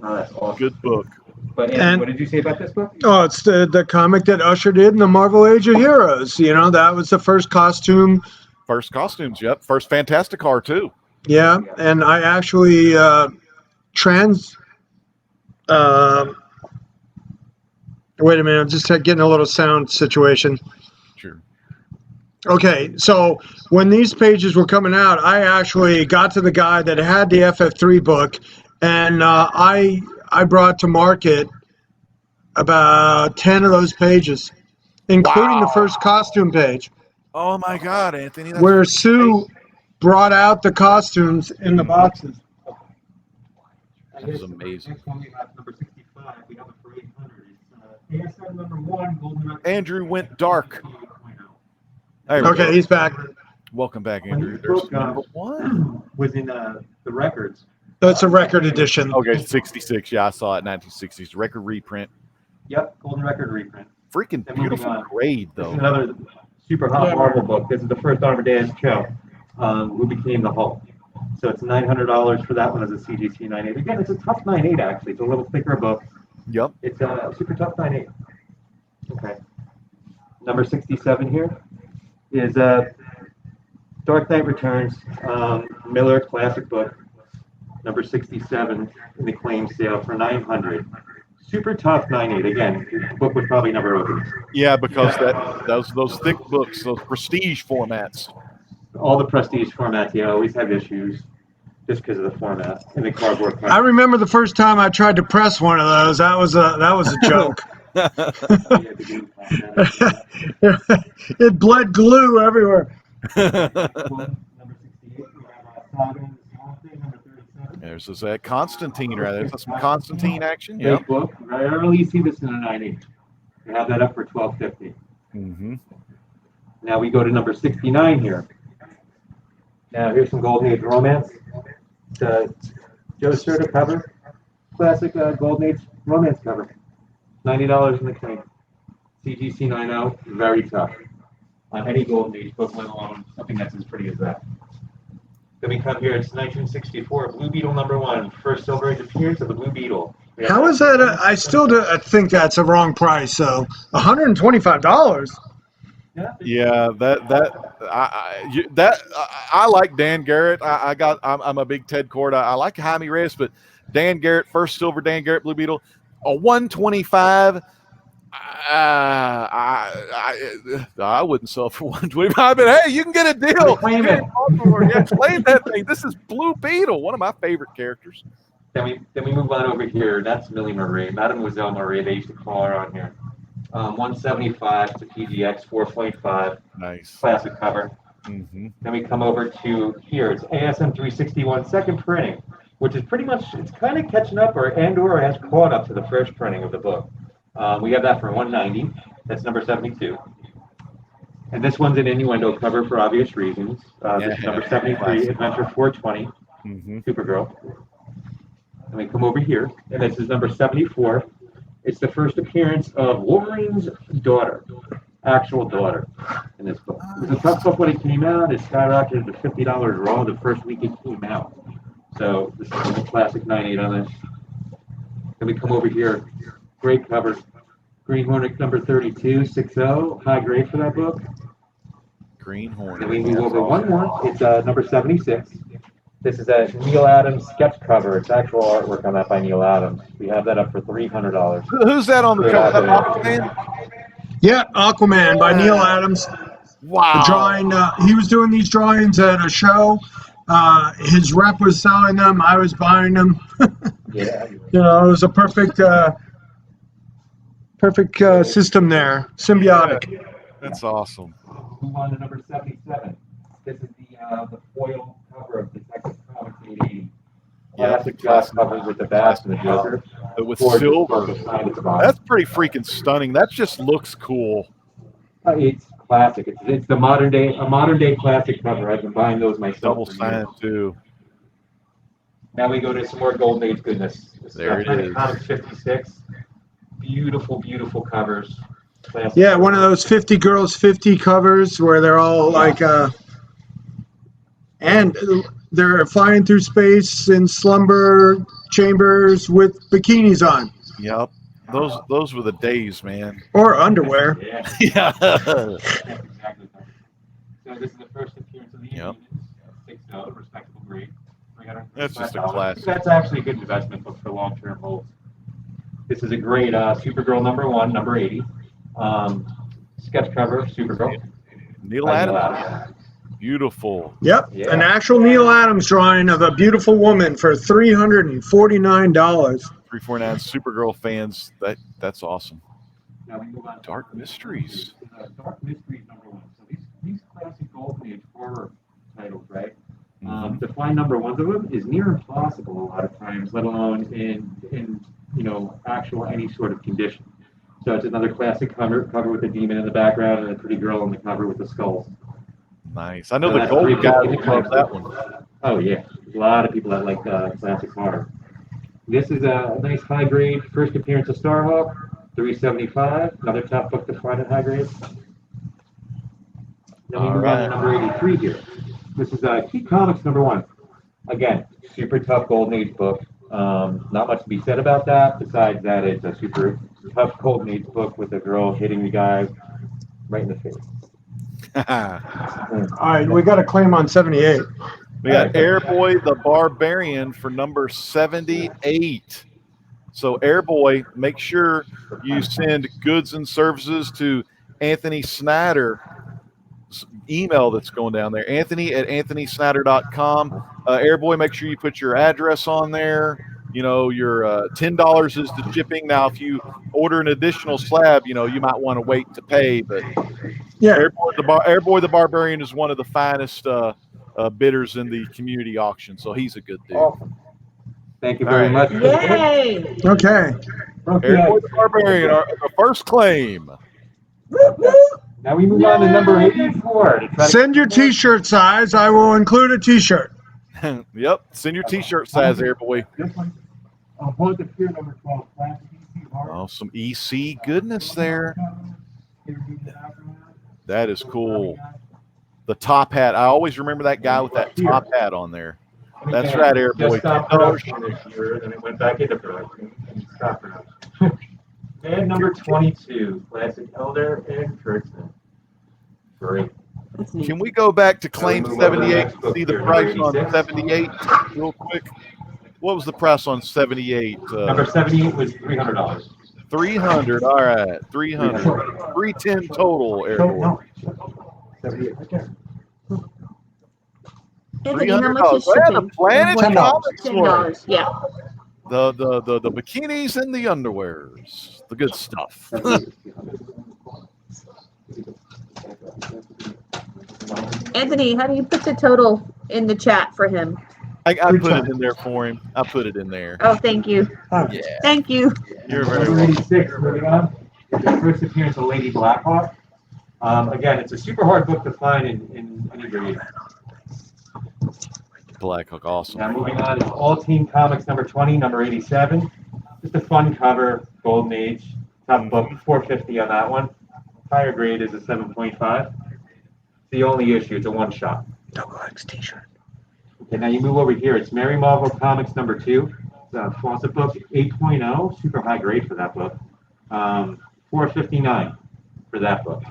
Oh, that's awesome. Good book. But Anthony, what did you say about this book? Oh, it's the comic that ushered in the Marvel Age of Heroes. You know, that was the first costume. First costumes, yep. First Fantastic Car, too. Yeah, and I actually wait a minute, I'm just getting a little sound situation. Sure. Okay, so when these pages were coming out, I actually got to the guy that had the FF3 book, and I brought to market about 10 of those pages, including the first costume page. Oh my God, Anthony! That's Where Sue brought out the costumes in the boxes. That is amazing. Next one we have number 65. We have it for 800. It's ASM number 1, Golden. Andrew went dark. Okay, he's back. Welcome back, Andrew. When There's the book number 1. was in the records. That's a record edition. Okay, 66. Yeah, I saw it. 1960s record reprint. Yep, Golden Record reprint. Freaking Then moving beautiful on. grade, This though. is another super hot Marvel book. This is the first Armored Cho, who became the Hulk. So it's $900 for that one as a CGC 9.8. Again, it's a tough 9.8 actually. It's a little thicker book. Yep. It's a super tough 9.8. Okay. Number 67 here is Dark Knight Returns, Miller classic book. Number 67 in the claim sale for $900. Super tough 9.8. Again, the book would probably never open. Yeah, because those thick books, those prestige formats. All the prestige formats, yeah, always have issues just because of the format and the cardboard cover. I remember the first time I tried to press one of those. That was a joke. It bled glue everywhere. There's this Constantine right there. There's some Constantine action. Great Yep. book. Rarely you see this in a 9.8. You have that up for $12.50. Mm-hmm. Now we go to number 69 here. Now here's some Golden Age romance. The Joe Certa cover, classic Golden Age romance cover. $90 in the claim. CGC 9.0, very tough. On any Golden Age book, let alone something that's as pretty as that. Then we come here, it's 1964, Blue Beetle number 1, first Silver Age appearance of the Blue Beetle. How is that? I still think that's a wrong price. So $125. Yeah, I like Dan Garrett. I'm a big Ted Cord. I like Jaime Reyes, but Dan Garrett, first silver Dan Garrett Blue Beetle, a 125. I wouldn't sell for 125, but hey, you can get a deal. Claim it. Yeah, claim that thing. This is Blue Beetle, one of my favorite characters. Then we move on over here. That's Millie Marie, Mademoiselle Marie. They used to call her on here. 175 to PGX 4.5. Nice. Classic cover. Mm-hmm. Then we come over to here. It's ASM 361 second printing, which is pretty much, it's kind of catching up or has caught up to the first printing of the book. We have that for $190. That's number 72. And this one's an innuendo cover for obvious reasons. This is number 73, Adventure 420, Supergirl. And we come over here, and this is number 74. It's the first appearance of Wolverine's daughter, actual daughter, in this book. It was a tough book when it came out. It skyrocketed to $50 raw the first week it came out. So this is a classic 9.8 on this. Then we come over here, great cover. Green Hornet number 32, 6.0, high grade for that book. Green Hornet. Then we move over one more. It's number 76. This is a Neil Adams sketch cover. It's actual artwork on that by Neil Adams. We have that up for $300. Who's that on the cover? Aquaman? Yeah, Aquaman by Neil Adams. Wow. The drawing. He was doing these drawings at a show. His rep was selling them. I was buying them. Yeah. You know, it was a perfect system there, symbiotic. That's awesome. Move on to number 77. This is the foil cover of Detective Comics 880. Classic glass cover with the Bats and the Joker. With Gorgeous silver. purple sign at the bottom. That's pretty freaking stunning. That just looks cool. It's classic. It's the modern day classic cover. I've been buying those myself. Double for sign years. too. Now we go to some more Golden Age goodness. This There is it is. Comics 56. Beautiful, beautiful covers. Classic Yeah, cover. one of those 50 girls 50 covers where they're all like and they're flying through space in slumber chambers with bikinis on Yep. Those were the days, man. or underwear. Yeah. Yeah. That's exactly right. So this is the first appearance of the Yep. Indians. 6.0, respectable grade. That's just a $325. classic. That's actually a good investment book for long-term holds. This is a great Supergirl #1, number 80. Sketch cover, Supergirl. Neil by Adams. Beautiful. Yep, Yeah. an actual Neil Adams drawing of a beautiful woman for $349. 349 Supergirl fans. That's awesome. Now we move on to Dark Mysteries. Dark Mysteries #1. So these classic Golden Age horror titles, right? Mm-hmm. To find #1s of them is near impossible a lot of times, let alone in actual any sort of condition. So it's another classic cover with a demon in the background and a pretty girl on the cover with the skulls. Nice. I know So the that's gold pretty guy cool. loves that one. Oh yeah, a lot of people that like classic horror. This is a nice high grade first appearance of Starhawk, $375. Another top book to find at high grade. Then we All move on to right. number 83 here. This is Key Comics #1. Again, super tough Golden Age book. Not much to be said about that. Besides that, it's a super tough Golden Age book with a girl hitting the guy right in the face. All right, we got a claim on 78. We got Airboy the Barbarian for number 78. So Airboy, make sure you send goods and services to Anthony Snyder email that's going down there, Anthony@AnthonySnyder.com. Airboy, make sure you put your address on there. You know, your $10 is the shipping. Now, if you order an additional slab, you might want to wait to pay. But yeah, Airboy the Barbarian is one of the finest bidders in the community auction, so he's a good dude. Awesome. Thank you very much. Yay! Okay. Airboy the Barbarian, our first claim. Now we move on to number 84. Send your T-shirt size. I will include a T-shirt. Yep. Send your T-shirt size, Airboy. This one, Bullet of Fear #12. Classic EC horror. Oh, some EC goodness there. That is cool. The top hat. I always remember that guy with that top hat on there. That's right, Just Airboy. stopped production this year, and it went back into production and stopped production. And number 22, classic Elder and Kurtzman. Great. Can we go back to claim Move on to the 78 next and book see the here, price number on 86. 78 real quick? What was the price on 78? Number 78 was $300. 300. All right, 300. 310 total, Airboy. 78 right there. Anthony, how much is $300. Yeah, the shipping? Planet Comics store. $10. Yeah. The bikinis and the underwears, the good stuff. Anthony, how do you put the total in the chat for him? I put it in there for him. I put it in there. Oh, thank you. Yeah. Thank you. You're very Number welcome. 86, moving on. It's the first appearance of Lady Blackhawk. Again, it's a super hard book to find in any grade. Blackhawk, awesome. Now moving on is All Team Comics #20, number 87. Just a fun cover, Golden Age. Top book, $450 on that one. Higher grade is a 7.5. The only issue, it's a one-shot. Double X T-shirt. Okay, now you move over here. It's Mary Marvel Comics #2. It's a faucet book, 8.0. Super high grade for that book. $459 for that book.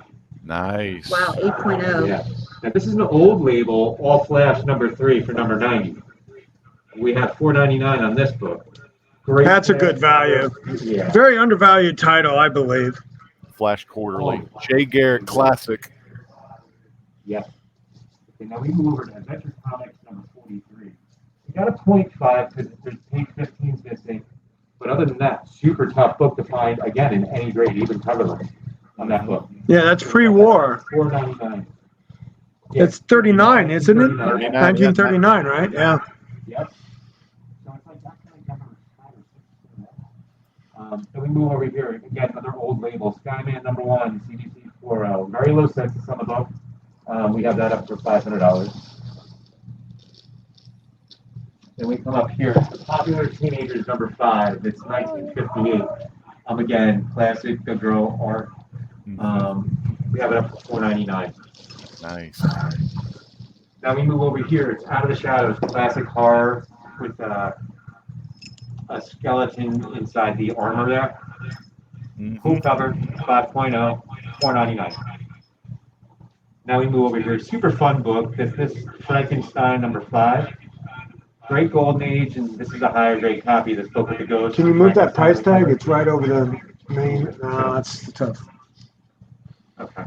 Nice. Wow, 8.0. Yeah. Now this is an old label, All Flash #3 for number 90. We have $4.99 on this book. Great. That's a good value. Yeah. Very undervalued title, I believe. Flash Quarterly. Jay Garrett Classic. Yes. Okay, now we move over to Adventure Comics #43. We got a 0.5 because there's page 15 is missing other than that, super tough book to find, again, in any grade, even coverless on that book. Yeah, that's pre-war. $4.99. It's 39, isn't it? 39, 1939, right? Yeah. Yep. So it's like that kind of number 5 or 6. So we move over here. Again, another old label. Skyman #1, CDC 4L. Very low census on the book. We have that up for $500. Then we come up here. Popular Teenagers #5. It's 1958. Again, classic, good girl art. We have it up for $4.99. Nice. Now we move over here. It's Out of the Shadows, classic horror with a skeleton inside the armor there. Cool cover, 5.0, $4.99. Now we move over here. Super fun book. This Frankenstein #5. Great Golden Age, and this is a higher grade copy. This book with the ghost. Can you move that price tag? It's right over the main. No, that's tough. Okay.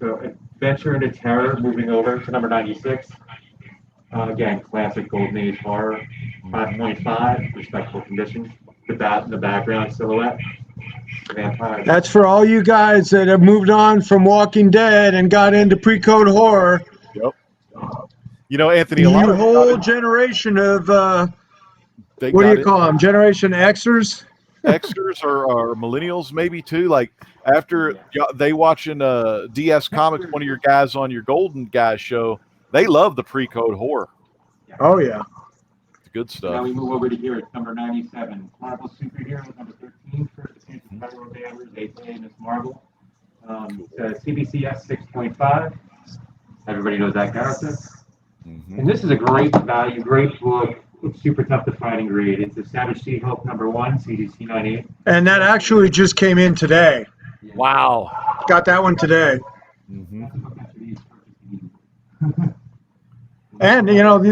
So Adventure into Terror, moving over to #96. Again, classic Golden Age horror. 5.5, respectful condition. The bat in the background silhouette. The vampire. That's for all you guys that have moved on from Walking Dead and got into pre-code horror. Yep. You know, Anthony, a lot You of whole generation of what do you call them? Generation Xers? Xers or millennials maybe too. Like after they watching DS Comics, one of your guys on your Golden Guys show, they love the pre-code horror. Oh yeah, it's good stuff. Now we move over to here. It's #97. Marvel Superhero #13. First appearance of Federal Banners, aka Miss Marvel. CBCS 6.5. Everybody knows that character. And this is a great value, great book. It's super tough to find and grade. It's a Savage She-Hulk #1, CDC 98. and that actually just came in today. Wow, got that one today. And you know,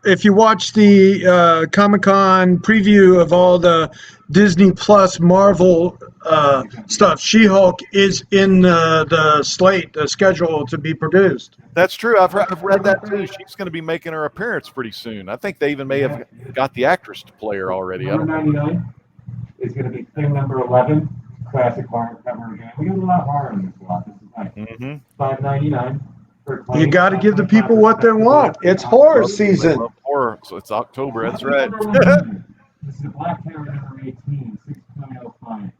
if you watch the Comic-Con preview of all the Disney Plus Marvel stuff, She-Hulk is in the slate, the schedule to be produced. that's true. I've read that too. She's going to be making her appearance pretty soon. I think they even may have got the actress to play her already. I don't know. $199 is going to be Thing #11, classic horror cover again. We got a lot of horror in this lot. This is nice. $5.99. You got to give the people what they want. It's horror season. I love horror, so it's October. That's right. This is a Black Terror #18, 6.05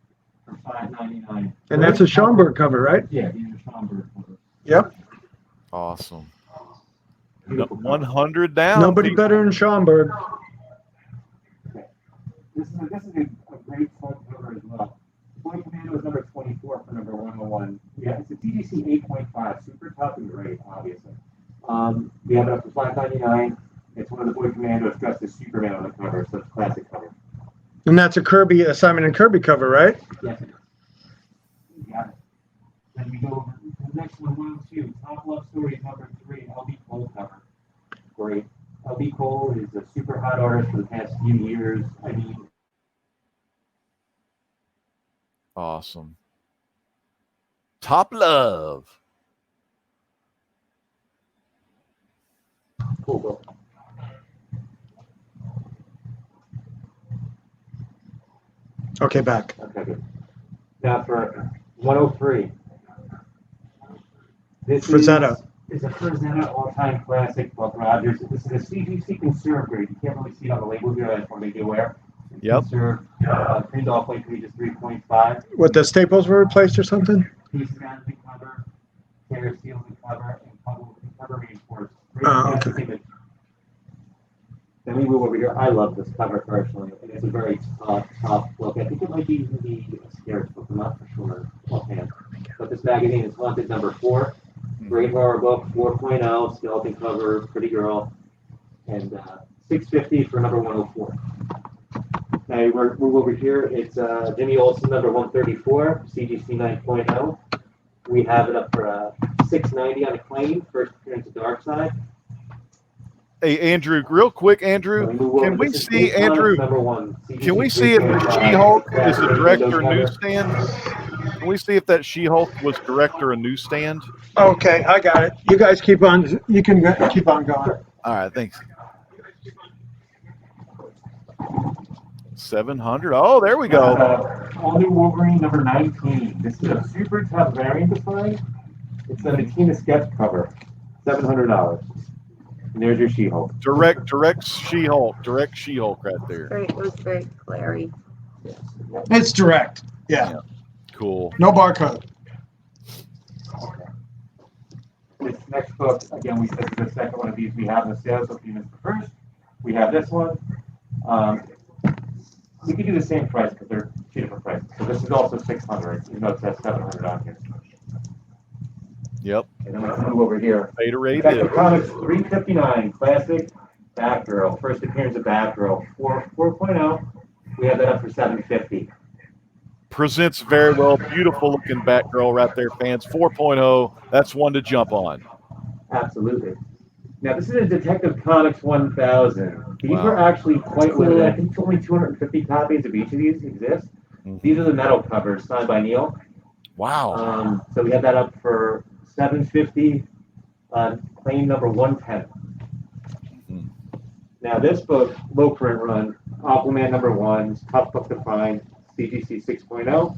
for $5.99. And that's a Schomburg cover, right? Yeah, the Schomburg cover. Yep. Awesome. 100 down. Nobody better than Schomburg. This is a great fun cover as well. Boy Commando is #24 for #101. Yeah, it's a TDC 8.5, super tough and great, obviously. We have it up to $5.99. It's one of the Boy Commandos dressed as Superman on the cover, so it's a classic cover. And that's a Simon and Kirby cover, right? Yes, it is. You got it. Then we go over to the next one, 102. Top Love Stories #3, LB Cole cover. Great. LB Cole is a super hot artist for the past few years. I mean, Awesome. Top Love. cool. Okay, back. Okay, good. Now for 103. This Frazetta. is a Frazetta all-time classic, Buck Rogers. This is a CGC conserve grade. You can't really see it on the label here. I just want to make you aware. Yep. Conserve, printed off like pages 3.5. What, the staples were replaced or something? Pieces out of the cover, tear sealed the cover, and cover reinforced. Oh, okay. Image. Then we move over here. I love this cover personally, and it's a very tough look. I think it might even be a scared book. I'm not for sure offhand. But this magazine is Haunted #4. Great horror book, 4.0, skeleton cover, pretty girl, and $6.50 for #104. Now we move over here. It's Jimmy Olsen #134, CGC 9.0. We have it up for $6.90 on Acclaim, first appearance of Darkside. Hey, Andrew, real quick, Andrew, can we see, Andrew, can we see if the She-Hulk is a direct or newsstand? Can we see if that She-Hulk was direct or a newsstand? Okay, I got it. You guys keep on. You can keep on going. All right, thanks. $700. Oh, there we go. All new Wolverine number 19. This is a super tough variant to find. It's a Tina sketch cover. $700. And there's your She-Hulk. Direct She-Hulk. Direct She-Hulk right there. It was very glary. It's direct. Yeah. Cool. No barcode. This next book, again, this is the second one of these we have in the sale, so if you missed the first, we have this one. We could do the same price because they're two different prices. So this is also $600, even though it says $700 on here. Yep. And then let's move over here. Beta-Ray Detective Comics 359 Classic Batgirl. First appearance of Batgirl 4.0. We have that up for $750. Presents very well. Beautiful looking Batgirl right there, fans. 4.0. That's one to jump on. Absolutely. Now, this is a Detective Comics 1000. These Wow. were actually quite limited. I think only 250 copies of each of these exist. These are the metal covers signed by Neil. Wow. So we have that up for $750 on claim number 110. Now, this book, low print run, Aquaman number 1, tough book to find, CGC 6.0.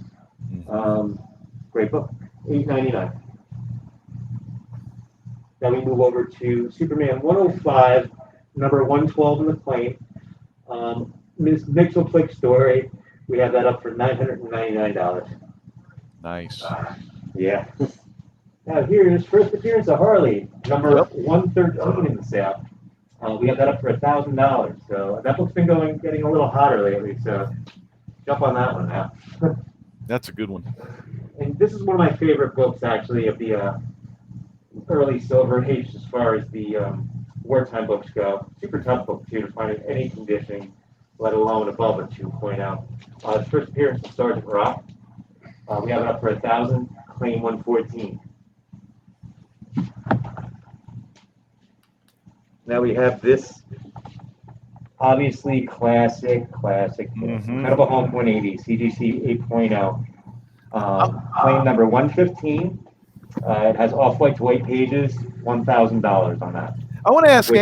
Great book, $8.99. Now we move over to Superman 105, number 112 in the claim. Ms. Mixel-Plick story. We have that up for $999. Nice. Yeah. Now here's first appearance of Harley, number 113 in the sale. We have that up for $1,000. So that book's been getting a little hotter lately. So jump on that one now. That's a good one. And this is one of my favorite books, actually, of the early Silver Age as far as the wartime books go. Super tough book, too, to find in any condition, let alone above a 2.0. Its first appearance of Sergeant Rock. We have it up for $1,000, claim 114. Now we have this, obviously classic, kind of a home 180, CGC 8.0. Claim number 115. It has off-white to white pages, $1,000 on that. I want to ask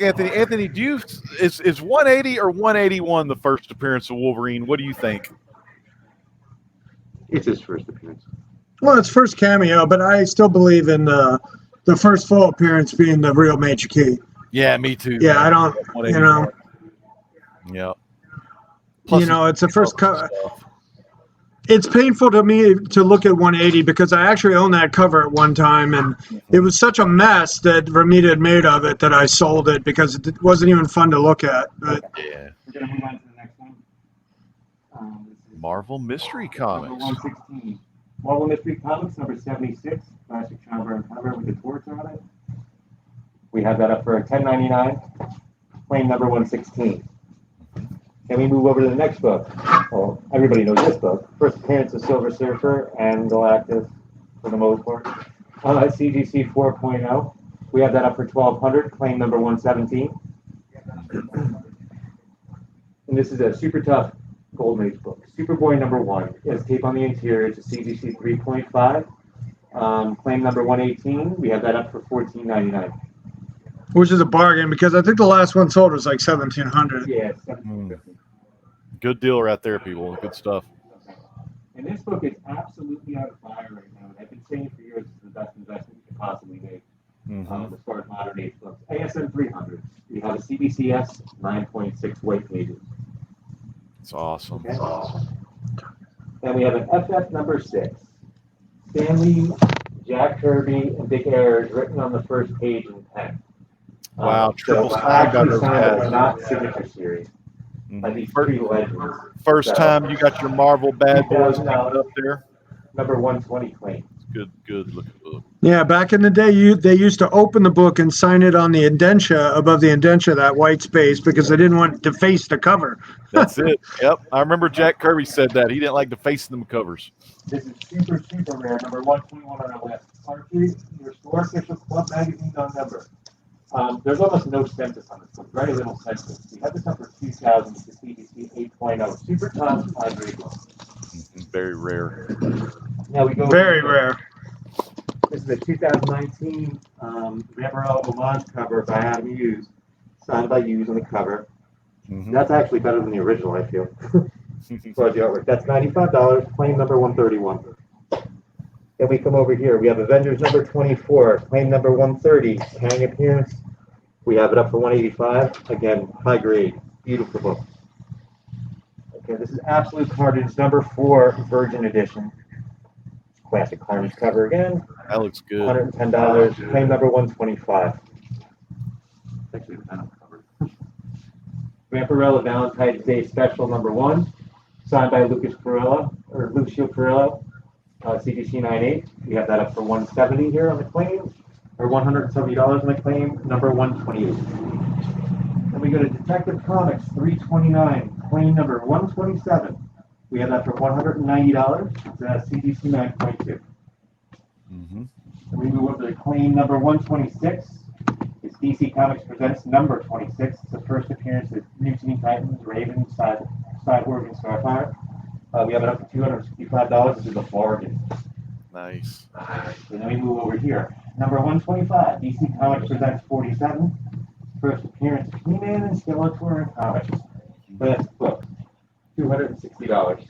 Anthony. Anthony, do you is 180 or 181 the first appearance of Wolverine? What do you think? It's his first appearance. Well, it's first cameo, but I still believe in the first full appearance being the real Major Key. Yeah, me too. Yeah, I don't. Yeah. It's the first cover. It's painful to me to look at 180 because I actually owned that cover at one time, and it was such a mess that Romita had made of it that I sold it because it wasn't even fun to look at. But yeah. We're going to move on to the next one. Marvel Mystery Comics. Number 116. Marvel Mystery Comics, number 76. Classic Sean Byrne cover with the torch on it. We have that up for $10.99. Claim number 116. Then we move over to the next book. Well, everybody knows this book. First appearance of Silver Surfer and Galactus, for the most part. CGC 4.0. We have that up for $1,200. Claim number 117. And this is a super tough Golden Age book. Superboy number 1. It has tape on the interior. It's a CGC 3.5. Claim number 118. We have that up for $14.99. which is a bargain because I think the last one sold was like $1,700. Yeah. Good deal right there, people. Good stuff. And this book is absolutely on fire right now. I've been saying for years it's the best investment you can possibly make as far as modern age books. ASM 300. We have a CBCS 9.6 white pages. It's awesome. Okay. And we have an FF number 6. Stanley, Jack Kirby, and Dick Ayers written on the first page in pen. Wow, triple Sandoval, not signature series. Like these three legends. First time you got your Marvel bad boys up there. Number 120 claim. Good looking book. Yeah, back in the day, they used to open the book and sign it on the indentia, above the indentia, that white space, because they didn't want to face the cover. That's it. Yep. I remember Jack Kirby said that. He didn't like to face them covers. This is super, super rare. Number 121 on our list. Archery, your store official club magazine on number. There's almost no census on this book. Very little census. We have this up for 2000 to CDC 8.0. Super tough, high-grade book. Very rare. Now we go. Very rare. This is a 2019 Vampiro homage cover by Adam Hughes, signed by Hughes on the cover. That's actually better than the original, I feel. As far as the artwork. That's $95, claim number 131. Then we come over here. We have Avengers number 24, claim number 130, Kang appearance. We have it up for 185. Again, high grade, beautiful book. Okay, this is Absolute Carnage number 4, Virgin Edition. Classic Carnage cover again. That looks good. $110, claim number 125. Actually, Vampirella Valentine's Day Special number 1, signed by Lucio Carrillo, CGC 98. We have that up for 170 here on the claim, or $170 on the claim, number 128. Then we go to Detective Comics 329, claim number 127. We have that for $190. It's CGC 9.2. Then we move over to claim number 126. It's DC Comics Presents number 26. It's the first appearance of New Teen Titans, Raven, Cyborg, and Starfire. We have it up for $265. This is a bargain. Nice. And then we move over here. Number 125, DC Comics Presents 47. First appearance of He-Man and Skeletor in comics. Best book. $260.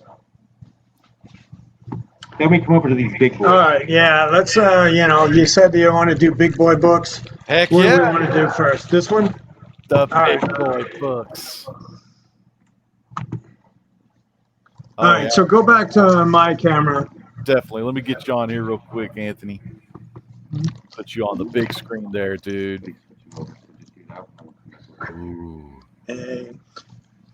Then we come over to these big boys. All right, yeah, let's, you said that you want to do big boy books. Heck what yeah. do we want to do first? This one? The big boy books. All right, so go back to my camera. Definitely. Let me get you on here real quick, Anthony. Put you on the big screen there, dude. Ooh.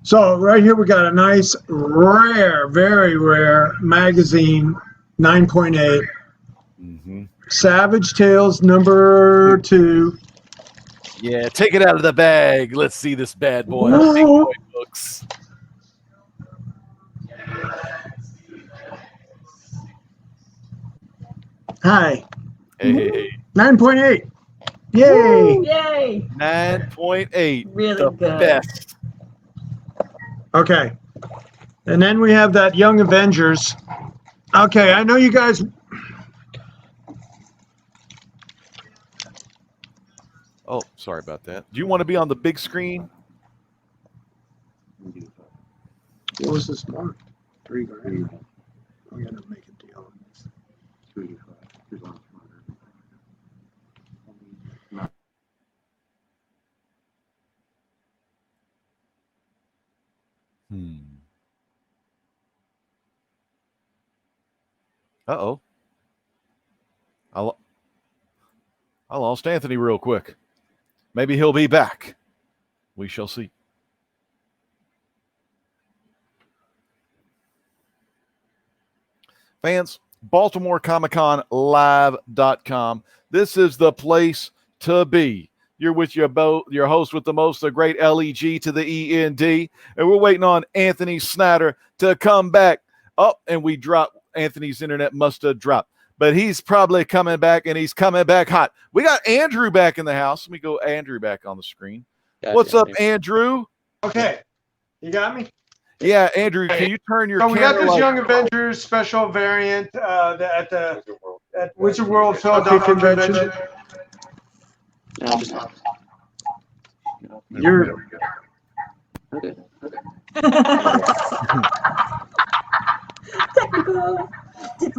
So right here we got a nice, rare, very rare magazine, 9.8. Savage Tales number 2. Yeah, take it out of the bag. Let's see this bad boy. Big boy books. Hi. Hey. 9.8. Yay. Yay. 9.8. Really the good. Best. Okay. And then we have that Young Avengers. Okay, I know you guys. Oh, sorry about that. Do you want to be on the big screen? What was this one? $3 grand. I'm gonna make a deal on this. Uh-oh. I lost Anthony real quick. Maybe he'll be back. We shall see. Fans, BaltimoreComicConLive.com. This is the place to be. You're with your host with the most, the great LEG to the END. And we're waiting on Anthony Snyder to come back. And we dropped. Anthony's internet must have dropped. But he's probably coming back, and he's coming back hot. We got Andrew back in the house. Let me go Andrew back on the screen. Gotcha. What's up, Andrew? Okay. You got me? Yeah, Andrew, can you turn your So we camera got this like- Young Avengers special variant at Wizard World Philadelphia Convention. You're Okay. Technical.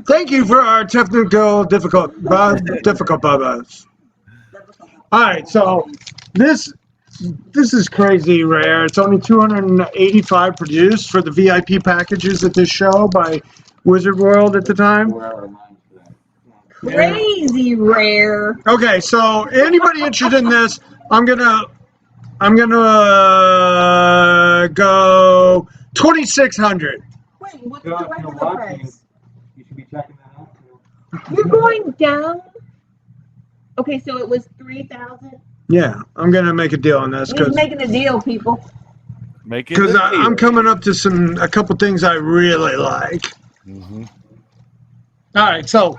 Thank you for our technical difficult bugs. All right, so this is crazy rare. It's only 285 produced for the VIP packages at this show by Wizard World at the time. Crazy rare. Okay, so anybody interested in this, I'm gonna go 2,600. Wait, what's the regular price? You should be checking that out. You're going down? Okay, so it was 3,000. Yeah, I'm gonna make a deal on this He's because making a deal, people. I'm coming up to a couple things I really like. All right, so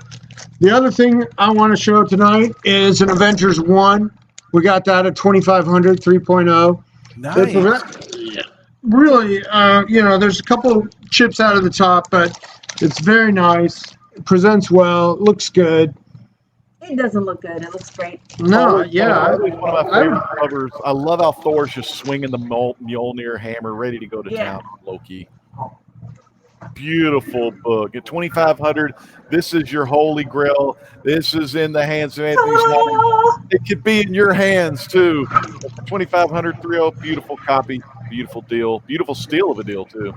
the other thing I want to show tonight is an Avengers 1. We got that at 2,500, 3.0. Nice. Really, there's a couple chips out of the top, but it's very nice. It presents well. It looks good. It doesn't look good. It looks great. No, yeah. One of my favorite covers. I love how Thor's just swinging the Mjolnir hammer, ready to go to town on Loki. Beautiful book. At 2,500, this is your holy grail. This is in the hands of Anthony Snyder. It could be in your hands too. 2,500, 3.0, beautiful copy, beautiful deal, beautiful steal of a deal too.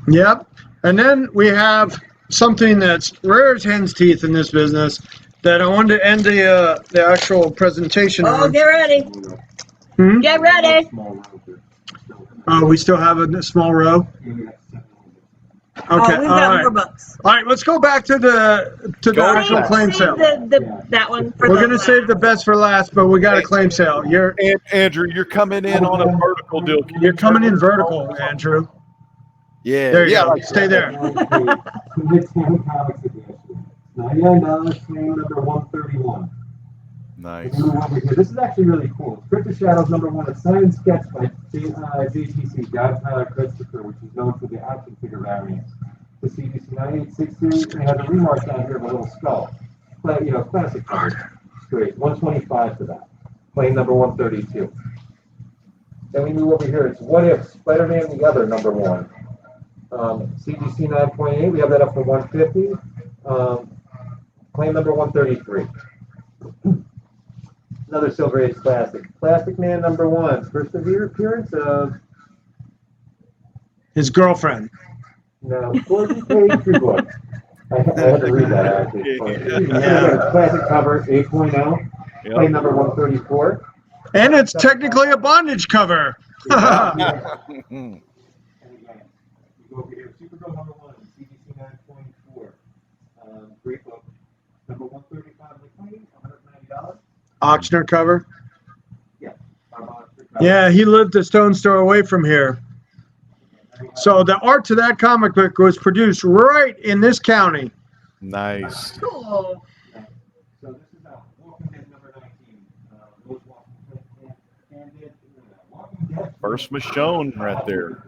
Yep. And then we have something that's rare as hen's teeth in this business that I wanted to end the actual presentation Oh, on. get ready. Hmm? Get ready. We still have a small row. Okay. We've all got right. more books. All right. Let's go back to the actual claim sale. That one for We're gonna save the best for last, but we got a claim sale. Andrew, you're coming in on a vertical deal. You're coming in vertical, Andrew. Yeah. There you go. Stay there. $99, claim number 131. Nice. This is actually really cool. Crypt Shadows #1, a signed sketch by JTC, John Tyler Christopher, which is known for the action figure variants. The CGC 9860, and has a remark down here of a little skull. But, classic cover. It's great. 125 for that. Claim number 132. Then we move over here. It's What If Spider-Man the Other #1. CGC 9.8, we have that up for 150. Claim number 133. Another Silver Age classic. Plastic Man #1. First appearance of His girlfriend. no, 40-page book. I had to read that actually. Yeah. Classic cover 8.0. Claim number 134. And it's technically a bondage cover. Supergirl #1, CGC 9.4. Great book. Number 135 McLean, $190. Auctioner cover. Yeah. Yeah, he lived a stone's throw away from here. So the art to that comic book was produced right in this county. Nice. Cool. So this is Walking Dead number 19. Walking Dead. First Michonne right there.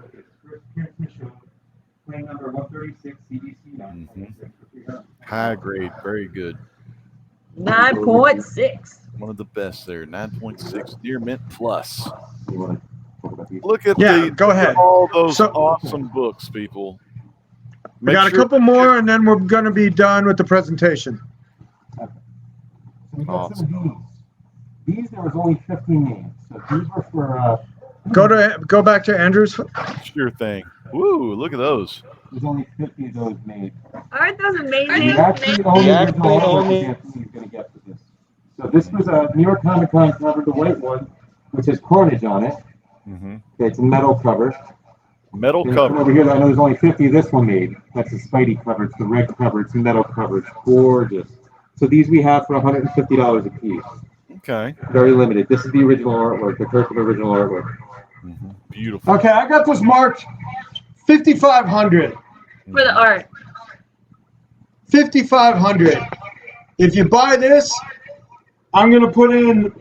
Claim number 136, CDC 9. High grade, very good. 9.6. One of the best there. 9.6 Deer Mint Plus. Look at Go ahead. all those awesome books, people. We got a couple more, and then we're going to be done with the presentation. Awesome. These there was only 15 names. So these were for Go back to Andrew's. Sure thing. Woo, look at those. There's only 50 of those made. Aren't those amazing? The actually only original artwork Anthony's going to get for this. So this was a New York Comic Con cover, the white one, which has Carnage on it. Okay, it's a metal cover. Metal and cover. Over here, I know there's only 50 of this one made. That's the Spidey cover. It's the red cover. It's metal cover. It's gorgeous. So these we have for $150 a piece. Okay. Very limited. This is the original artwork, the correct original artwork. Beautiful. Okay, I got this marked 5,500. For the art. 5,500. If you buy this, I'm going to put in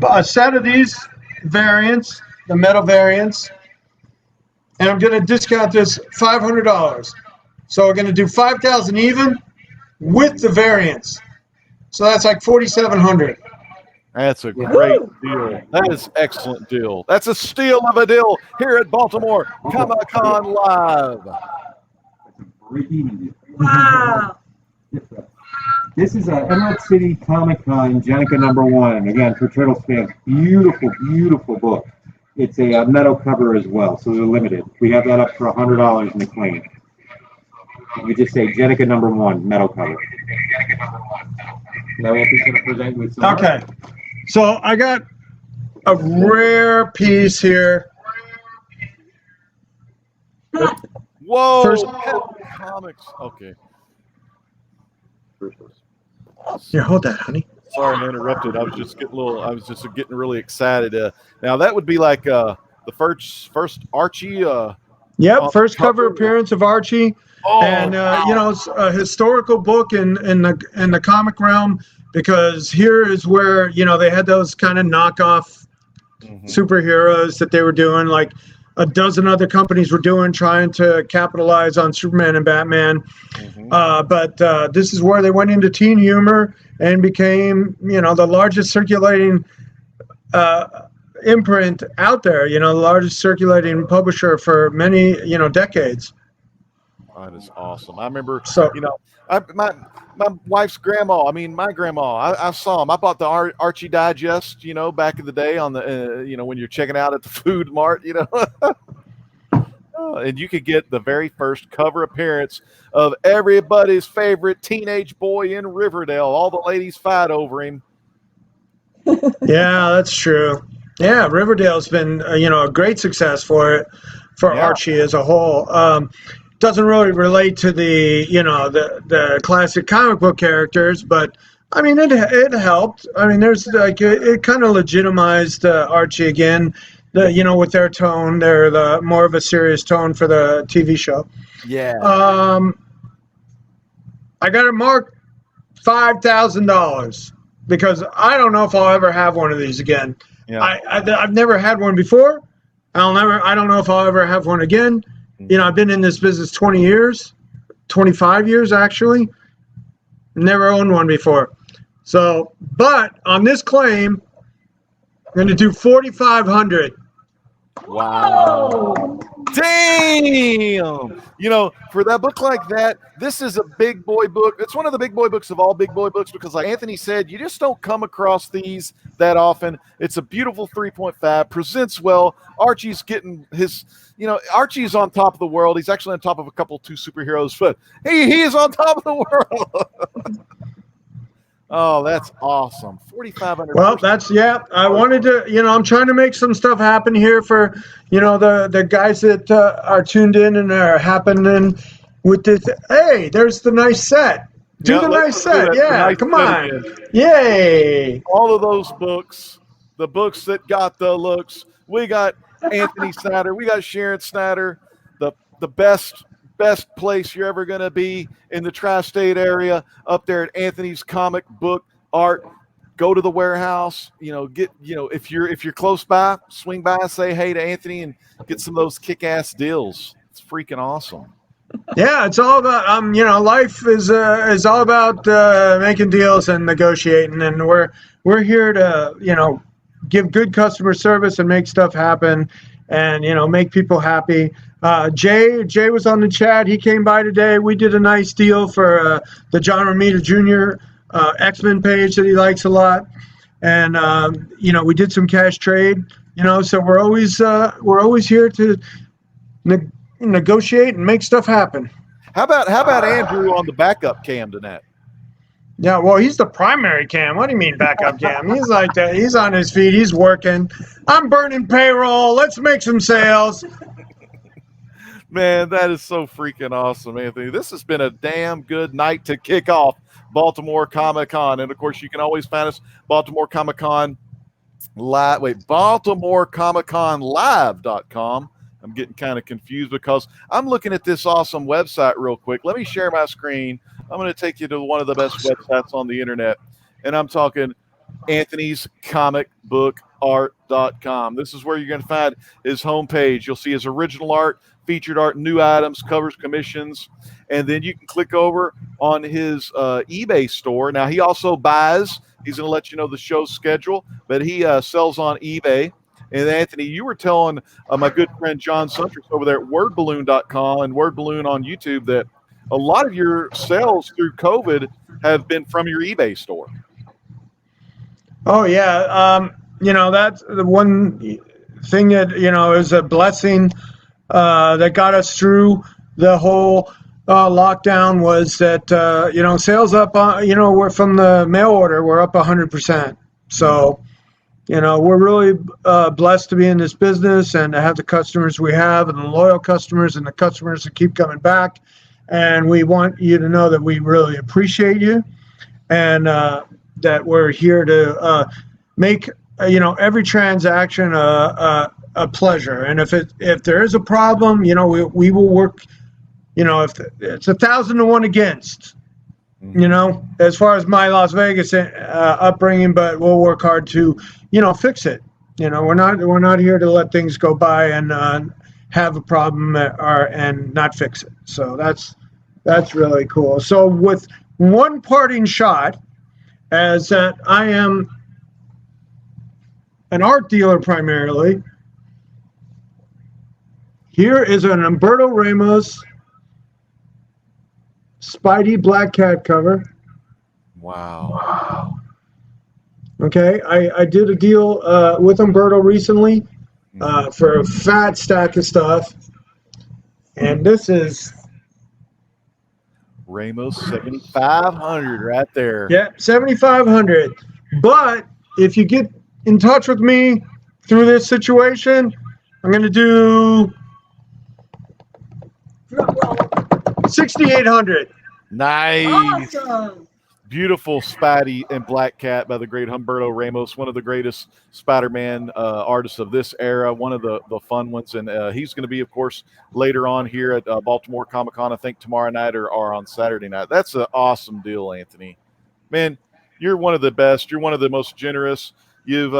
a set of these variants, the metal variants, and I'm going to discount this $500. So we're going to do 5,000 even with the variants. So that's like 4,700. That's a great deal. That is excellent deal. That's a steal of a deal here at Baltimore Comic Con Live. Wow. This is a Emerald City Comic Con Jenica #1. Again, for Turtles fans, beautiful, beautiful book. It's a metal cover as well, so they're limited. We have that up for $100 in the claim. We just say Jenica #1 metal cover. Now Anthony's going to present you with some. Okay, so I got a rare piece here. Whoa! First- Comics. Okay. Here, hold that, honey. Sorry, I interrupted. I was just getting really excited. Now that would be like the first Archie. Yep, first cover appearance of Archie, and it's a historical book in the comic realm, because here is where they had those kind of knockoff superheroes that they were doing. Like a dozen other companies were doing, trying to capitalize on Superman and Batman. But this is where they went into teen humor and became, the largest circulating imprint out there, the largest circulating publisher for many, decades. That is awesome. I remember, So, my wife's grandma. I mean, my grandma. I saw them. I bought the Archie Digest, back in the day on the, when you're checking out at the food mart, and you could get the very first cover appearance of everybody's favorite teenage boy in Riverdale. All the ladies fight over him. Yeah, that's true. Yeah, Riverdale's been, a great success for Archie as a whole. Doesn't really relate to the the classic comic book characters, but I mean it helped. I mean, there's it kind of legitimized Archie again, with their tone. They're the more of a serious tone for the TV show. Yeah. I got it marked $5,000 because I don't know if I'll ever have one of these again. Yeah. I've never had one before. I don't know if I'll ever have one again. I've been in this business 20 years, 25 years actually. Never owned one before. So, but on this claim, I'm going to do $4,500. Wow. Damn. For that book like that, this is a big boy book. It's one of the big boy books of all big boy books because, like Anthony said, you just don't come across these that often. It's a beautiful 3.5, presents well. Archie's getting his, Archie's on top of the world. He's actually on top of two superheroes, but he is on top of the world. Oh, that's awesome. 4,500. Well, I wanted to, I'm trying to make some stuff happen here for, the guys that are tuned in and are happening with this. Hey, there's the nice set. Do the nice set. Yeah, nice come on. Again. Yay. All of those books, the books that got the looks. We got Anthony Snyder. We got Sharon Snyder, the best place you're ever going to be in the tri-state area, up there at Anthony's Comic Book Art. Go to the warehouse, if you're close by, swing by, say hey to Anthony and get some of those kick-ass deals. It's freaking awesome. Yeah, it's all about life is all about making deals and negotiating, and we're here to give good customer service and make stuff happen and make people happy. Jay was on the chat. He came by today. We did a nice deal for the John Romita Jr. X-Men page that he likes a lot, and we did some cash trade. So we're always here to negotiate and make stuff happen. How about Andrew on the backup cam tonight? Yeah, well, he's the primary cam. What do you mean backup cam? He's like that. He's on his feet. He's working. I'm burning payroll. Let's make some sales. Man, that is so freaking awesome, Anthony. This has been a damn good night to kick off Baltimore Comic Con. And, of course, you can always find us Baltimore Comic Con Live. Wait, BaltimoreComicConLive.com. I'm getting kind of confused because I'm looking at this awesome website real quick. Let me share my screen. I'm going to take you to one of the best websites on the internet. And I'm talking Anthony's Comic Book Art.com. This is where you're going to find his homepage. You'll see his original art, featured art, new items, covers, commissions, and then you can click over on his eBay store. Now, he also buys. He's going to let you know the show schedule, but he sells on eBay. And Anthony, you were telling my good friend John Suntress over there at wordballoon.com and Wordballoon on YouTube that a lot of your sales through COVID have been from your eBay store. Oh, yeah. That's the one thing that, is a blessing that got us through the whole lockdown was that, sales up, we're from the mail order, we're up 100%. So, we're really blessed to be in this business and to have the customers we have and the loyal customers and the customers that keep coming back. And we want you to know that we really appreciate you and that we're here to make, every transaction a pleasure. And if there is a problem, we will work, if it's 1,000 to 1 against, as far as my Las Vegas upbringing, but we'll work hard to, fix it. We're not here to let things go by and have a problem and not fix it. So that's really cool. So with one parting shot, as that I am an art dealer primarily, here is an Humberto Ramos Spidey Black Cat cover. Wow. Okay, I did a deal with Humberto recently for a fat stack of stuff. And this is Ramos 7,500 right there. Yeah, 7,500. But if you get in touch with me through this situation, I'm going to do 6,800. Nice. Awesome. Beautiful Spidey and Black Cat by the great Humberto Ramos, one of the greatest Spider-Man artists of this era, one of the fun ones. And he's going to be, of course, later on here at Baltimore Comic Con, I think tomorrow night or on Saturday night. That's an awesome deal, Anthony. Man, you're one of the best. You're one of the most generous. You've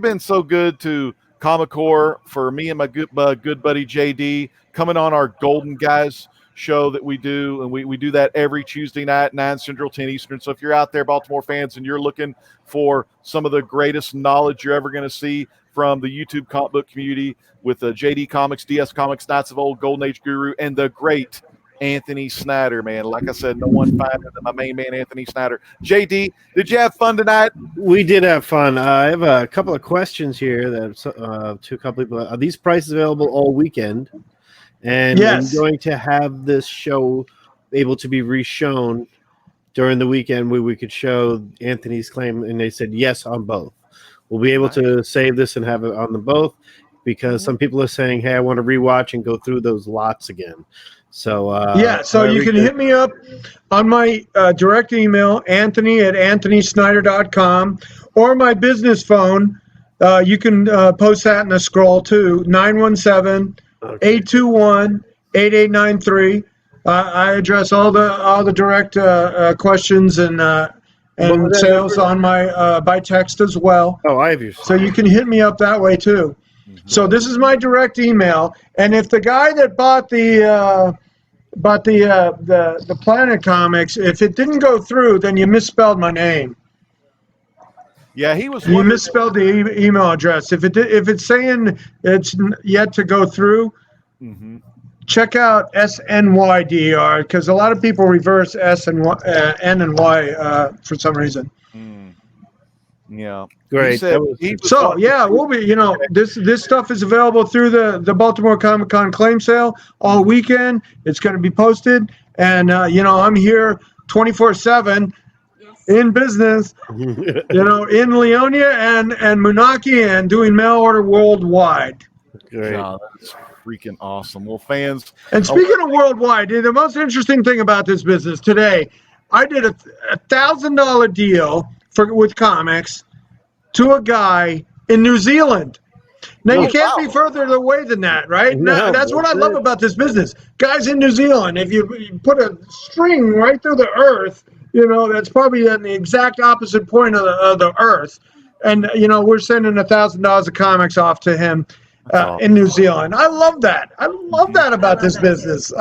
been so good to Comic Core for me and my good buddy JD, coming on our Golden Guys show that we do, and we do that every Tuesday night, 9 Central, 10 Eastern. So if you're out there, Baltimore fans, and you're looking for some of the greatest knowledge you're ever going to see from the YouTube comic book community with JD Comics, DS Comics, Knights of Old, Golden Age Guru, and the great Anthony Snyder, man. Like I said, no one finer than my main man, Anthony Snyder. JD, did you have fun tonight? We did have fun. I have a couple of questions here that to a couple people. Are these prices available all weekend? And yes. I'm going to have this show able to be reshown during the weekend where we could show Anthony's claim, and they said yes on both. We'll be able to save this and have it on them both because some people are saying, hey, I want to rewatch and go through those lots again. So so you can hit me up on my direct email, anthony@anthonysnyder.com, or my business phone. You can post that in the scroll too, 917-821-8893. I address all the direct questions and sales on my by text as well. Oh, I have you. So you can hit me up that way too. So this is my direct email, and if the guy that bought the Planet Comics, if it didn't go through, then you misspelled my name. Yeah, he was. You misspelled the email address. If it's saying it's yet to go through, check out SNYDER, because a lot of people reverse S and Y, N and Y for some reason. Yeah, great. We'll be. This stuff is available through the Baltimore Comic Con claim sale all weekend. It's going to be posted, and I'm here 24/7 in business. in Leonia and Moonachie, and doing mail order worldwide. Great. Oh, that's freaking awesome. Well, fans. And speaking of worldwide, the most interesting thing about this business today, I did a $1,000 deal with comics to a guy in New Zealand. Now, you can't be further away than that, right? No, that's what I love about this business. Guys in New Zealand, if you put a string right through the earth, that's probably on the exact opposite point of the earth. And, we're sending $1,000 of comics off to him in New Zealand. I love that. I love that about this business.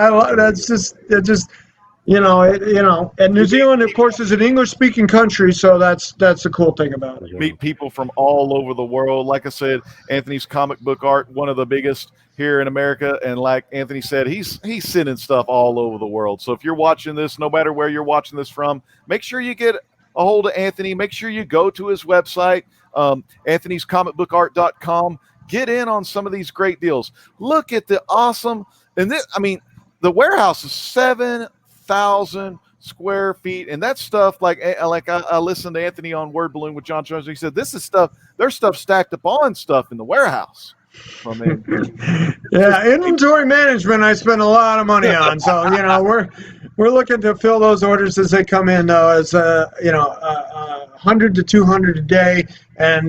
And New Zealand, of course, is an English-speaking country, so that's the cool thing about it. Meet people from all over the world. Like I said, Anthony's comic book art, one of the biggest here in America, and like Anthony said, he's sending stuff all over the world. So if you're watching this, no matter where you're watching this from, make sure you get a hold of Anthony. Make sure you go to his website, anthonyscomicbookart.com. Get in on some of these great deals. Look at the awesome, and the warehouse is 7,000 square feet, and that stuff, like I listened to Anthony on Word Balloon with John Jones. He said this is stuff. There's stuff stacked up on stuff in the warehouse. Inventory management. I spend a lot of money on, so we're looking to fill those orders as they come in. Though, as 100 to 200 a day, and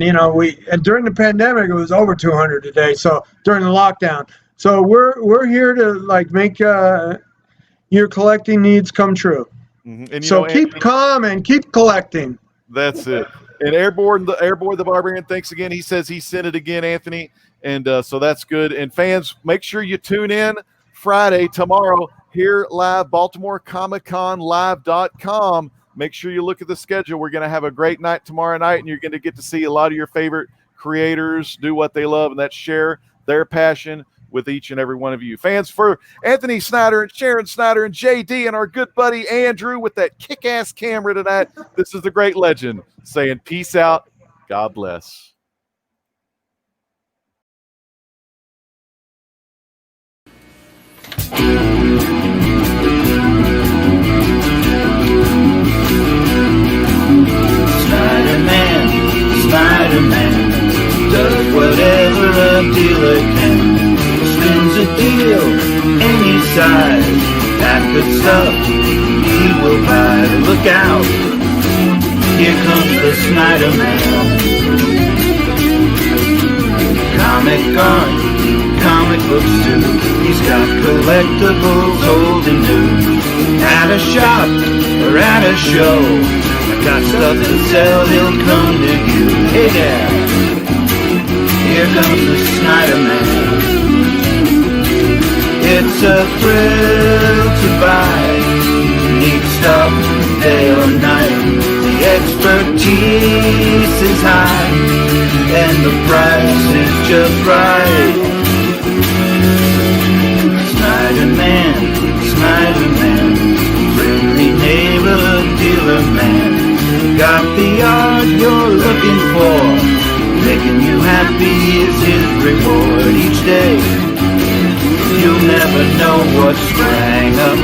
during the pandemic it was over 200 a day. So during the lockdown, so we're here to make your collecting needs come true. And so keep calm and keep collecting. That's it. And Airborne the Barbarian, thanks again. He says he sent it again, Anthony. And so that's good. And fans, make sure you tune in Friday, tomorrow, here live, BaltimoreComicConLive.com. Make sure you look at the schedule. We're going to have a great night tomorrow night, and you're going to get to see a lot of your favorite creators do what they love, and that's share their passion with each and every one of you. Fans, for Anthony Snyder and Sharon Snyder and JD and our good buddy Andrew with that kick-ass camera tonight, this is the great legend saying peace out. God bless. Spider-Man does whatever a dealer can. Spins a deal any size. That good stuff he will buy. Look out, here comes the Snyder-Man. Comic art, comic books too. He's got collectibles old and new. At a shop or at a show, got stuff to sell, he'll come to you. Hey there, here comes the Snyder-Man. It's a thrill to buy. Need stuff day or night. The expertise is high, and the price is just right. Snyder-Man, Snyder-Man, friendly neighborhood dealer man. Got the art you're looking for, making you happy is his reward each day. You'll never know what sprang up,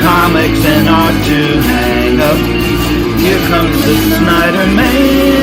comics and art to hang up. Here comes the Snyder-Man.